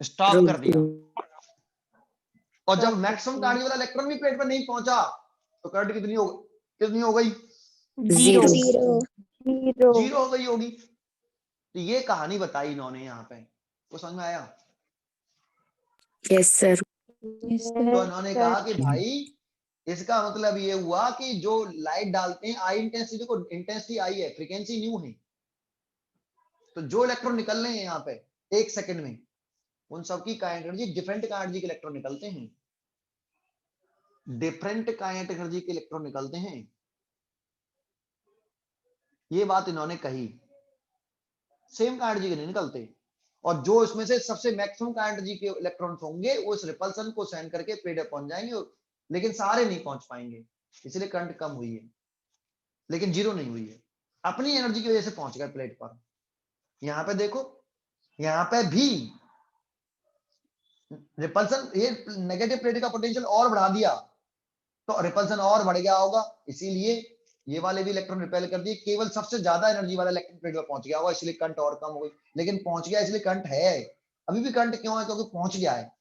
स्टॉप कर दिया। और जब मैक्सिमम का एनर्जी वाला इलेक्ट्रॉन भी प्लेट पर नहीं पहुंचा तो करंट कितनी हो गई?
जीरो।
जीरो हो गई होगी। तो ये कहानी बताई इन्होंने यहाँ पे, तो समझ में आया?
Yes sir.
तो इन्होंने कहा कि भाई इसका मतलब ये हुआ कि जो लाइट डालते हैं, आई इंटेंसिटी को, इंटेंसिटी आई है, फ्रीक्वेंसी न्यू है, तो जो इलेक्ट्रॉन निकल रहे हैं यहाँ पे 1 सेकंड में, उन सबकी kinetic energy, different kinetic energy के इलेक्ट्रॉन निकलते हैं, डिफरेंट काइनेटिक एनर्जी के इलेक्ट्रॉन निकलते हैं। ये बात इन्होंने कही, सेम काइनेटिक एनर्जी के नहीं निकलते। और जो इसमें से सबसे मैक्सिमम काइनेटिक एनर्जी के इलेक्ट्रॉन्स होंगे वो इस रिपल्सन को सहन करके प्लेट पर पहुंच जाएंगे, लेकिन सारे नहीं पहुंच पाएंगे, इसलिए करंट कम हुई है, लेकिन जीरो नहीं हुई है, अपनी एनर्जी की वजह से पहुंच गए प्लेट पर। यहां पे देखो, यहां पे भी रिपल्सन, ये नेगेटिव प्लेट का पोटेंशियल और बढ़ा दिया तो रिपल्सन और बढ़ गया होगा, इसीलिए ये वाले भी इलेक्ट्रॉन रिपेल कर दिए, केवल सबसे ज्यादा एनर्जी वाला इलेक्ट्रॉन प्लेट पर पहुंच गया होगा, इसलिए करंट और कम हो गई। लेकिन पहुंच गया इसलिए करंट है, अभी भी करंट क्यों है, क्योंकि पहुंच गया है।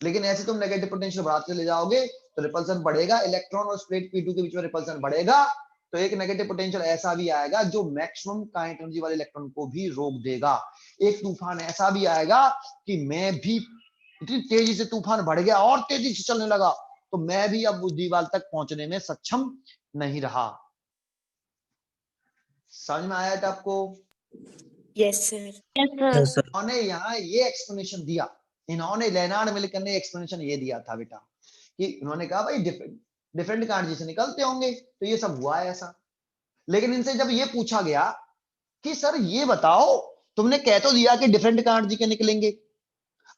लेकिन ऐसे तुम नेगेटिव पोटेंशियल बढ़ाते ले जाओगे तो रिपल्सन बढ़ेगा, इलेक्ट्रॉन और प्लेट P2 के बीच में रिपल्सन बढ़ेगा, तो एक नेगेटिव पोटेंशियल ऐसा भी आएगा जो मैक्सिमम काइनेटिक एनर्जी वाले इलेक्ट्रॉन को भी रोक देगा। एक तूफान ऐसा भी आएगा कि मैं भी, इतनी तेजी से तूफान बढ़ गया और तेजी से चलने लगा, तो मैं भी अब उस दीवार तक पहुंचने में सक्षम नहीं रहा। समझ में आया था आपको?
Yes sir.
Yes, sir.
उन्होंने यहाँ ये एक्सप्लेनेशन दिया, इन्होंने लेनार्ड मिल्कर ने एक्सप्लेनेशन ये दिया था बेटा, कि उन्होंने कहा भाई डिफरेंट एनर्जी से निकलते होंगे तो ये सब हुआ है ऐसा। लेकिन इनसे जब ये पूछा गया कि सर ये बताओ, तुमने कह तो दिया कि डिफरेंट एनर्जी के निकलेंगे,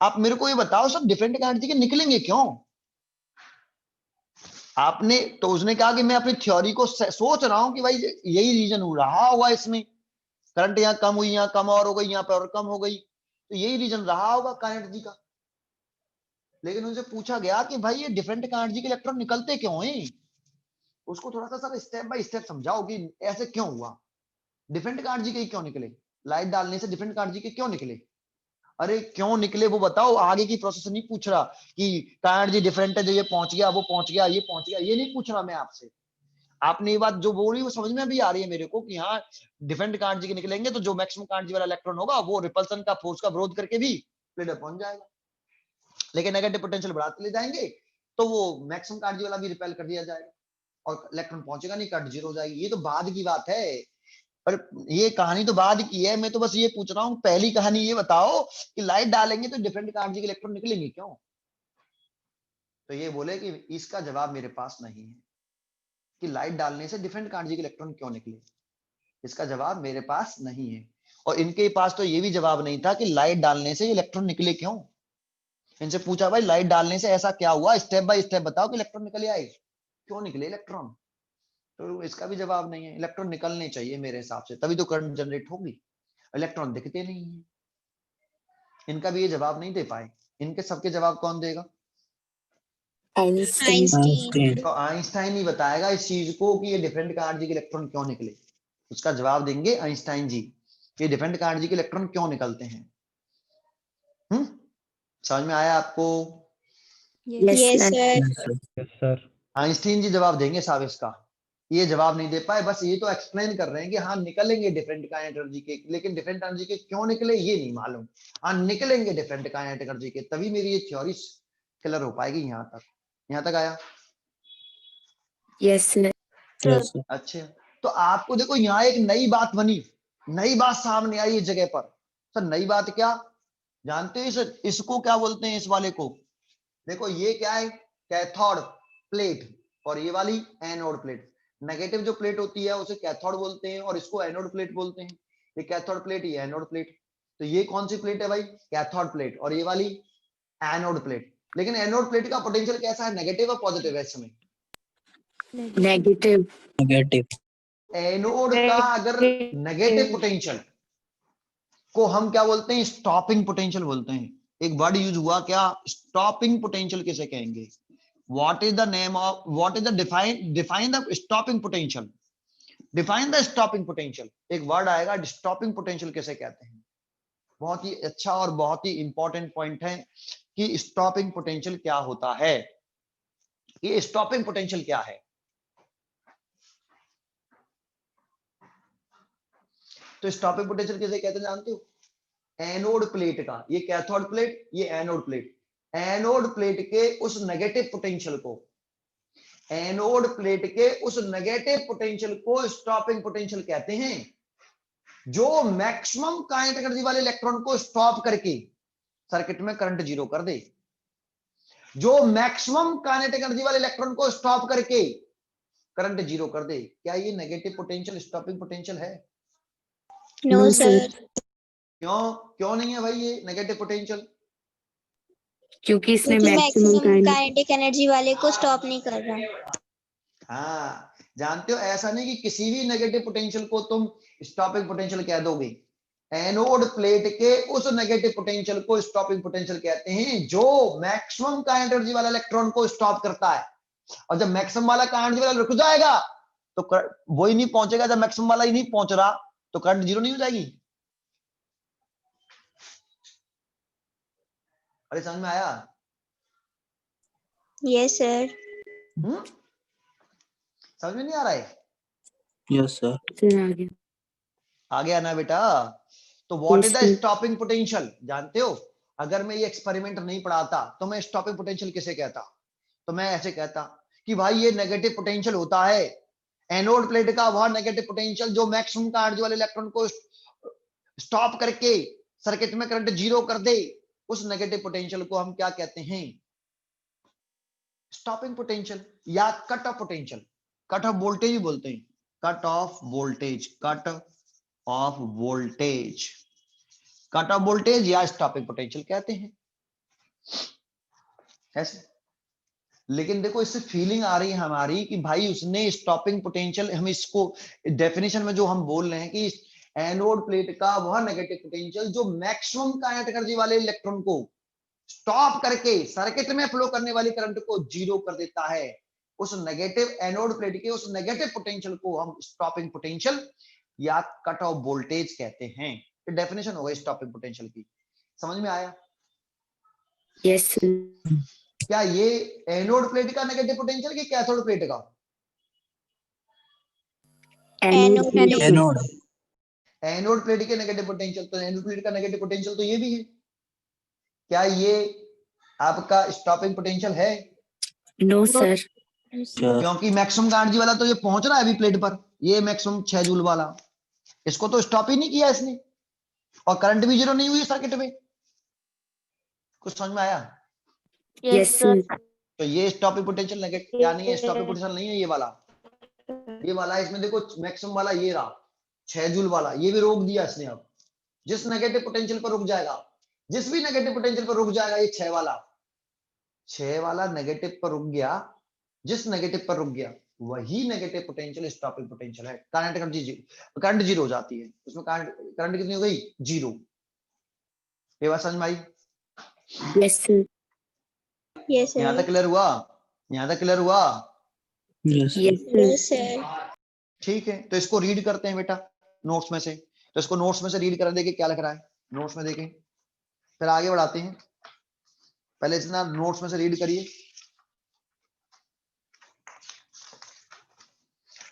आप मेरे को ये बताओ सर डिफरेंट एनर्जी के निकलेंगे क्यों? आपने तो, उसने कहा कि मैं अपनी थ्योरी को सोच रहा हूं कि भाई यही रीजन हो रहा होगा, इसमें करंट यहाँ कम हुई, यहाँ कम और हो गई, यहाँ पे और कम हो गई, तो यही रीजन रहा होगा काइनेटिक एनर्जी का। लेकिन उनसे पूछा गया कि भाई ये डिफरेंट एनर्जी के इलेक्ट्रॉन निकलते क्यों हैं, उसको थोड़ा सा सर स्टेप बाय स्टेप समझाओ कि ऐसे क्यों हुआ, डिफरेंट एनर्जी के क्यों निकले, लाइट डालने से डिफरेंट एनर्जी के क्यों निकले। अरे क्यों निकले वो बताओ, आगे की प्रोसेस नहीं पूछ रहा कि एनर्जी डिफरेंट है, जो ये पहुंच गया वो पहुंच गया ये पहुंच गया, ये नहीं पूछ रहा मैं आपसे। आपने ये बात जो बोली वो समझ में भी आ रही है मेरे को कि हाँ डिफरेंट एनर्जी के निकलेंगे तो जो मैक्सिमम एनर्जी वाला इलेक्ट्रॉन होगा वो रिपल्सन का फोर्स का विरोध करके भी प्लेट पे पहुंच जाएगा, लेकिन नेगेटिव पोटेंशियल बढ़ाते ले जाएंगे तो वो मैक्सिमम एनर्जी वाला भी रिपेल कर दिया जाएगा और इलेक्ट्रॉन पहुंचेगा नहीं, करंट जीरो हो जाएगी। ये तो बाद की बात है, पर ये कहानी तो बाद की है, मैं तो बस ये पूछ रहा हूँ पहली कहानी ये बताओ कि लाइट डालेंगे तो डिफरेंट एनर्जी के इलेक्ट्रॉन निकलेंगे क्यों। तो ये बोले कि इसका जवाब मेरे पास नहीं है कि लाइट डालने से डिफरेंट एनर्जी के इलेक्ट्रॉन क्यों निकले, इसका जवाब मेरे पास नहीं है। और इनके पास तो ये भी जवाब नहीं था कि लाइट डालने से इलेक्ट्रॉन निकले क्यों। इनसे पूछा भाई लाइट डालने से ऐसा क्या हुआ, स्टेप बाय स्टेप बताओ कि इलेक्ट्रॉन निकले आए, क्यों निकले इलेक्ट्रॉन, तो इसका भी जवाब नहीं है। इलेक्ट्रॉन निकलने चाहिए मेरे हिसाब से, तभी तो करंट जनरेट होगी, इलेक्ट्रॉन दिखते नहीं है। इनका भी ये जवाब नहीं दे पाए, इनके सबके जवाब कौन देगा,
आइंस्टाइन।
आइंस्टीन।
तो आइंस्टाइन ही बताएगा इस चीज को कि ये डिफरेंट एनर्जी के इलेक्ट्रॉन क्यों निकले, उसका जवाब देंगे आइंस्टाइन जी, ये डिफरेंट एनर्जी के इलेक्ट्रॉन क्यों निकलते हैं। समझ में आया आपको।
Yes sir.
Yes sir.
Einstein ji जवाब देंगे साहब इसका, ये जवाब नहीं दे पाए, बस ये तो एक्सप्लेन कर रहे हैं कि हाँ निकलेंगे डिफरेंट काइनेट एनर्जी के, लेकिन डिफरेंट एनर्जी के क्यों निकले ये नहीं मालूम, हाँ निकलेंगे डिफरेंट काइनेट एनर्जी के, तभी मेरी ये थ्योरी क्लियर हो पाएगी। यहाँ तक आया।
Yes sir.
Yes, sir.
अच्छा, तो आपको देखो यहाँ एक नई बात बनी, नई बात सामने आई इस जगह पर। सर नई बात क्या जानते हो, इसको क्या बोलते हैं, इस वाले को देखो, ये क्या है, कैथोड प्लेट और ये वाली एनोड प्लेट। नेगेटिव जो प्लेट होती है उसे कैथोड बोलते हैं और इसको एनोड प्लेट बोलते हैं। ये कैथोड प्लेट, ये एनोड प्लेट। तो ये कौन सी प्लेट है भाई, कैथोड प्लेट, और ये वाली एनोड प्लेट। लेकिन एनोड प्लेट का पोटेंशियल कैसा है, नेगेटिव और पॉजिटिव है इस समय,
नेगेटिव।
Negative.
एनोड का अगर नेगेटिव पोटेंशियल को हम क्या बोलते हैं, स्टॉपिंग पोटेंशियल बोलते हैं। एक वर्ड यूज हुआ क्या, स्टॉपिंग पोटेंशियल किसे कहेंगे, what is the name of, what is the define the stopping potential, define the stopping potential. एक वर्ड आएगा, स्टॉपिंग पोटेंशियल किसे कहते हैं। बहुत ही अच्छा और बहुत ही इंपॉर्टेंट पॉइंट है कि स्टॉपिंग पोटेंशियल क्या होता है, ये स्टॉपिंग पोटेंशियल क्या है। तो स्टॉपिंग पोटेंशियल किसे कहते हैं जानते हो, एनोड प्लेट का, ये कैथोड प्लेट ये एनोड प्लेट, एनोड प्लेट के उस नेगेटिव पोटेंशियल को, एनोड प्लेट के उस नेगेटिव पोटेंशियल को स्टॉपिंग पोटेंशियल कहते हैं, जो मैक्सिमम काइनेटिक एनर्जी वाले इलेक्ट्रॉन को स्टॉप करके सर्किट में करंट जीरो कर दे, जो मैक्सिमम काइनेटिक एनर्जी वाले इलेक्ट्रॉन को स्टॉप करके करंट जीरो कर दे। क्या ये नेगेटिव पोटेंशियल स्टॉपिंग पोटेंशियल है,
नो
No,
सर।
sir.
क्यों नहीं है भाई ये नेगेटिव पोटेंशियल,
क्योंकि इसने
क्योंकि
मैक्सिमम
मैक्सिमम काइनेटिक एनर्जी वाले को स्टॉप नहीं कर रहा।
हाँ जानते हो, ऐसा नहीं कि किसी भी नेगेटिव पोटेंशियल को तुम स्टॉपिंग पोटेंशियल कह दोगे, एनोड प्लेट के उस नेगेटिव पोटेंशियल को स्टॉपिंग पोटेंशियल कहते हैं जो मैक्सिमम काइनेटिक एनर्जी वाला इलेक्ट्रॉन को स्टॉप करता है। और जब मैक्सिमम वाला काइनेटिक एनर्जी वाला रुक जाएगा तो वो ही नहीं पहुंचेगा, जब मैक्सिमम वाला ही नहीं पहुंच रहा तो करंट जीरो नहीं हो जाएगी। अरे समझ में आया।
Yes sir.
समझ में नहीं आ रहा है,
Yes, sir.
सर आगे।
आ गया ना बेटा। तो what
Yes,
is the
sir.
Stopping potential जानते हो, अगर मैं ये एक्सपेरिमेंट नहीं पढ़ाता तो मैं स्टॉपिंग पोटेंशियल किसे कहता, तो मैं ऐसे कहता कि भाई ये नेगेटिव पोटेंशियल होता है, एनोड प्लेट का वह नेगेटिव पोटेंशियल जो मैक्सिमम चार्ज वाले इलेक्ट्रॉन को स्टॉप करके सर्किट में करंट जीरो कर दे, उस नेगेटिव पोटेंशियल को हम क्या कहते हैं, स्टॉपिंग पोटेंशियल या cut off potential. Cut off voltage भी बोलते हैं, cut off voltage, cut off voltage, cut off voltage या स्टॉपिंग पोटेंशियल कहते हैं ऐसे। लेकिन देखो इससे फीलिंग आ रही है हमारी कि भाई उसने स्टॉपिंग पोटेंशियल, हम इसको डेफिनेशन में जो हम बोल रहे हैं कि एनोड प्लेट का वह नेगेटिव पोटेंशियल जो मैक्सिमम काइनेटिक एनर्जी वाले इलेक्ट्रॉन को स्टॉप करके सर्किट में फ्लो करने वाली करंट को जीरो कर देता है। उस नेगेटिव एनोड प्लेट के उस नेगेटिव पोटेंशियल को हम स्टॉपिंग पोटेंशियल या कट ऑफ वोल्टेज कहते हैं। ये डेफिनेशन हो गई स्टॉपिंग पोटेंशियल की। समझ में आया?
Yes, sir.
क्या ये एनोड प्लेट का नेगेटिव पोटेंशियल कि कैथोड प्लेट का?
Anode plate.
Anode
anode plate के नेगेटिव पोटेंशियल, तो एनोड प्लेट का नेगेटिव पोटेंशियल तो ये भी है। क्या ये आपका स्टॉपिंग पोटेंशियल है?
No, sir.
सर
क्योंकि मैक्सिमम एनर्जी वाला तो ये पहुंच रहा है अभी प्लेट पर, ये मैक्सिमम 6 जूल वाला, इसको तो स्टॉप ही नहीं किया इसने, और करंट भी जीरो नहीं हुई सर्किट में। कुछ समझ में आया?
Yes, sir.
तो ये स्टॉपिंग पोटेंशियल नेगेटिव क्या नहीं है, स्टॉपिंग पोटेंशियल नहीं है ये वाला। ये वाला इसमें देखो मैक्सिमम वाला ये रहा 6 जूल वाला, ये भी रोक दिया इसने। अब जिस नेगेटिव पोटेंशियल पर रुक जाएगा, जिस भी नेगेटिव पोटेंशियल पर रुक जाएगा, ये 6 वाला नेगेटिव पर रुक गया, जिस नेगेटिव पर रुक गया वही नेगेटिव पोटेंशियल स्टॉपिंग पोटेंशियल है। करंट जीरो हो जाती है उसमें। करंट कितनी हो गई? जीरो। ये बात समझ में आई?
Yes, sir.
Yes, sir.
यहां तक क्लियर हुआ? यहां तक क्लियर हुआ?
Yes
Yes, sir.
Yes, sir.
ठीक है, तो इसको रीड करते हैं बेटा नोट्स में से। तो इसको नोट्स में से रीड कर देखे क्या लिख रहा है नोट्स में, देखें फिर आगे बढ़ाते हैं। पहले इतना नोट्स में से रीड करिए।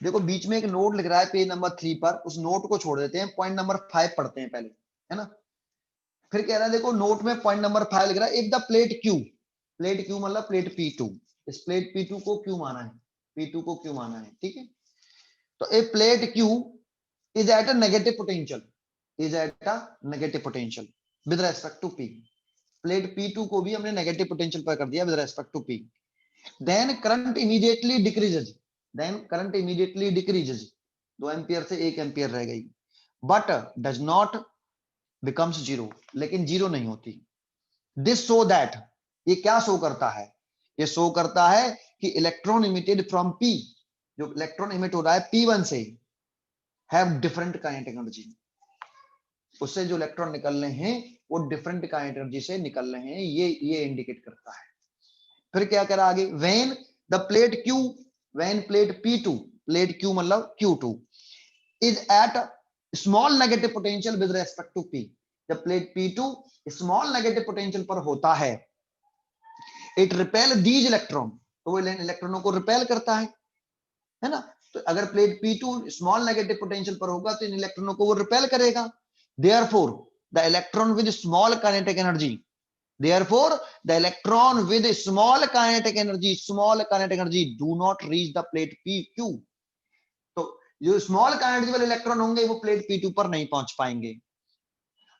देखो बीच में एक नोट लिख रहा है पेज नंबर 3 पर, उस नोट को छोड़ देते हैं, पॉइंट नंबर 5 पढ़ते हैं पहले, है ना। फिर कह रहा है देखो नोट में पॉइंट नंबर 5 लिख रहा है, इफ द प्लेट क्यू मतलब प्लेट P2, इस प्लेट P2 को क्यू माना है, P2 को क्यू माना है, ठीक है। तो a plate Q is at a negative potential with respect to P। Plate P2 को भी हमने नेगेटिव पोटेंशियल पर कर दिया with respect to P। Then current immediately decreases 2 ampere से 1 एम्पियर रह गई, but does not becomes zero, लेकिन जीरो नहीं होती। दिस सो दैट, ये क्या शो करता है? ये शो करता है कि इलेक्ट्रॉन इमिटेड फ्रॉम P, जो इलेक्ट्रॉन इमिट हो रहा है P1 से, हैव डिफरेंट काइनेटिक एनर्जी। उससे जो इलेक्ट्रॉन निकल रहे हैं वो डिफरेंट काइनेटिक एनर्जी से निकल रहे हैं, ये इंडिकेट करता है। फिर क्या कह रहा आगे, when the plate Q, when plate P2, plate Q मतलब Q2 is at small negative potential with respect to P, जब plate P2 small negative potential पर होता है, इट रिपेल दीज इलेक्ट्रॉन, तो वो इलेक्ट्रॉनों को रिपेल करता है ना। तो अगर plate P2 small negative potential पर होगा तो इन इलेक्ट्रॉनों को वो रिपेल करेगा। Therefore the electron with small kinetic energy, therefore the electron with small kinetic energy do not reach the plate PQ। तो जो स्मॉल काइनेटिक वाले इलेक्ट्रॉन होंगे वो प्लेट P2 पर नहीं पहुंच पाएंगे।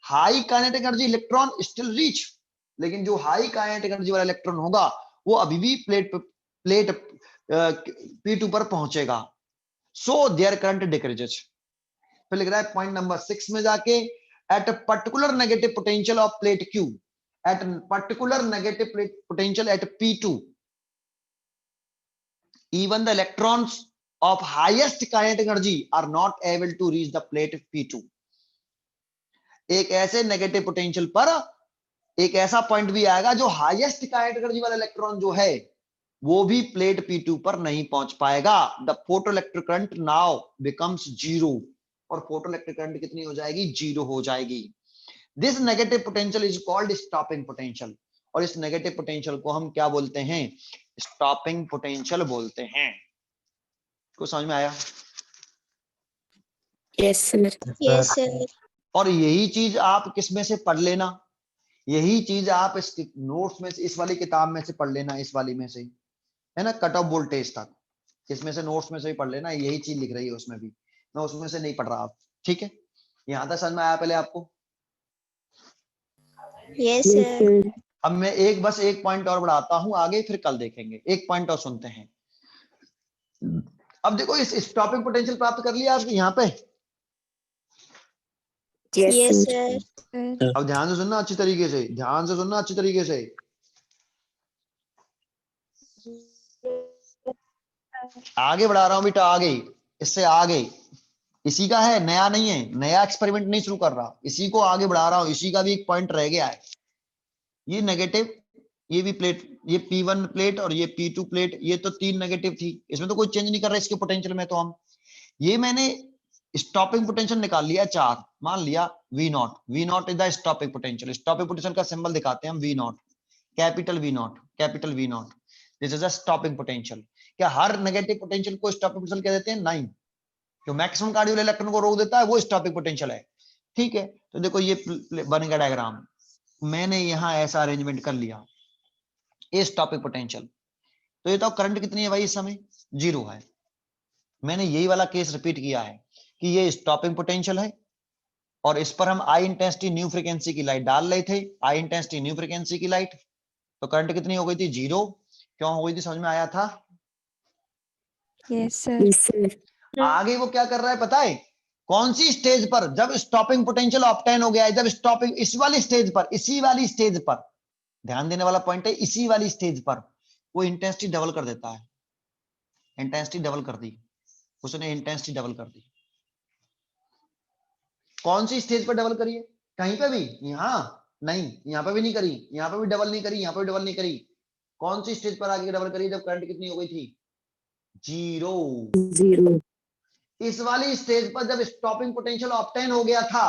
High kinetic energy electron still reach, लेकिन जो हाई काइनेटिक एनर्जी वाला इलेक्ट्रॉन होगा वो अभी भी प्लेट P2 पर पहुंचेगा। So their current decreases. फिर लिख रहा है पॉइंट नंबर 6 में जाके, at a particular negative potential of plate Q, at particular negative potential at P2, even the electrons of highest kinetic energy are not able to reach the plate P2। एक ऐसे negative potential पर एक ऐसा point भी आएगा जो highest kinetic energy वाला electron जो है वो भी प्लेट P2 पर नहीं पहुंच पाएगा। The photoelectric current now becomes zero, और फोटोइलेक्ट्रिक करंट कितनी हो जाएगी? जीरो हो जाएगी। This negative potential is called stopping potential, और इस नेगेटिव पोटेंशियल को हम क्या बोलते हैं? स्टॉपिंग पोटेंशियल बोलते हैं। कुछ समझ में आया?
Yes, sir.
Yes, sir.
और यही चीज आप किस में से पढ़ लेना, यही चीज आप इस नोट्स में से, इस वाली किताब में से पढ़ लेना, इस वाली में से, है ना, कट ऑफ वोल्टेज तक, इसमें से नोट्स में से भी पढ़ लेना। यही चीज लिख रही है उसमें भी, मैं उसमें से नहीं पढ़ रहा आप, ठीक है। यहां तक समझ में आया पहले आपको?
Yes, sir.
अब मैं बस एक पॉइंट और बढ़ाता हूं आगे, फिर कल देखेंगे। एक पॉइंट और सुनते हैं। अब देखो इस स्टॉपिंग पोटेंशियल प्राप्त कर लिया आपके यहाँ पे।
Yes,
Yes,
sir.
sir.
अब ध्यान से सुनना अच्छी तरीके से, ध्यान से सुनना अच्छी तरीके से। आगे बढ़ा रहा हूं बेटा, आगे, इससे आगे। इसी का है, नया नहीं है, नया एक्सपेरिमेंट नहीं शुरू कर रहा, इसी को आगे बढ़ा रहा हूं। इसी का भी एक पॉइंट रह गया है, ये नेगेटिव, ये भी प्लेट, ये P1 प्लेट और ये P2 प्लेट, ये तो 3 नेगेटिव थी, इसमें तो कोई चेंज नहीं कर रहा इसके पोटेंशियल में। तो हम ये मैंने स्टॉपिंग पोटेंशियल निकाल लिया 4, मान लिया V0, V0 is the stopping potential. Stopping potential का सिंबल दिखाते हैं हम V0, capital V0, capital V0, this is a stopping potential. क्या हर नेगेटिव पोटेंशियल को स्टॉपिंग पोटेंशियल कह देते हैं? नहीं, जो मैक्सिमम कार्डियल इलेक्ट्रॉन को रोक देता है वो स्टॉपिंग पोटेंशियल है। ठीक है, तो देखो ये बन गया डायग्राम, मैंने यहां ऐसा अरेंजमेंट कर लिया, ये स्टॉपिंग पोटेंशियल। तो ये तो करंट कितनी है भाई इस समय? 0 है। मैंने यही वाला केस रिपीट किया है कि ये स्टॉपिंग पोटेंशियल है और इस पर हम आई इंटेंसिटी न्यू फ्रीक्वेंसी की लाइट डाल रहे थे, आई इंटेंसिटी न्यू फ्रीक्वेंसी की लाइट, तो करंट कितनी हो गई थी? 0। क्यों हो गई थी समझ में आया था?
Yes sir.
Yes, sir.
आगे वो क्या कर रहा है पता है? कौन सी स्टेज पर? जब स्टॉपिंग पोटेंशियल ऑब्टेन हो गया है, जब स्टॉपिंग इस वाली स्टेज पर, इसी वाली स्टेज पर, ध्यान देने वाला पॉइंट है, इसी वाली स्टेज पर वो इंटेंसिटी डबल कर देता है। इंटेंसिटी डबल कर दी उसने, इंटेंसिटी डबल कर दी। कौन सी स्टेज पर डबल करी है? कहीं पे भी? यहां नहीं, यहां पे भी नहीं करी, यहां पे भी डबल नहीं करी, यहां पे भी डबल नहीं करी। कौन सी स्टेज पर आगे डबल करी? जब करंट कितनी हो गई थी? 0।
0.
इस वाली स्टेज पर जब स्टॉपिंग पोटेंशियल ऑब्टेन हो गया था,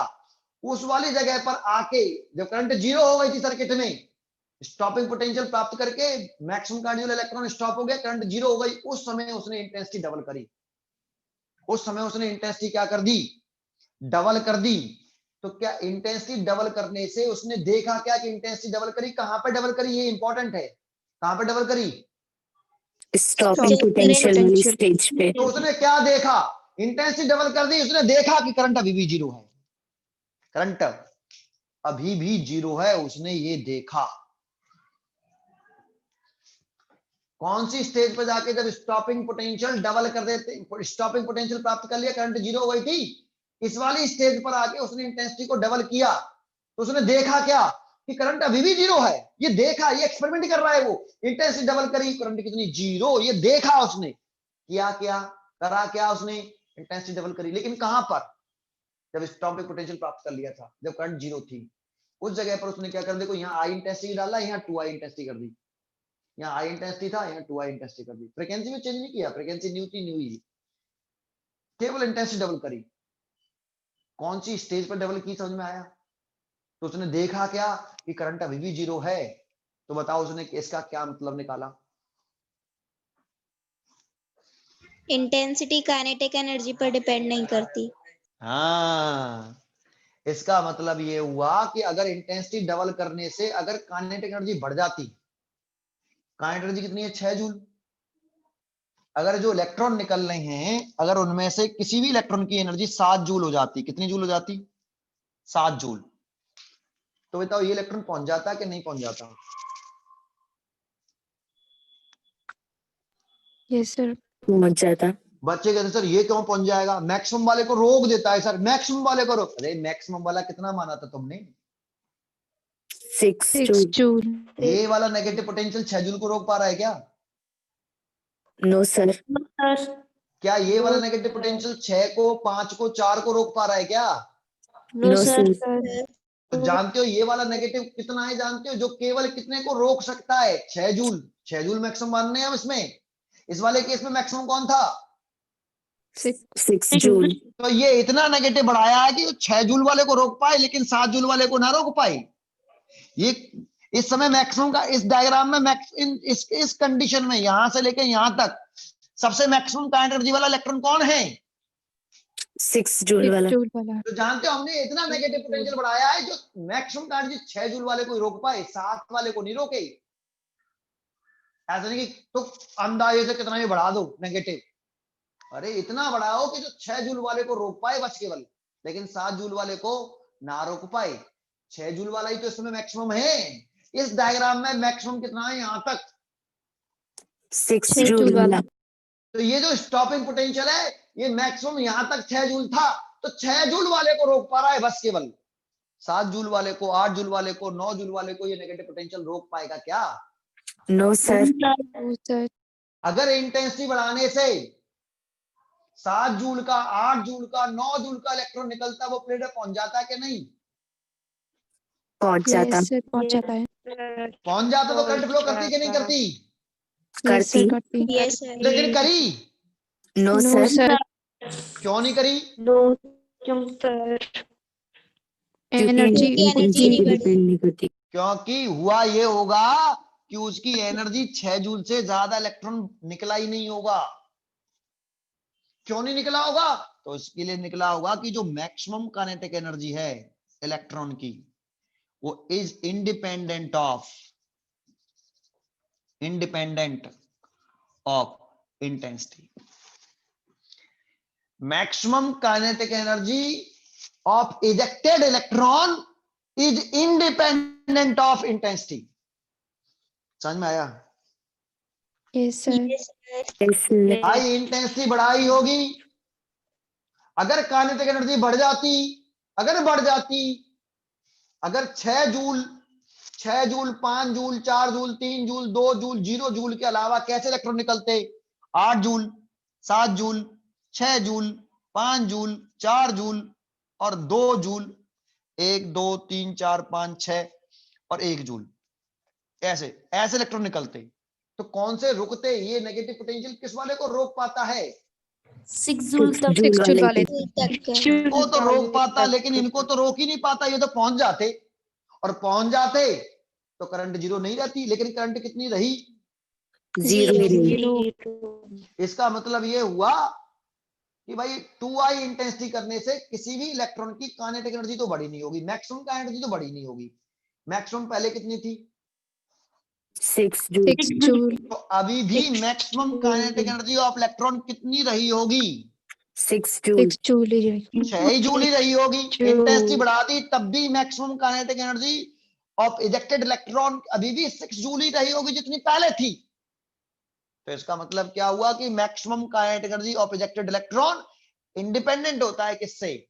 उस वाली जगह पर आके जब करंट 0 हो गई थी सर्किट में, स्टॉपिंग पोटेंशियल प्राप्त करके मैक्सिमम कार्डियल इलेक्ट्रॉन स्टॉप हो गया, करंट 0 हो गई, उस समय उसने इंटेंसिटी डबल करी। उस समय उसने इंटेंसिटी क्या कर दी? डबल कर दी। तो क्या इंटेंसिटी डबल करने से उसने देखा क्या कि इंटेंसिटी डबल करी? कहां पर डबल करी? ये इंपॉर्टेंट है, कहां पर डबल करी?
Stopping potential वाली stage पे.
तो उसने क्या देखा? इंटेंसिटी डबल कर दी, उसने देखा कि करंट अभी भी 0 है, करंट अभी भी 0 है, उसने ये देखा। कौन सी स्टेज पर जाके? जब स्टॉपिंग पोटेंशियल डबल कर देते, स्टॉपिंग पोटेंशियल प्राप्त कर लिया, करंट 0 हो गई थी, इस वाली स्टेज पर आके उसने इंटेंसिटी को डबल किया, तो उसने देखा क्या कि करंट अभी भी 0 है। ये देखा, ये एक्सपेरिमेंट कर रहा है वो, इंटेंसिटी डबल करी, करंट कितनी? 0। ये देखा उसने, किया क्या, करा क्या उसने? इंटेंसिटी डबल करी, लेकिन कहां पर? जब स्टॉपिंग पोटेंशियल प्राप्त कर लिया था, जब करंट 0 थी, उस जगह पर उसने क्या कर, देखो यहाँ आई इंटेंसिटी डाला, यहाँ 2i इंटेंसिटी कर दी, यहाँ आई इंटेंसिटी था, यहाँ 2i इंटेंसिटी कर दी। फ्रीक्वेंसी में चेंज नहीं किया, फ्रीक्वेंसी न्यू थी, न्यू ही, केवल इंटेंसिटी डबल करी। कौन सी स्टेज पर डबल की समझ में आया? तो उसने देखा क्या कि करंट अभी भी 0 है। तो बताओ उसने इसका क्या मतलब निकाला?
इंटेंसिटी काइनेटिक एनर्जी पर डिपेंड नहीं करती।
हाँ, इसका मतलब ये हुआ कि अगर इंटेंसिटी डबल करने से अगर काइनेटिक एनर्जी बढ़ जाती, काइनेटिक एनर्जी कितनी है? 6 जूल। अगर जो इलेक्ट्रॉन निकल रहे हैं, अगर उनमें से किसी भी इलेक्ट्रॉन की एनर्जी 7 जूल हो जाती, कितनी जूल हो जाती? 7 जूल। तो बताओ ये इलेक्ट्रॉन पहुंच जाता कि नहीं पहुंच जाता?
Yes sir.
पहुंच जाता.
बच्चे कहते सर ये क्यों पहुंच जाएगा? मैक्सिमम वाले को रोक देता है सर, मैक्सिमम वाले को रोक। अरे मैक्सिमम वाला कितना माना था तुमने?
6
6
जूल.
जूल।
ये वाला नेगेटिव पोटेंशियल 6 जूल को रोक पा रहा है क्या?
No, sir.
क्या ये वाला नेगेटिव पोटेंशियल 6 को, 5 को, 4 को रोक पा रहा है क्या?
No, sir.
तो जानते हो ये वाला नेगेटिव कितना है? जानते हो जो केवल कितने को रोक सकता है? 6 जूल। 6 जूल मैक्सिमम मानने हैं हम इसमें। इस वाले केस में मैक्सिमम कौन था?
6 जूल.
तो ये इतना नेगेटिव बढ़ाया है कि 6 जूल वाले को रोक पाए लेकिन 7 जूल वाले को ना रोक पाए। ये इस समय मैक्सिमम का इस डायग्राम में इस कंडीशन में यहां से लेकर यहां तक सबसे मैक्सिमम काइनेटिक एनर्जी वाला इलेक्ट्रॉन कौन है?
6 जूल वाला.
तो जानते हो हमने इतना नेगेटिव पोटेंशियल बढ़ाया है जो मैक्सिमम काइनेटिक एनर्जी 6 जूल वाले को ही रोक पाए, 7 वाले को नहीं रोके। ऐसा नहीं कि तो अंदाजे से कितना भी बढ़ा दो नेगेटिव, अरे इतना बढ़ाओ कि जो 6 जूल वाले को रोक पाए बस केवल, लेकिन 7 जूल वाले को ना रोक पाए। 6 जूल वाला ही तो इस समय मैक्सिमम है। इस डायग्राम में मैक्सिमम कितना है? यहां तक
6 जूल वाला.
तो ये जो स्टॉपिंग पोटेंशियल है ये मैक्सिमम यहां तक 6 जूल था, तो 6 जूल वाले को रोक पा रहा है बस केवल। 7 जूल वाले को, 8 जूल वाले को, 9 जूल वाले को ये नेगेटिव पोटेंशियल रोक पाएगा क्या?
No, sir.
अगर इंटेंसिटी बढ़ाने से 7 जूल का, 8 जूल का, 9 जूल का इलेक्ट्रॉन निकलता, वो प्लेट में पहुंच जाता है कि नहीं?
पहुंच जाता.
पहुंच जाता है।
पहुंच जाता तो करंट फ्लो करती कि नहीं करती?
Yes, sir.
करती।
Karti.
Yes, sir.
लेकिन करी
नो
No,
सर।
sir.
क्यों नहीं करी?
क्योंकि
Energy
क्योंकि
input
energy
नहीं
नहीं
करी.
डिपेंड नहीं करती।
क्योंकि हुआ ये होगा कि उसकी एनर्जी 6 जूल से ज्यादा इलेक्ट्रॉन निकला ही नहीं होगा। क्यों नहीं निकला होगा? तो इसके लिए निकला होगा कि जो मैक्सिमम काइनेटिक एनर्जी है इलेक्ट्रॉन की, वो is independent of intensity. Maximum kinetic energy of ejected electron is independent of intensity. समझ में आया?
Yes, sir.
Yes, sir.
Yes, sir.
High intensity बढ़ाई होगी, अगर काइनेटिक एनर्जी बढ़ जाती, अगर 6 joule 5 joule 4 joule 3 joule 2 joule 0 joule के अलावा कैसे इलेक्ट्रॉन निकलते? 8 joule 7 joule 6 joule 5 joule 4 joule और 2 जूल, 1 2 3 4 5 6 और 1 जूल, ऐसे इलेक्ट्रॉन निकलते। तो कौन से रुकते? ये नेगेटिव पोटेंशियल किस वाले को रोक पाता है?
6 जूल तक।
6 जूल वाले.
जूल तक है।
इनको तो रोक पाता, लेकिन इनको तो रोक ही नहीं पाता। ये तो पहुंच जाते, और पहुंच जाते तो करंट जीरो नहीं रहती। लेकिन करंट कितनी रही?
जीरो ही रही।
Zero.
इसका मतलब ये हुआ कि भाई 2i इंटेंसिटी करने से किसी भी इलेक्ट्रॉन की काइनेटिक एनर्जी तो बढ़ी नहीं होगी, मैक्सिमम काइनेटिक एनर्जी तो बढ़ी नहीं होगी। मैक्सिमम पहले कितनी थी?
6 जूल।
6 joule.
तो अभी भी maximum kinetic energy of electron कितनी रही होगी?
6 जूल।
6 joule ही रही.
6 जूल ही रही होगी। इंटेंसिटी बढ़ा दी तब भी maximum kinetic energy of ejected electron अभी भी 6 जूल ही रही होगी जितनी पहले थी। तो इसका मतलब क्या हुआ कि maximum kinetic energy of ejected electron independent होता है किससे?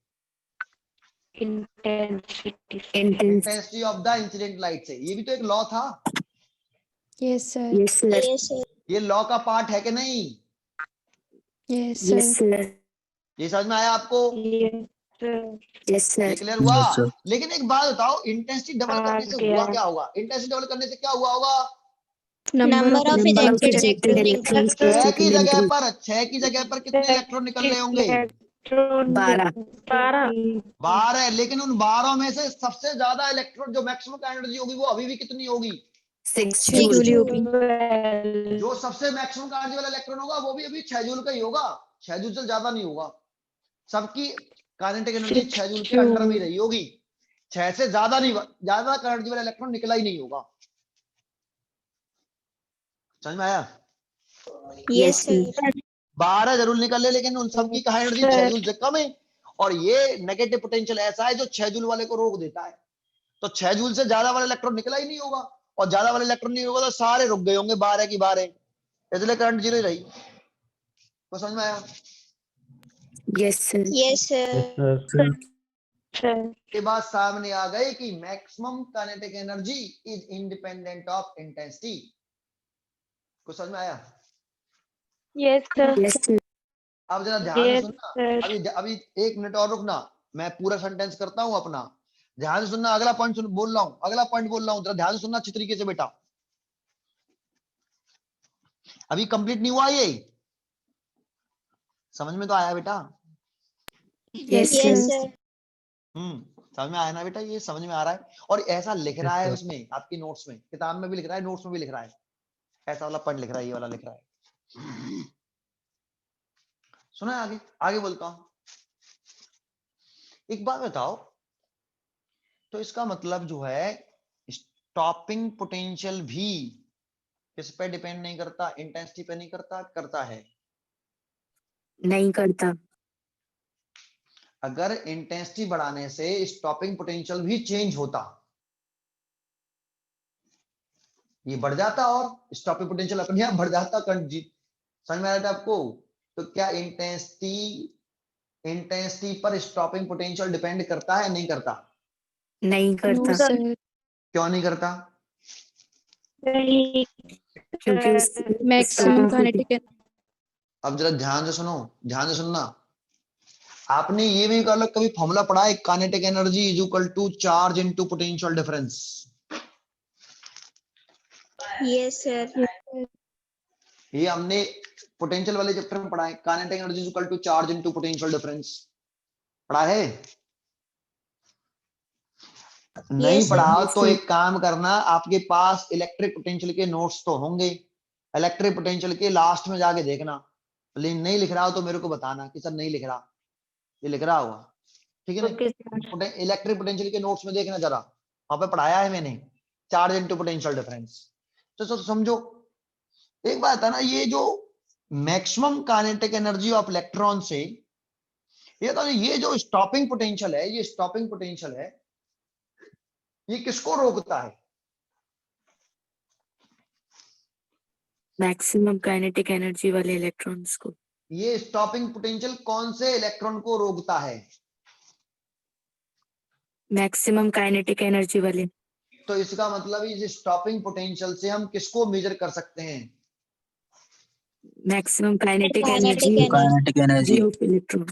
Intensity of the incident light से। ये भी तो एक लॉ था।
Yes, sir.
Yes sir.
Yes, sir.
ये लॉ का पार्ट है कि नहीं?
Yes, sir.
Yes sir.
ये समझ में आया आपको?
यस
ये
सर।
क्लियर हुआ?
Yes, sir.
लेकिन एक बात बताओ, इंटेंसिटी डबल करने से हुआ क्या होगा? इंटेंसिटी डबल करने से क्या हुआ होगा?
Number of
Number of
ejected
ejected
electrons
electrons per
6 की
second
जगह
increase।
पर 6 की जगह पर कितने इलेक्ट्रॉन निकल रहे होंगे?
12।
12। लेकिन उन 12 में से सबसे ज्यादा इलेक्ट्रॉन जो मैक्सिमम एनर्जी होगी वो अभी भी कितनी होगी?
6
6
जूल।
joule ही होगी.
जो सबसे मैक्सिमम एनर्जी वाला इलेक्ट्रॉन होगा वो भी अभी 6 जूल का ही होगा, 6 जूल से ज्यादा नहीं होगा। सबकी काइनेटिक एनर्जी 6 जूल के अंडर में ही रही होगी, 6 से ज्यादा नहीं, ज्यादा एनर्जी वाला इलेक्ट्रॉन निकला ही नहीं होगा। समझ में आया?
Yes, sir.
12 जरूर निकले, लेकिन उन सबकी का एनर्जी 6 जूल से कम है। और ये नेगेटिव पोटेंशियल ऐसा है जो 6 जूल वाले को रोक देता है। तो 6 जूल से ज्यादा वाला इलेक्ट्रॉन निकला ही नहीं होगा, और ज्यादा वाला इलेक्ट्रॉन नहीं होगा तो सारे रुक गए होंगे 12 की 12, इसलिए करंट जीरो ही रही। तो समझ में आया?
Yes sir.
Yes, sir.
ये बात सामने आ गई कि maximum kinetic energy is independent of intensity. कुछ समझ में आया?
Yes sir.
अब जरा ध्यान से सुनना, अभी 1 मिनट और रुकना, मैं पूरा सेंटेंस करता हूं अपना। ध्यान से सुनना, अगला पॉइंट बोल रहा हूं, अगला पॉइंट बोल रहा हूं, जरा ध्यान से सुनना अच्छी तरीके से बेटा। अभी कंप्लीट नहीं हुआ ये, समझ में तो आया बेटा?
Yes
Yes,
sir.
sir.
समझ में आया ना बेटा? ये समझ में आ रहा है? और ऐसा लिख रहा है उसमें, आपकी नोट्स में, किताब में भी लिख रहा है, नोट्स में भी लिख रहा है, ऐसा वाला पॉइंट लिख रहा है, ये वाला लिख रहा है। सुना? आगे आगे बोलता हूं। एक बात बताओ, तो इसका मतलब जो है स्टॉपिंग पोटेंशियल भी किस पे डिपेंड नहीं करता? इंटेंसिटी पे नहीं करता? करता है?
नहीं करता।
अगर इंटेंसिटी बढ़ाने से स्टॉपिंग पोटेंशियल भी चेंज होता, ये बढ़ जाता और स्टॉपिंग पोटेंशियल अपने आप बढ़ जाता, करंट जी। समझ में आ रहा था आपको? तो क्या इंटेंसिटी पर स्टॉपिंग पोटेंशियल डिपेंड करता है? नहीं करता?
नहीं
No,
करता।
sir.
क्यों नहीं करता?
क्योंकि
Maximum kinetic energy.
अब जरा ध्यान से सुनो, ध्यान से सुनना। आपने ये भी कभी फॉर्मूला पढ़ा है, kinetic energy is equal to charge into potential difference.
Yes, sir.
ये हमने पोटेंशियल वाले चैप्टर में पढ़ा है, kinetic energy is equal to charge into potential difference. पढ़ा है? नहीं
Yes,
पढ़ा
Yes,
तो
sir.
एक काम करना, आपके पास इलेक्ट्रिक पोटेंशियल के नोट्स तो होंगे, इलेक्ट्रिक पोटेंशियल के लास्ट में जाके देखना। लेकिन नहीं लिख रहा हो तो मेरे को बताना कि सर नहीं लिख रहा, ये लिख रहा होगा, ठीक है
Okay,
ना? इलेक्ट्रिक पोटेंशियल के नोट्स में देखना जरा, वहां पे पढ़ाया है मैंने, चार्ज इनटू पोटेंशियल डिफरेंस। तो समझो एक बात है ना, ये जो maximum kinetic energy of electron से ये जो स्टॉपिंग पोटेंशियल है, ये स्टॉपिंग पोटेंशियल है, ये किसको रोकता है?
मैक्सिमम काइनेटिक एनर्जी वाले इलेक्ट्रॉन्स को।
ये स्टॉपिंग पोटेंशियल कौन से इलेक्ट्रॉन को रोकता है?
मैक्सिमम काइनेटिक एनर्जी वाले।
तो इसका मतलब इस स्टॉपिंग पोटेंशियल से हम किसको मेजर कर सकते हैं?
Maximum kinetic
Kinetic
energy
energy.
Kinetic energy
of electron.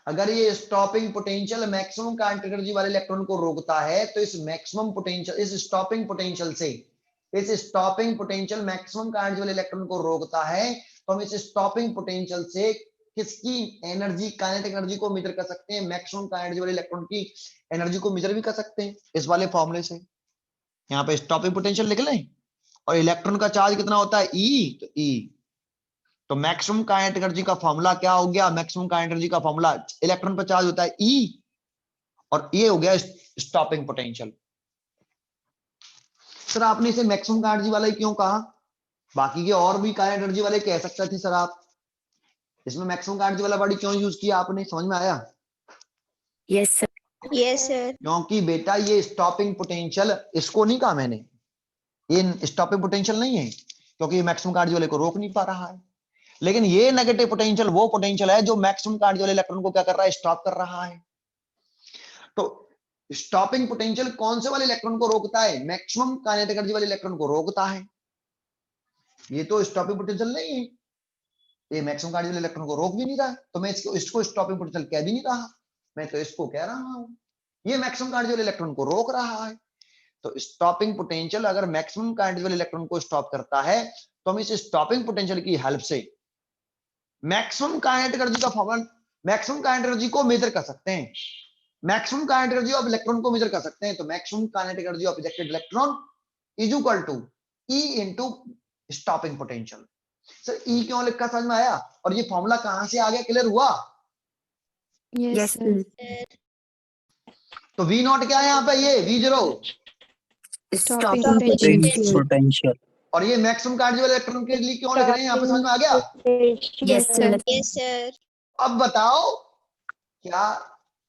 अगर ये stopping potential maximum kinetic energy वाले इलेक्ट्रॉन को रोकता है, तो इस मैक्सिमम पोटेंशियल, इस स्टॉपिंग पोटेंशियल से, इस स्टॉपिंग पोटेंशियल मैक्सिमम काइनेटिक वाले इलेक्ट्रॉन को रोकता है, तो हम इस स्टॉपिंग पोटेंशियल से किसकी एनर्जी, काइनेटिक एनर्जी को मेजर कर सकते हैं? मैक्सिमम काइनेटिक वाले इलेक्ट्रॉन की एनर्जी को मेजर भी कर सकते हैं इस वाले फॉर्मूले से। यहाँ पे स्टॉपिंग पोटेंशियल लिख लें, और इलेक्ट्रॉन का चार्ज कितना होता है? ई। तो ई, तो मैक्सिमम काइनेटिक एनर्जी का फॉर्मूला क्या हो गया? मैक्सिमम काइनेटिक एनर्जी का फॉर्मूला, इलेक्ट्रॉन पर चार्ज होता है ई, और ये हो गया स्टॉपिंग पोटेंशियल। सर आपने इसे मैक्सिमम काइनेटिक एनर्जी वाला ही क्यों कहा? बाकी के और भी काइनेटिक एनर्जी वाले कह सकते थे सर आप, इसमें मैक्सिमम काइनेटिक एनर्जी वाला वर्ड क्यों यूज किया आपने? समझ में आया?
Yes sir.
Yes, sir.
क्योंकि बेटा ये स्टॉपिंग पोटेंशियल, इसको नहीं कहा मैंने, ये स्टॉपिंग पोटेंशियल नहीं है, क्योंकि ये मैक्सिमम काइनेटिक वाले को रोक नहीं पा रहा है। लेकिन ये नेगेटिव पोटेंशियल वो पोटेंशियल है जो मैक्सिमम काइनेटिक वाले इलेक्ट्रॉन को क्या कर रहा है? स्टॉप कर रहा है। तो स्टॉपिंग पोटेंशियल कौन से वाले इलेक्ट्रॉन को रोकता है? मैक्सिमम काइनेटिक एनर्जी वाले इलेक्ट्रॉन को रोकता है। ये तो स्टॉपिंग पोटेंशियल नहीं है, ये मैक्सिमम काइनेटिक वाले इलेक्ट्रॉन को रोक भी नहीं रहा है, तो मैं इसको स्टॉपिंग पोटेंशियल कह भी नहीं रहा, मैं तो इसको कह रहा हूं ये मैक्सिमम काइनेटिक वाले इलेक्ट्रॉन को रोक रहा है। तो स्टॉपिंग पोटेंशियल अगर मैक्सिमम काइनेटिक वाले इलेक्ट्रॉन को स्टॉप करता है, तो हम इस स्टॉपिंग पोटेंशियल की हेल्प से मैक्सिमम काइनेटिक एनर्जी का फॉर्मूला, मैक्सिमम काइनेटिक एनर्जी को मेजर कर सकते हैं, maximum kinetic energy of electron को मेजर कर सकते हैं। तो maximum kinetic energy of ejected electron is equal to E into stopping potential. Sir E क्यों लिखा, समझ में आया? और ये फॉर्मूला कहां से आ गया, क्लियर हुआ?
Yes,
yes
sir.
सर।
तो वी नॉट क्या है यहाँ पे? ये we zero,
stopping
Stopping
potential.
Potential
और ये मैक्सिमम काइनेटिक वाले इलेक्ट्रॉन के लिए क्यों लिख रहे हैं यहाँ पे? समझ में आ गया?
Yes sir.
Yes, sir.
अब बताओ, क्या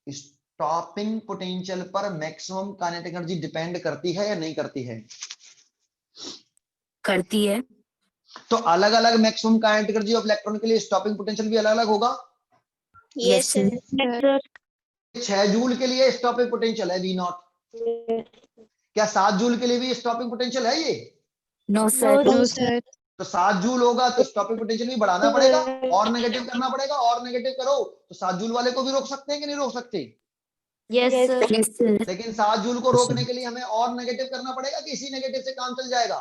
स्टॉपिंग पोटेंशियल पर मैक्सिमम काइनेटिक एनर्जी डिपेंड करती है या नहीं करती है?
करती है।
तो अलग अलग maximum kinetic energy of electron के लिए स्टॉपिंग पोटेंशियल भी अलग अलग होगा।
Yes, sir.
Sir.
6 जूल के लिए स्टॉपिंग पोटेंशियल है वी नॉट, क्या 7 जूल के लिए भी स्टॉपिंग पोटेंशियल है ये?
No sir.
No, sir.
तो 7 जूल होगा तो स्टॉपिंग पोटेंशियल भी बढ़ाना पड़ेगा और नेगेटिव करना पड़ेगा, और नेगेटिव करो तो 7 जूल वाले को भी रोक सकते हैं कि नहीं रोक सकते?
Yes, sir.
Yes sir.
लेकिन 7 जूल को रोकने के लिए हमें और नेगेटिव करना पड़ेगा कि इसी नेगेटिव से काम चल जाएगा?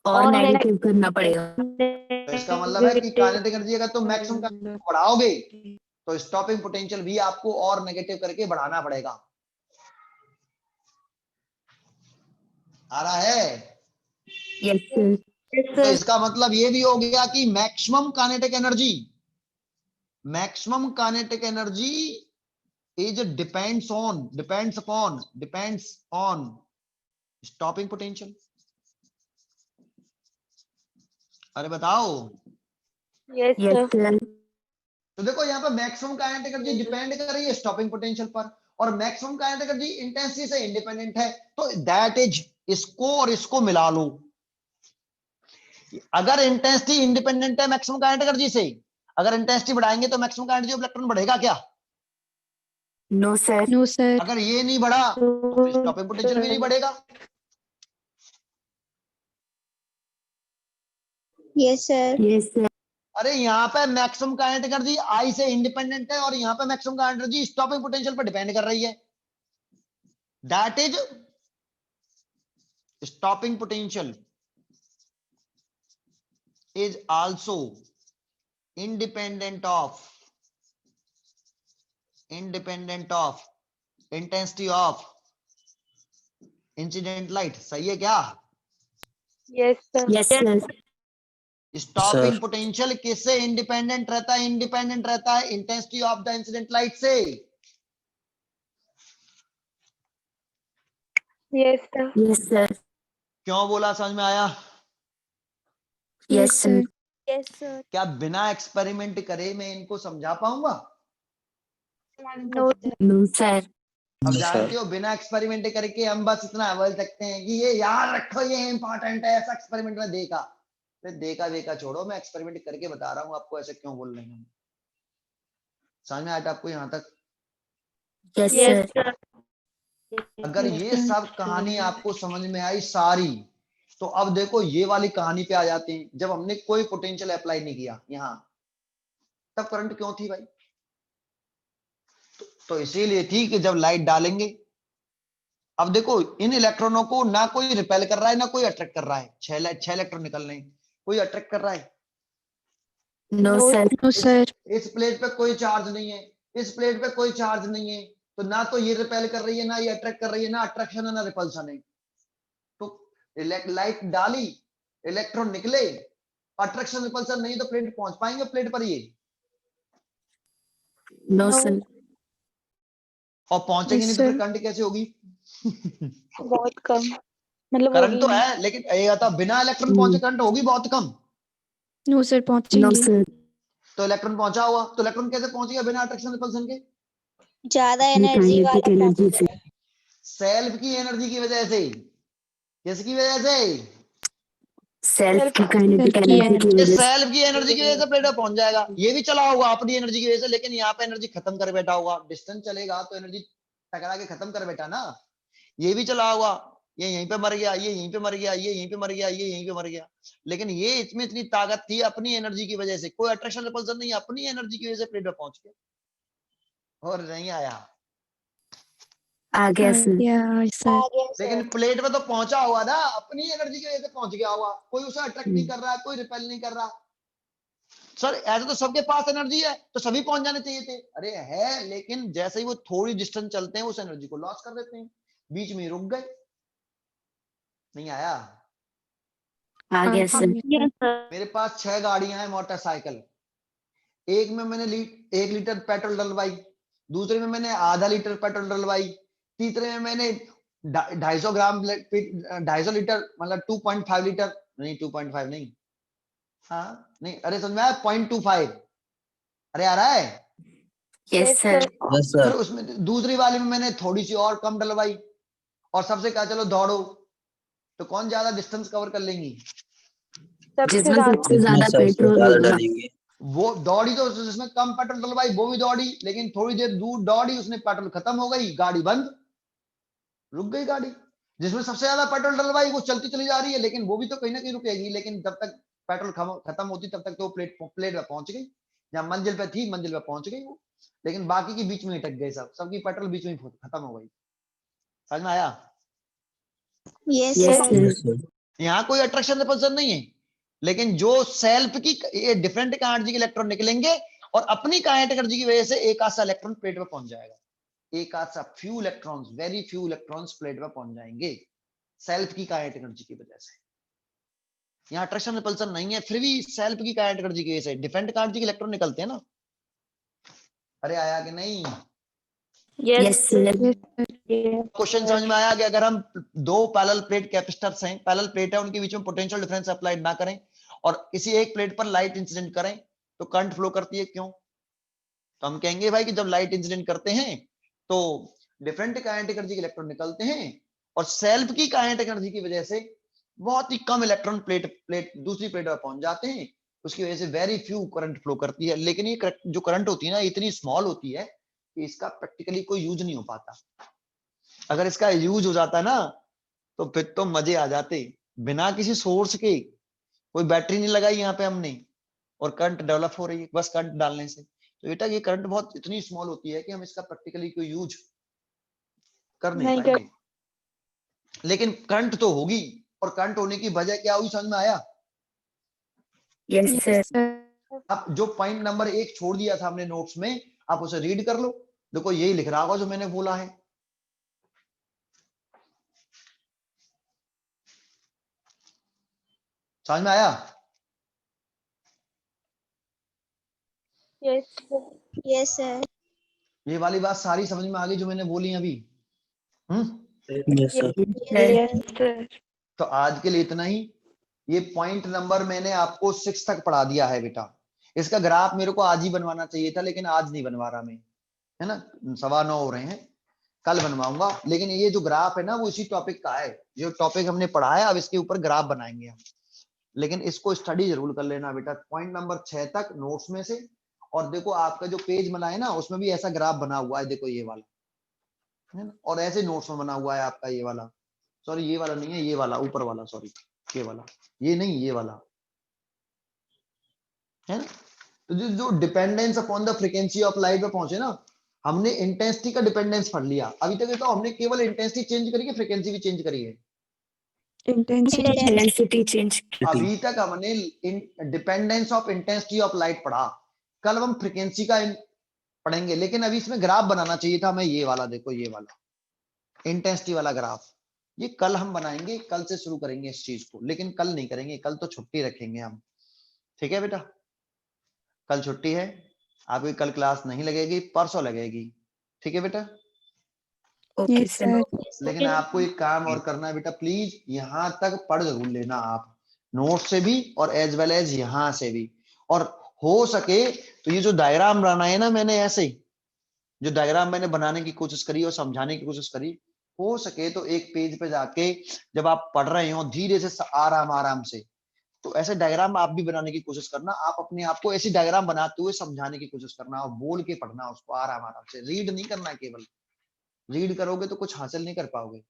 और नेगेटिव करना पड़ेगा।
तो इसका मतलब है कि काइनेटिक एनर्जी अगर तुम मैक्सिमम बढ़ाओगे तो स्टॉपिंग पोटेंशियल भी आपको और नेगेटिव करके बढ़ाना पड़ेगा। आ रहा है?
Yes sir.
तो इसका मतलब ये भी हो गया कि maximum kinetic energy is depends on stopping potential. अरे बताओ।
Yes,
yes
sir.
सर।
तो देखो यहाँ पे मैक्सिमम काइनेटिक एनर्जी डिपेंड कर रही है स्टॉपिंग पोटेंशियल पर, और मैक्सिमम काइनेटिक एनर्जी इंटेंसिटी से इंडिपेंडेंट है, तो दैट इज, इसको और इसको मिला लो। अगर इंटेंसिटी इंडिपेंडेंट है मैक्सिमम काइनेटिक एनर्जी से, अगर इंटेंसिटी बढ़ाएंगे तो मैक्सिमम काइनेटिक ऑफ इलेक्ट्रॉन बढ़ेगा क्या?
No sir.
No, sir.
अगर ये नहीं बढ़ा तो स्टॉपिंग पोटेंशियल भी नहीं बढ़ेगा।
Yes, sir.
Yes sir.
अरे यहाँ पे मैक्सिमम काइनेटिक एनर्जी आई से इंडिपेंडेंट है और यहाँ पे maximum kinetic energy stopping potential पर डिपेंड कर रही है, that is stopping potential is also independent of intensity of incident light. सही है क्या?
Yes, sir.
Yes, sir.
Stopping potential किससे इंडिपेंडेंट रहता है? इंडिपेंडेंट रहता है intensity of the incident light से।
Yes, sir.
Yes, sir.
क्यों बोला? समझ में आया?
Yes, sir.
Yes, sir.
क्या बिना एक्सपेरिमेंट करे मैं इनको समझा पाऊंगा?
No,
No, sir.
अब जानते हो बिना एक्सपेरिमेंट करके हम बस इतना बोल सकते हैं कि ये याद रखो, ये इंपॉर्टेंट है, ऐसा एक्सपेरिमेंट में देखा। देखा देखा छोड़ो, मैं एक्सपेरिमेंट करके बता रहा हूँ आपको ऐसे क्यों बोल रहे हैं। समझ में आया आपको यहाँ तक?
Yes,
Yes,
sir.
sir.
अगर ये सब कहानी आपको समझ में आई सारी, तो अब देखो ये वाली कहानी पे आ जाते हैं। जब हमने कोई पोटेंशियल अप्लाई नहीं किया यहाँ, तब करंट क्यों थी भाई? तो इसीलिए थी कि जब लाइट डालेंगे, अब देखो इन इलेक्ट्रॉनों को ना कोई रिपेल कर रहा है ना कोई अट्रैक्ट कर रहा है। छह इलेक्ट्रॉन निकल रहे हैं, कोई अट्रैक्ट कर रहा है?
No, sir.
no, sir.
इस प्लेट पे कोई चार्ज नहीं है, इस प्लेट पे कोई चार्ज नहीं है, तो ना तो ये रिपेल कर रही है ना ये अट्रैक्ट कर रही है, ना अट्रैक्शन है ना रिपल्सन है। तो लाइट डाली, इलेक्ट्रॉन निकले, अट्रैक्शन रिपल्सन नहीं, तो प्लेट पहुंच पाएंगे प्लेट पर ये?
No, sir.
और पहुंचेंगे
Yes,
नहीं तो फिर
sir.
करंट कैसे होगी?
बहुत कम, मतलब
करंट
होगी
तो
नहीं।
है, लेकिन ये आता बिना इलेक्ट्रॉन पहुंचे करंट होगी बहुत कम।
No, sir,
No,
पहुंचेंगे।
sir.
तो इलेक्ट्रॉन पहुंचा हुआ, तो इलेक्ट्रॉन कैसे पहुंच गया बिना अट्रैक्शन रिपल्सन के?
ज्यादा
अपनी
एनर्जी
kinetic
वाला
energy से।
सेल्फ की एनर्जी की वजह से। किसकी वजह से?
Self की kinetic
Self की
energy की
ये
वजह से।
सेल्फ की एनर्जी की वजह से प्लेट पर पहुंच जाएगा। ये भी चला होगा अपनी एनर्जी की वजह से, लेकिन यहाँ पे एनर्जी खत्म कर बैठा होगा। डिस्टेंस चलेगा तो एनर्जी टकरा के खत्म कर बैठा ना। ये भी चला होगा, ये यहीं पे मर गया, ये यहीं पे मर गया, ये यहीं पे मर गया, ये यहीं पे मर गया, लेकिन ये इसमें इतनी ताकत थी अपनी एनर्जी की वजह से, कोई अट्रैक्शन रिपल्सन नहीं, अपनी एनर्जी की वजह से प्लेट पे पहुंच गया। और नहीं आया?
आ गया sir.
Yeah, sir.
लेकिन प्लेट पे तो पहुंचा हुआ ना, अपनी एनर्जी की वजह से पहुंच गया हुआ, कोई उसे अट्रैक्ट नहीं कर रहा है, कोई रिपेल नहीं कर रहा। सर ऐसे तो सबके पास एनर्जी है, तो सभी पहुंच जाने चाहिए थे। अरे है, लेकिन जैसे ही वो थोड़ी डिस्टेंस चलते हैं उस एनर्जी को लॉस कर देते हैं, बीच में रुक गए। नहीं आया?
आ गया sir.
Yes, sir.
मेरे पास 6 गाड़ियां हैं मोटरसाइकिल। एक में मैंने 1 लीटर पेट्रोल डलवाई, दूसरे में मैंने आधा लीटर पेट्रोल डलवाई, तीसरे में मैंने 250 ग्राम 250 लीटर मतलब 2.5 लीटर नहीं, 2.5 नहीं, हाँ नहीं, अरे समझ में आया? 0.25। अरे आ रहा है?
Yes sir.
Yes,
फिर
sir.
उसमें दूसरी वाली में मैंने थोड़ी सी और कम डलवाई, और सबसे कहा चलो दौड़ो, तो कौन ज्यादा डिस्टेंस कवर कर लेंगी?
जिसमें
ज्यादा।
सबसे ज्यादा
सबसे
पेट्रोल
ज्यादा
होगा।
डालेंगे।
वो दौड़ी तो जिसमें कम पेट्रोल डलवाई वो भी दौड़ी, लेकिन थोड़ी देर दूर दौड़ी, उसने पेट्रोल खत्म हो गई, गाड़ी बंद, रुक गई गाड़ी। जिसमें सबसे ज्यादा पेट्रोल डलवाई वो चलती चली जा रही है, लेकिन वो भी तो कहीं ना कहीं रुकेगी, लेकिन जब तक पेट्रोल खत्म होती तब तक तो प्लेट पे पहुंच गई, जहां मंजिल पे थी मंजिल पे पहुंच गई वो, लेकिन बाकी की बीच में अटक गए, सबकी पेट्रोल बीच में खत्म हो गई। समझ में आया?
Yes,
Yes
sir.
sir.
Yes, sir.
यहाँ कोई अट्रैक्शन रिपल्सन नहीं है, लेकिन जो सेल्फ की ये डिफरेंट एनर्जी के इलेक्ट्रॉन निकलेंगे और अपनी काइनेटिक एनर्जी की वजह से एक आध सा इलेक्ट्रॉन प्लेट पे पहुंच जाएगा, एक आध सा few electrons, very few electrons plate पे पहुंच जाएंगे सेल्फ की काइनेटिक एनर्जी की वजह से। यहाँ अट्रैक्शन रिपल्सन नहीं है, फिर भी सेल्फ की काइनेटिक एनर्जी की वजह से डिफरेंट एनर्जी के इलेक्ट्रॉन निकलते हैं ना। अरे आया कि नहीं?
Yes sir.
क्वेश्चन समझ में आया कि अगर हम 2 पैरेलल प्लेट कैपेसिटर्स हैं, पैरेलल प्लेट है, उनके बीच में पोटेंशियल डिफरेंस अप्लाइड ना करें और किसी एक प्लेट पर लाइट इंसिडेंट करें तो करंट फ्लो करती है, क्यों? तो हम कहेंगे भाई कि जब लाइट इंसिडेंट करते हैं तो डिफरेंट काइनेटिक एनर्जी के इलेक्ट्रॉन निकलते हैं और सेल्फ की काइनेटिक एनर्जी की वजह से बहुत ही कम इलेक्ट्रॉन प्लेट दूसरी प्लेट पर पहुंच जाते हैं, उसकी वजह से वेरी फ्यू करंट फ्लो करती है। लेकिन ये जो करंट होती है ना, इतनी स्मॉल होती है कि इसका प्रैक्टिकली कोई यूज नहीं हो पाता। अगर इसका यूज हो जाता ना तो फिर तो मजे आ जाते। बिना किसी सोर्स के, कोई बैटरी नहीं लगाई यहाँ पे हमने और करंट डेवलप हो रही है बस करंट डालने से, तो बेटा ये करंट बहुत इतनी स्मॉल होती है कि हम इसका प्रैक्टिकली कोई यूज कर नहीं पाएंगे। लेकिन करंट तो होगी, और करंट होने की वजह क्या हुई, समझ में आया?
Yes, sir.
sir.
अब जो पॉइंट नंबर 1 छोड़ दिया था हमने नोट्स में, आप उसे रीड कर लो। देखो यही लिख रहा होगा जो मैंने बोला है। समझ में आया?
Yes, sir.
Yes, sir.
ये वाली बात सारी समझ में आ गई जो मैंने बोली अभी?
Yes, sir.
Yes, sir.
तो आज के लिए इतना ही। ये पॉइंट नंबर मैंने आपको 6 तक पढ़ा दिया है बेटा। इसका ग्राफ मेरे को आज ही बनवाना चाहिए था, लेकिन आज नहीं बनवा रहा मैं, है ना, 9:15 हो रहे हैं, कल बनवाऊंगा। लेकिन ये जो ग्राफ है ना, वो इसी टॉपिक का है, जो टॉपिक हमने पढ़ा है, अब इसके ऊपर ग्राफ बनाएंगे हम। लेकिन इसको स्टडी जरूर कर लेना बेटा, पॉइंट नंबर 6 तक नोट्स में से। और देखो आपका जो पेज बना है ना, उसमें भी ऐसा ग्राफ बना हुआ है, देखो ये वाला, है ना, और ऐसे नोट्स में बना हुआ है आपका ये वाला, सॉरी ये वाला नहीं है, ये वाला ऊपर वाला, सॉरी ये वाला, ये नहीं, ये वाला, है ना। तो जो dependence upon the frequency of light पे पहुंचे ना, हमने इंटेंसिटी का डिपेंडेंस पढ़ लिया। अभी तक तो हमने केवल इंटेंसिटी चेंज करी है, फ्रीक्वेंसी भी चेंज करी है।
Intensity.
Intensity change.
अभी तक हमने dependence of intensity of light पढ़ा, कल हम फ्रीक्वेंसी का पढ़ेंगे। लेकिन अभी इसमें ग्राफ बनाना चाहिए था मैं, ये वाला देखो, ये वाला इंटेंसिटी वाला ग्राफ, ये कल हम बनाएंगे, कल से शुरू करेंगे इस चीज को। लेकिन कल नहीं करेंगे, कल तो छुट्टी रखेंगे हम, ठीक है बेटा? कल छुट्टी है, आपकी कल क्लास नहीं लगेगी, परसों लगेगी, ठीक है बेटा?
Okay,
Yes,
sir.
sir.
लेकिन आपको एक काम और करना है बेटा, प्लीज यहाँ तक पढ़ जरूर लेना आप, नोट से भी और एज वेल एज यहाँ से भी। और हो सके तो ये जो डायग्राम बनाना है ना, मैंने ऐसे ही जो डायग्राम मैंने बनाने की कोशिश करी और समझाने की कोशिश करी, हो सके तो एक पेज पे जाके जब आप पढ़ रहे हो धीरे से आराम आराम से, तो ऐसे डायग्राम आप भी बनाने की कोशिश करना। आप अपने आप को ऐसी डायग्राम बनाते हुए समझाने की कोशिश करना और बोल के पढ़ना उसको आराम आराम से। रीड नहीं करना, केवल रीड करोगे तो कुछ हासिल नहीं कर पाओगे।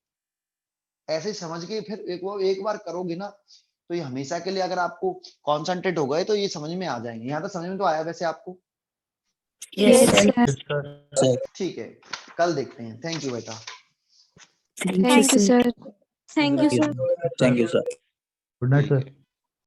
ऐसे समझ के फिर एक बार करोगे ना, तो ये हमेशा के लिए अगर आपको कॉन्सेंट्रेट हो गए तो ये समझ में आ जाएंगे। यहाँ तक समझ में तो आया वैसे आपको?
Yes,
Yes,
sir.
sir.
Yes, sir.
ठीक है, कल देखते हैं। थैंक यू बेटा।
Thank you,
Thank you,
sir.
sir.
Thank you, sir.
Thank you, sir.
Good night, sir.